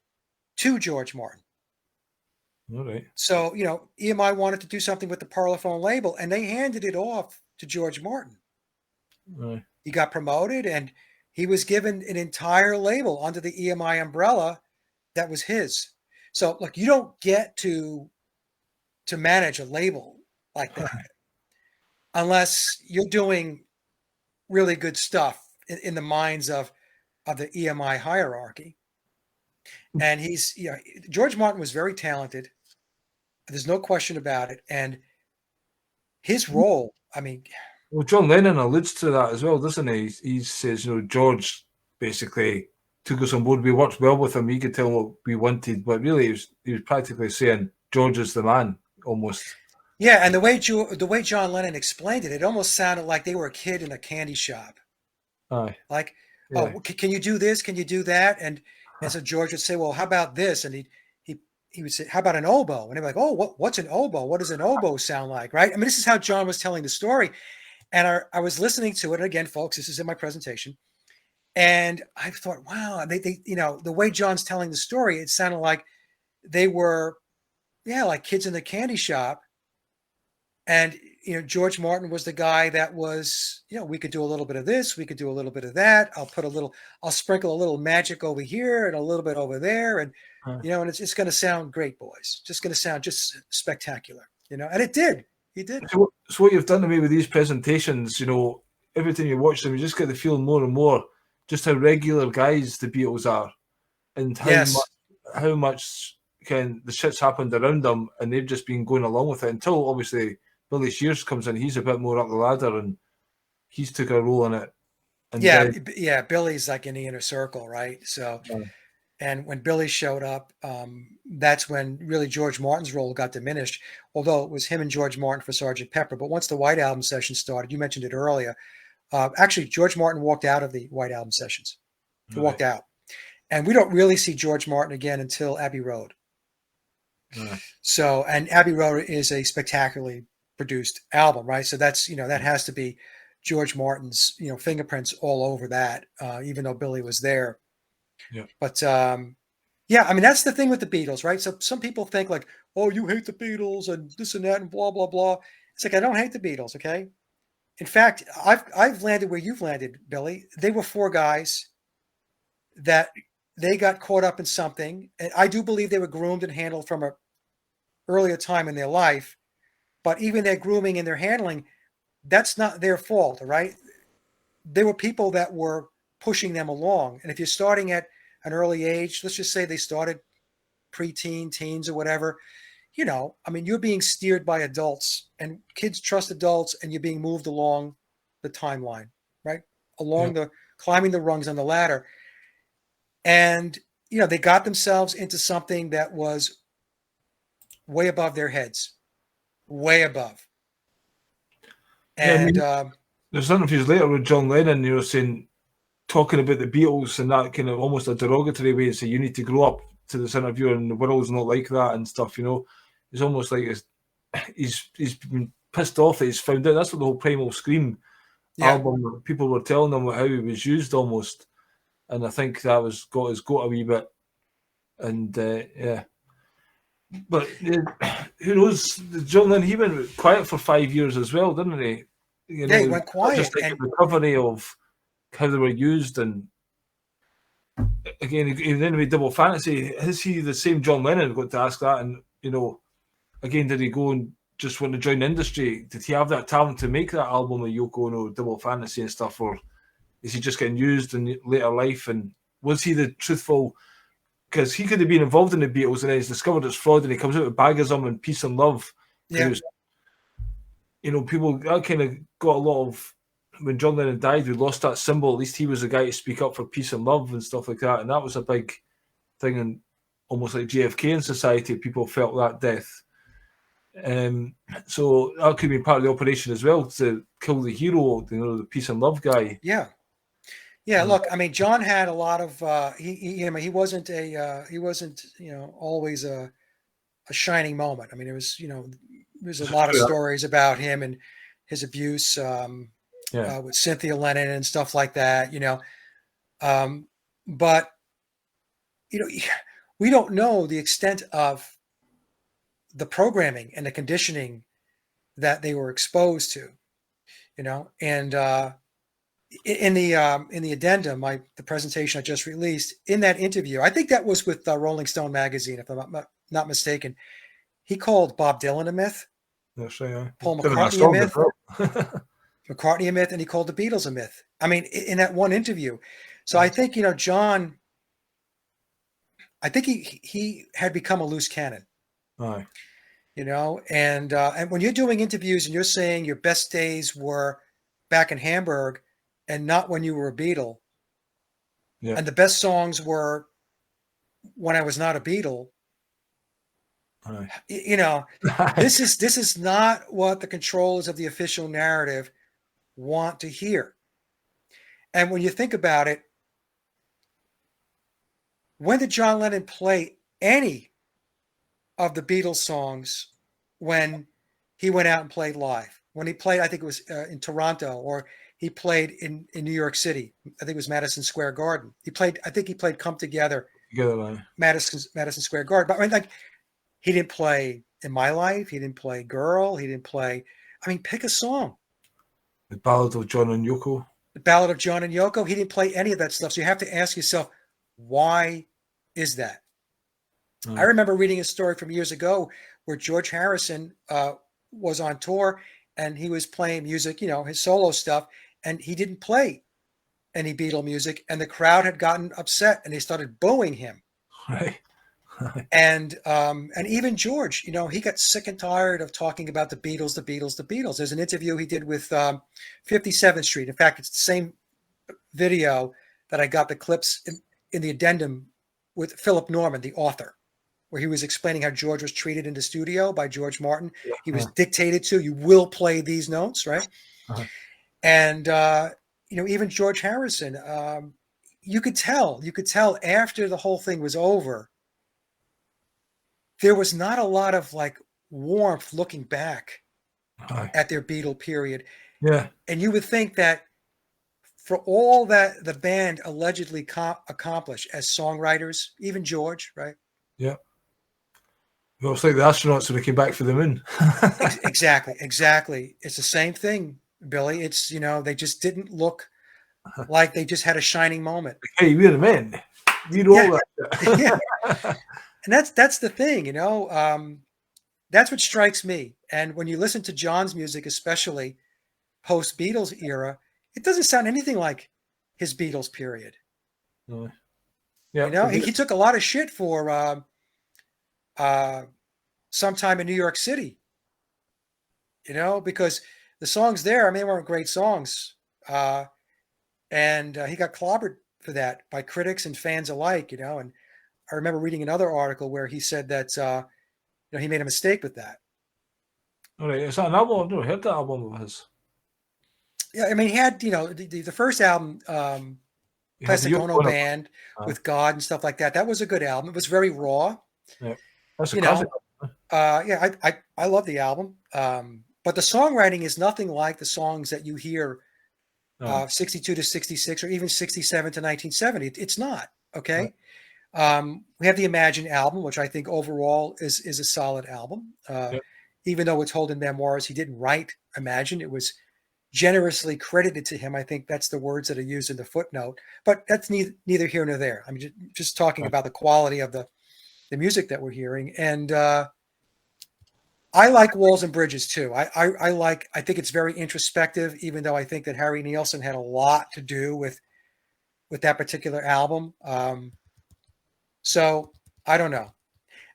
to George Martin. All right. So, EMI wanted to do something with the Parlophone label, and they handed it off to George Martin. Right. He got promoted, and he was given an entire label under the EMI umbrella that was his. So, look, you don't get to manage a label like that unless you're doing really good stuff in the minds of the EMI hierarchy. And George Martin was very talented. There's no question about it. And his role, I mean... Well, John Lennon alludes to that as well, doesn't he? He says, George basically took us on board. We worked well with him. He could tell what we wanted. But really, he was practically saying, George is the man, almost. Yeah, and the way John Lennon explained it, it almost sounded like they were a kid in a candy shop. Aye. Like, yeah. Oh, can you do this? Can you do that? And so George would say, well, how about this? And he would say, how about an oboe? And they'd be like, oh, what's an oboe? What does an oboe sound like? Right? I mean, this is how John was telling the story. And I was listening to it. Again, folks, this is in my presentation. And I thought, wow, they, you know, the way John's telling the story, it sounded like they were, yeah, like kids in the candy shop. And, you know, George Martin was the guy that was, you know, we could do a little bit of this, we could do a little bit of that. I'll sprinkle a little magic over here and a little bit over there. And, Uh, you know, and it's going to sound great, boys. Just going to sound just spectacular, you know, and it did. He did. so what you've done to me with these presentations, you know, every time you watch them, you just get the feeling more and more just how regular guys the Beatles are, and Yes. how much can the shit's happened around them, and they've just been going along with it until obviously Billy Shears comes in. He's a bit more up the ladder, and he's took a role in it. And Yeah. Yeah. Billy's like in the inner circle, right? So, uh, and when Billy showed up, that's when really George Martin's role got diminished, although it was him and George Martin for Sgt. Pepper. But once the White Album session started, you mentioned it earlier. Actually, George Martin walked out of the White Album sessions. He walked out. And we don't really see George Martin again until Abbey Road. So, and Abbey Road is a spectacularly produced album, right? So that's, you know, that has to be George Martin's, you know, fingerprints all over that, even though Billy was there. Yeah. But yeah, I mean, that's the thing with the Beatles, right? So some people think like, oh, you hate the Beatles and this and that and blah, blah, blah. It's like, I don't hate the Beatles, okay? In fact, I've landed where you've landed, Billy. They were four guys that they got caught up in something. And I do believe they were groomed and handled from a earlier time in their life. But even their grooming and their handling, that's not their fault, right? There were people that were pushing them along. And if you're starting at an early age, let's just say they started preteen, teens, or whatever, you know, I mean, you're being steered by adults, and kids trust adults, and you're being moved along the timeline, right? Along the climbing the rungs on the ladder. And, you know, they got themselves into something that was way above their heads, way above. And I mean, there's interviews later with John Lennon, you know, saying, talking about the Beatles in that kind of almost a derogatory way, and say you need to grow up to this interview, and the world's not like that and stuff. You know, it's almost like he's been pissed off that he's found out. That's what the whole Primal Scream album, people were telling him how he was used almost, and I think that was got his goat a wee bit. And yeah, but who knows? John Lennon, he went quiet for 5 years as well, didn't he? You know, he went quiet. Just like a recovery of how they were used. And again, then with Double Fantasy, is he the same John Lennon? Got to ask that. And, you know, again, did he go and just want to join the industry? Did he have that talent to make that album with Yoko Ono, Double Fantasy and stuff? Or is he just getting used in later life? And was he the truthful? Because he could have been involved in the Beatles and then he's discovered it's fraud, and he comes out with Bagism and Peace and Love. Yeah. Was, you know, people, that kind of got a lot of, when John Lennon died, we lost that symbol. At least he was the guy to speak up for peace and love and stuff like that. And that was a big thing, and almost like JFK in society, people felt that death. So that could be part of the operation as well, to kill the hero, you know, the peace and love guy. Yeah. Yeah, look, I mean, John had a lot of he wasn't you know, always a shining moment. I mean, it was, you know, there's a lot of stories about him and his abuse with Cynthia Lennon and stuff like that, you know. But you know, we don't know the extent of the programming and the conditioning that they were exposed to, you know, and in the addendum, the presentation I just released, in that interview, I think that was with Rolling Stone magazine, if I'm not mistaken, he called Bob Dylan a myth, That's right, yeah. Paul McCartney a myth, McCartney a myth, and he called the Beatles a myth. I mean, in that one interview. So I think, you know, John, I think he had become a loose cannon. Aye. You know, and when you're doing interviews and you're saying your best days were back in Hamburg and not when you were a Beatle, and the best songs were when I was not a Beatle, you know, this is not what the controllers of the official narrative want to hear. And when you think about it, when did John Lennon play any of the Beatles songs when he went out and played live? When he played, I think it was in Toronto, or he played in New York City. I think it was Madison Square Garden. I think he played Come Together, Madison Square Garden. But I mean, like, he didn't play In My Life. He didn't play Girl. He didn't play, I mean, pick a song. The Ballad of John and Yoko. The Ballad of John and Yoko. He didn't play any of that stuff. So you have to ask yourself, why is that? I remember reading a story from years ago where George Harrison was on tour and he was playing music, you know, his solo stuff, and he didn't play any Beatle music, and the crowd had gotten upset and they started booing him. Right. And even George, you know, he got sick and tired of talking about the Beatles, the Beatles, the Beatles. There's an interview he did with 57th Street. In fact, it's the same video that I got the clips in the addendum with Philip Norman, the author, where he was explaining how George was treated in the studio by George Martin. He was dictated to, you will play these notes, right? And, you know, even George Harrison, you could tell after the whole thing was over, there was not a lot of like warmth looking back at their Beatle period. Yeah. And you would think that for all that the band allegedly accomplished as songwriters, even George, right? Yeah. Well, it's like the astronauts when they came back for the moon. Exactly. It's the same thing, Billy. It's, you know, they just didn't look like they just had a shining moment. Hey, we're the men. We know all that. Yeah. And that's the thing, you know. That's what strikes me. And when you listen to John's music, especially post Beatles era, it doesn't sound anything like his Beatles period. No. Yeah. You know, he took a lot of shit for Sometime in New York City. You know, because the songs there, I mean, they weren't great songs. And he got clobbered for that by critics and fans alike, you know. And I remember reading another article where he said that, you know, he made a mistake with that. All right. Is that an album? I've never heard that album of his. Yeah, I mean, he had, you know, the first album, Plastic Ono Band with God and stuff like that. That was a good album. It was very raw. Yeah, that's a classic. Yeah, I love the album. But the songwriting is nothing like the songs that you hear 62 to 66 or even 67 to 1970. It's not, okay? We have the Imagine album, which I think overall is a solid album. Even though it's told in memoirs, he didn't write Imagine. It was generously credited to him. I think that's the words that are used in the footnote. But that's neither here nor there. I mean, just talking about the quality of the music that we're hearing. And I like Walls and Bridges too. I think it's very introspective, even though I think that Harry Nilsson had a lot to do with that particular album. So I don't know.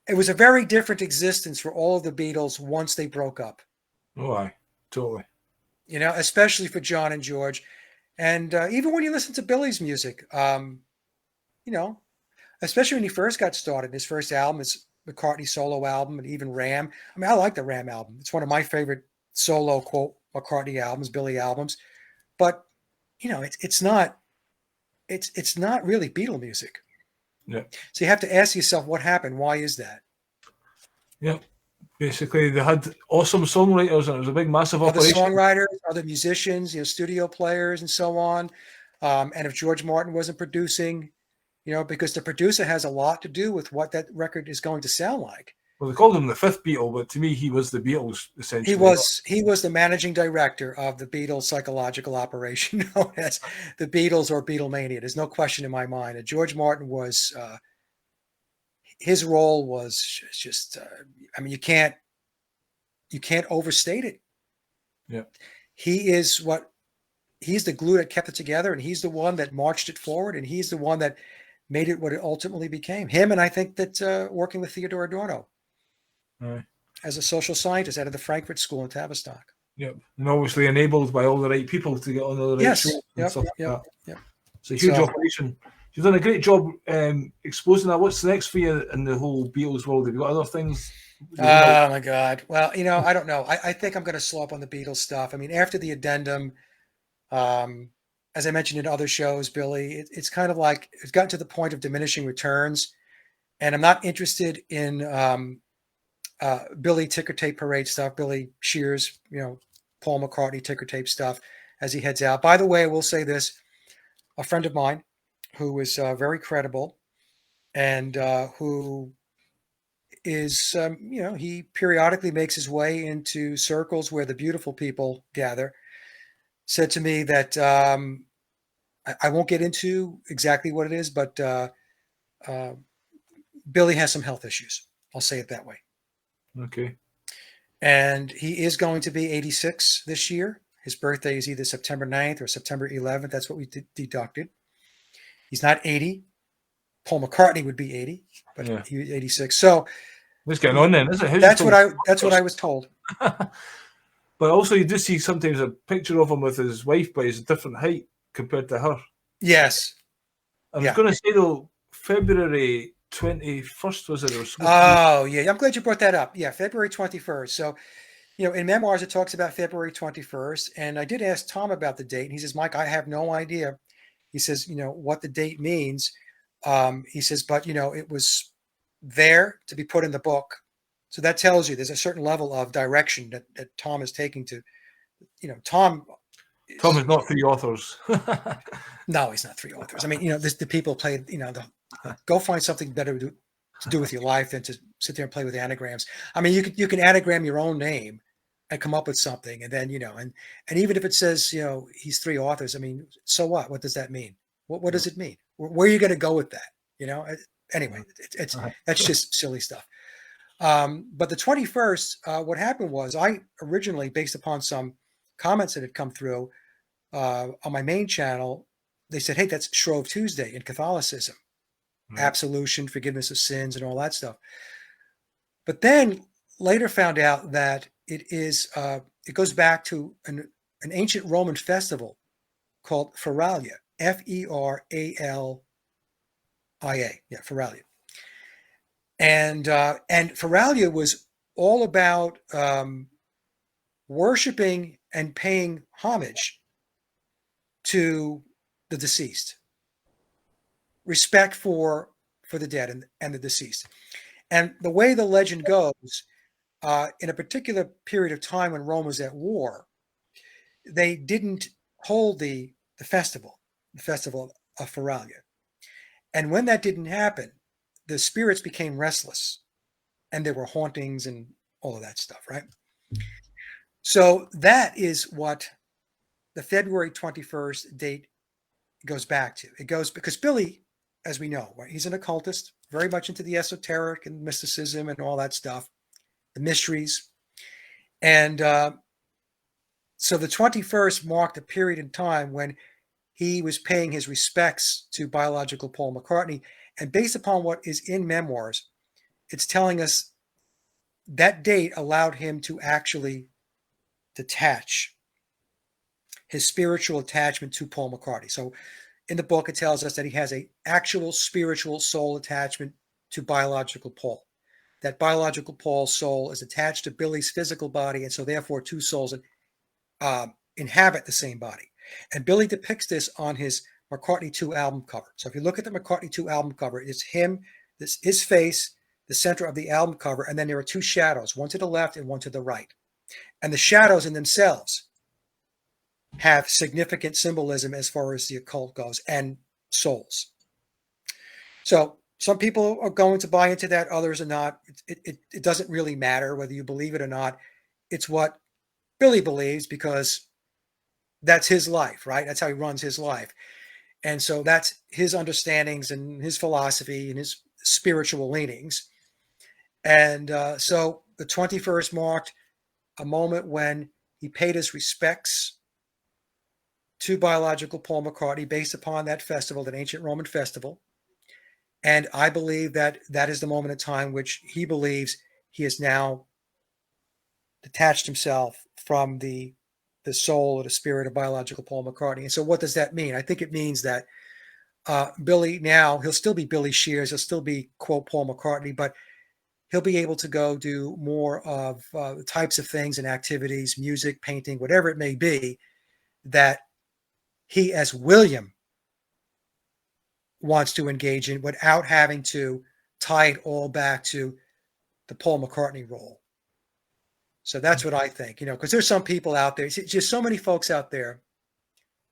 It was a very different existence for all of the Beatles once they broke up. Oh, aye, totally. You know, especially for John and George. And even when you listen to Billy's music, you know, especially when he first got started, his first album is McCartney's solo album, and even Ram. I mean, I like the Ram album. It's one of my favorite solo quote McCartney albums, Billy albums. But you know, it's not really Beatle music. Yeah. So you have to ask yourself what happened. Why is that? Yeah. Basically, they had awesome songwriters, and it was a big, massive operation. Other songwriters, other musicians, you know, studio players, and so on. And if George Martin wasn't producing, you know, because the producer has a lot to do with what that record is going to sound like. Well, they called him the fifth Beatle, but to me, he was the Beatles, essentially. He was the managing director of the Beatles psychological operation known as the Beatles or Beatlemania. There's no question in my mind. And George Martin was, his role was just, I mean, you can't overstate it. Yeah. He's the glue that kept it together, and he's the one that marched it forward, and he's the one that made it what it ultimately became. Him, and I think that working with Theodore Adorno as a social scientist out of the Frankfurt School in Tavistock. Yep, and obviously enabled by all the right people to get on the right show and stuff like that. Yep. It's a huge operation. You've done a great job exposing that. What's next for you in the whole Beatles world? Have you got other things? Oh my God. Well, you know, I don't know. I think I'm going to slow up on the Beatles stuff. I mean, after the addendum, as I mentioned in other shows, Billy, it's kind of like it's gotten to the point of diminishing returns, and I'm not interested in Billy ticker tape parade stuff, Billy Shears, you know, Paul McCartney ticker tape stuff, as he heads out. By the way, I will say this: a friend of mine who is very credible and who is, he periodically makes his way into circles where the beautiful people gather, said to me that I won't get into exactly what it is, but Billy has some health issues. I'll say it that way. Okay. And he is going to be 86 this year. His birthday is either September 9th or September 11th. That's what we deducted. He's not 80. Paul McCartney would be 80, but Yeah. he was 86. So What's going on then? Is it? that's what I was told. But also, you do see sometimes a picture of him with his wife, but he's a different height compared to her. Yes. I was going to say though, February 21st was it? Oh yeah, I'm glad you brought that up. Yeah, February 21st. So, in Memoirs it talks about February 21st, and I did ask Tom about the date, and he says, Mike, I have no idea. He says, what the date means. He says, but it was there to be put in the book. So that tells you there's a certain level of direction that Tom is taking to, Tom is not three authors. No, he's not three authors. I mean, the people play, go find something better to do with your life than to sit there and play with anagrams. I mean, you can anagram your own name and come up with something. And then, and even if it says, he's three authors, I mean, so what? What does that mean? What does it mean? Where are you going to go with that? Anyway, that's just silly stuff. But the 21st, what happened was I originally, based upon some comments that had come through on my main channel, they said, hey, that's Shrove Tuesday in Catholicism, absolution, forgiveness of sins, and all that stuff. But then later found out that it it goes back to an ancient Roman festival called Feralia, Feralia. Yeah, Feralia. And Feralia was all about worshiping and paying homage to the deceased, respect for the dead and the deceased. And the way the legend goes, in a particular period of time when Rome was at war, they didn't hold the festival of Feralia. And when that didn't happen, the spirits became restless and there were hauntings and all of that stuff, right? So that is what the February 21st date goes back to. It goes because Billy, as we know, right, he's an occultist, very much into the esoteric and mysticism and all that stuff, the mysteries. And so the 21st marked a period in time when he was paying his respects to biological Paul McCartney. And based upon what is in Memoirs, it's telling us that date allowed him to actually detach his spiritual attachment to Paul McCartney. So in the book, it tells us that he has an actual spiritual soul attachment to biological Paul. That biological Paul's soul is attached to Billy's physical body, and so therefore two souls inhabit the same body. And Billy depicts this on his McCartney 2 album cover. So if you look at the McCartney 2 album cover, it's him, his face, the center of the album cover, and then there are two shadows, one to the left and one to the right. And the shadows in themselves have significant symbolism as far as the occult goes and souls. So some people are going to buy into that, others are not. It doesn't really matter whether you believe it or not. It's what Billy believes because that's his life, right? That's how he runs his life. And so that's his understandings and his philosophy and his spiritual leanings. And so the 21st marked a moment when he paid his respects to biological Paul McCartney based upon that festival, that ancient Roman festival. And I believe that that is the moment in time which he believes he has now detached himself from the soul or the spirit of biological Paul McCartney. And so what does that mean? I think it means that Billy now, he'll still be Billy Shears, he'll still be, quote, Paul McCartney, but he'll be able to go do more of the types of things and activities, music, painting, whatever it may be, that he as William wants to engage in without having to tie it all back to the Paul McCartney role. So that's what I think, because there's some people out there, it's just so many folks out there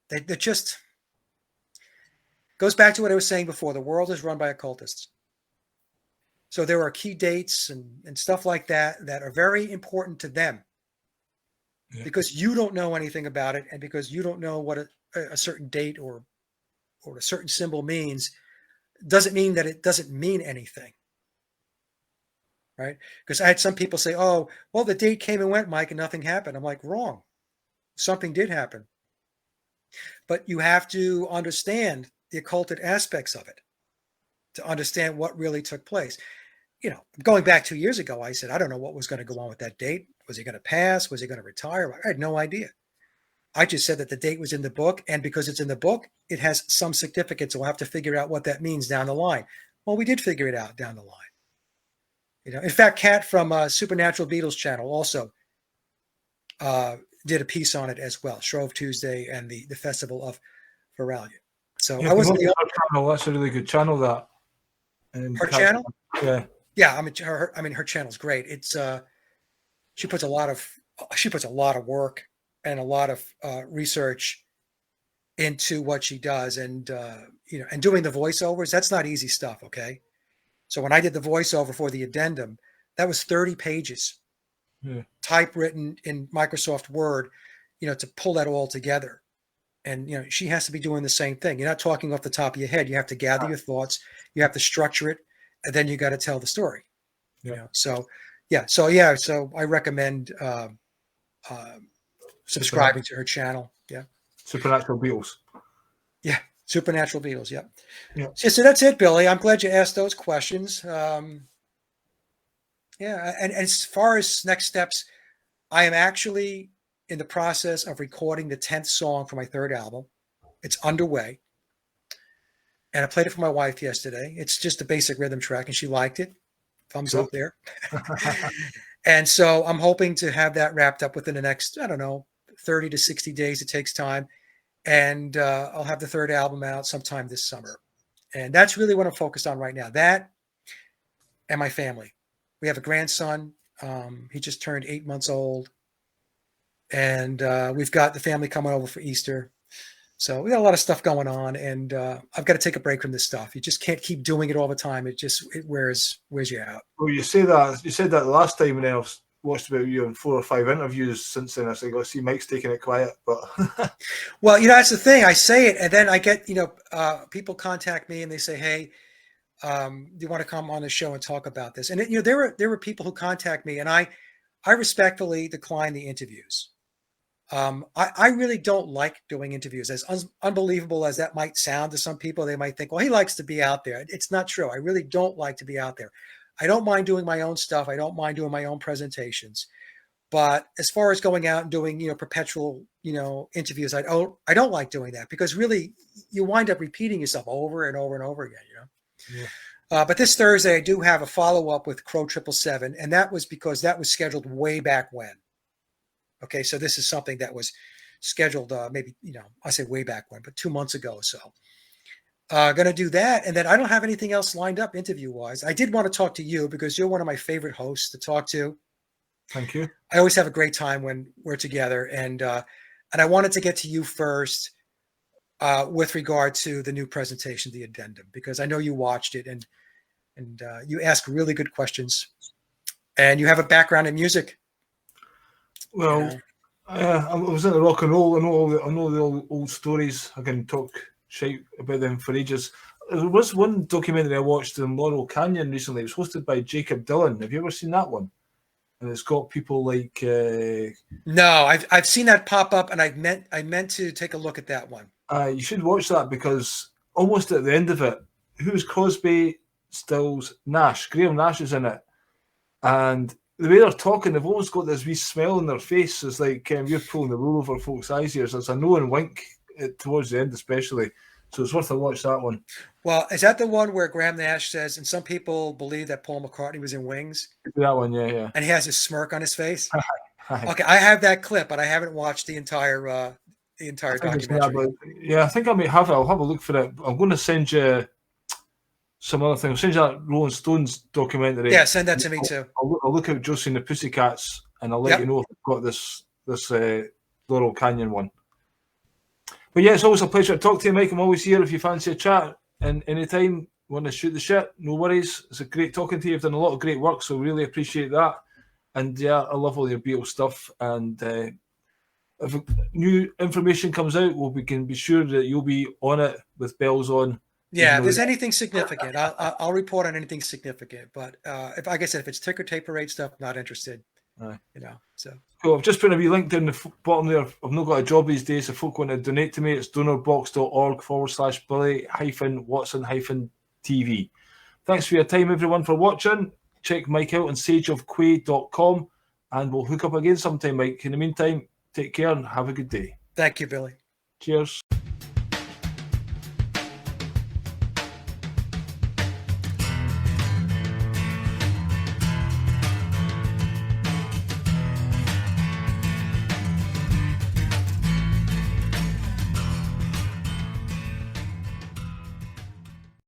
They just goes back to what I was saying before. The world is run by occultists. So there are key dates and stuff like that that are very important to them. Yeah. Because you don't know anything about it, and because you don't know what a certain date or a certain symbol means, doesn't mean that it doesn't mean anything. Right? Because I had some people say, oh, well, the date came and went, Mike, and nothing happened. I'm like, wrong. Something did happen. But you have to understand the occulted aspects of it to understand what really took place. You know, going back 2 years ago, I said, I don't know what was going to go on with that date. Was he going to pass? Was he going to retire? I had no idea. I just said that the date was in the book, and because it's in the book, it has some significance. We'll have to figure out what that means down the line. Well, we did figure it out down the line. You know, in fact, Kat from Supernatural Beatles channel also did a piece on it as well. Shrove Tuesday and the Festival of Veralia. So yeah, I wasn't the channel. That's a really good channel. That her channel. Yeah. Yeah, I mean, her channel's great. It's she puts a lot of work and a lot of research into what she does, and you know, and doing the voiceovers. That's not easy stuff. Okay, so when I did the voiceover for the Addendum, that was 30 pages, typewritten in Microsoft Word, you know, to pull that all together. And you know, she has to be doing the same thing. You're not talking off the top of your head. You have to gather your thoughts. You have to structure it. And then you got to tell the story. Yeah. You know? So I recommend subscribing to her channel. Yeah. Supernatural Beatles. Yeah. Supernatural Beatles. Yeah. Yeah. So that's it, Billy. I'm glad you asked those questions. And as far as next steps, I am actually in the process of recording the 10th song for my third album. It's underway. And I played it for my wife yesterday. It's just a basic rhythm track, and she liked it. Thumbs up there. And so I'm hoping to have that wrapped up within the next, 30 to 60 days. It takes time. And I'll have the third album out sometime this summer. And that's really what I'm focused on right now. That and my family. We have a grandson. He just turned 8 months old. And we've got the family coming over for Easter. So we got a lot of stuff going on, and I've got to take a break from this stuff. You just can't keep doing it all the time. It wears you out. Well, you said that last time, and then I've watched about you in 4 or 5 interviews since then. I said, "I see Mike's taking it quiet," but well, that's the thing. I say it, and then I get people contact me and they say, "Hey, do you want to come on the show and talk about this?" And there were people who contact me, and I respectfully decline the interviews. I really don't like doing interviews. As unbelievable as that might sound to some people, they might think, well, he likes to be out there. It's not true. I really don't like to be out there. I don't mind doing my own stuff. I don't mind doing my own presentations. But as far as going out and doing, perpetual, interviews, I don't like doing that, because really you wind up repeating yourself over and over and over again, Yeah. But this Thursday, I do have a follow-up with Crow 777, and that was because that was scheduled way back when. Okay, so this is something that was scheduled maybe, I say way back when, but 2 months ago or so. Going to do that, and then I don't have anything else lined up interview-wise. I did want to talk to you because you're one of my favorite hosts to talk to. Thank you. I always have a great time when we're together, and I wanted to get to you first with regard to the new presentation, the Addendum, because I know you watched it, and you ask really good questions, and you have a background in music. Well, I was into rock and roll. I know the old stories. I can talk shit about them for ages. There was one documentary I watched in Laurel Canyon recently. It was hosted by Jacob Dylan. Have you ever seen that one? And it's got people like. No, I've seen that pop up, and I meant to take a look at that one. You should watch that, because almost at the end of it, who's Crosby, Stills, Nash? Graham Nash is in it, and the way they're talking, they've always got this wee smile on their face. It's like you're pulling the wool over folks' eyes here. So it's a knowing wink towards the end, especially. So it's worth a watch, that one. Well, is that the one where Graham Nash says, and some people believe that Paul McCartney was in Wings? That one, yeah. And he has a smirk on his face? Okay, I have that clip, but I haven't watched the entire documentary. I think I may have it. I'll have a look for it. I'm going to send you some other things. I'll send you that Rolling Stones documentary. Yeah, send that to me too. I'll look at Josie and the Pussycats, and I'll let you know if I've got this Laurel Canyon one. But yeah, it's always a pleasure to talk to you, Mike. I'm always here if you fancy a chat. And anytime you want to shoot the shit, no worries. It's a great talking to you. You've done a lot of great work, so really appreciate that. And yeah, I love all your Beatles stuff. And if new information comes out, we can be sure that you'll be on it with bells on. Yeah, if there's anything significant, I'll report on anything significant. But if, like I said, if it's ticker tape parade stuff, not interested. You know, so cool. I've just put a wee link down the bottom there. I've not got a job these days. If folk want to donate to me, it's donorbox.org/Billy-Watson-TV. Thanks for your time, everyone, for watching. Check Mike out on sageofquay.com, and we'll hook up again sometime, Mike. In the meantime, take care and have a good day. Thank you, Billy. Cheers.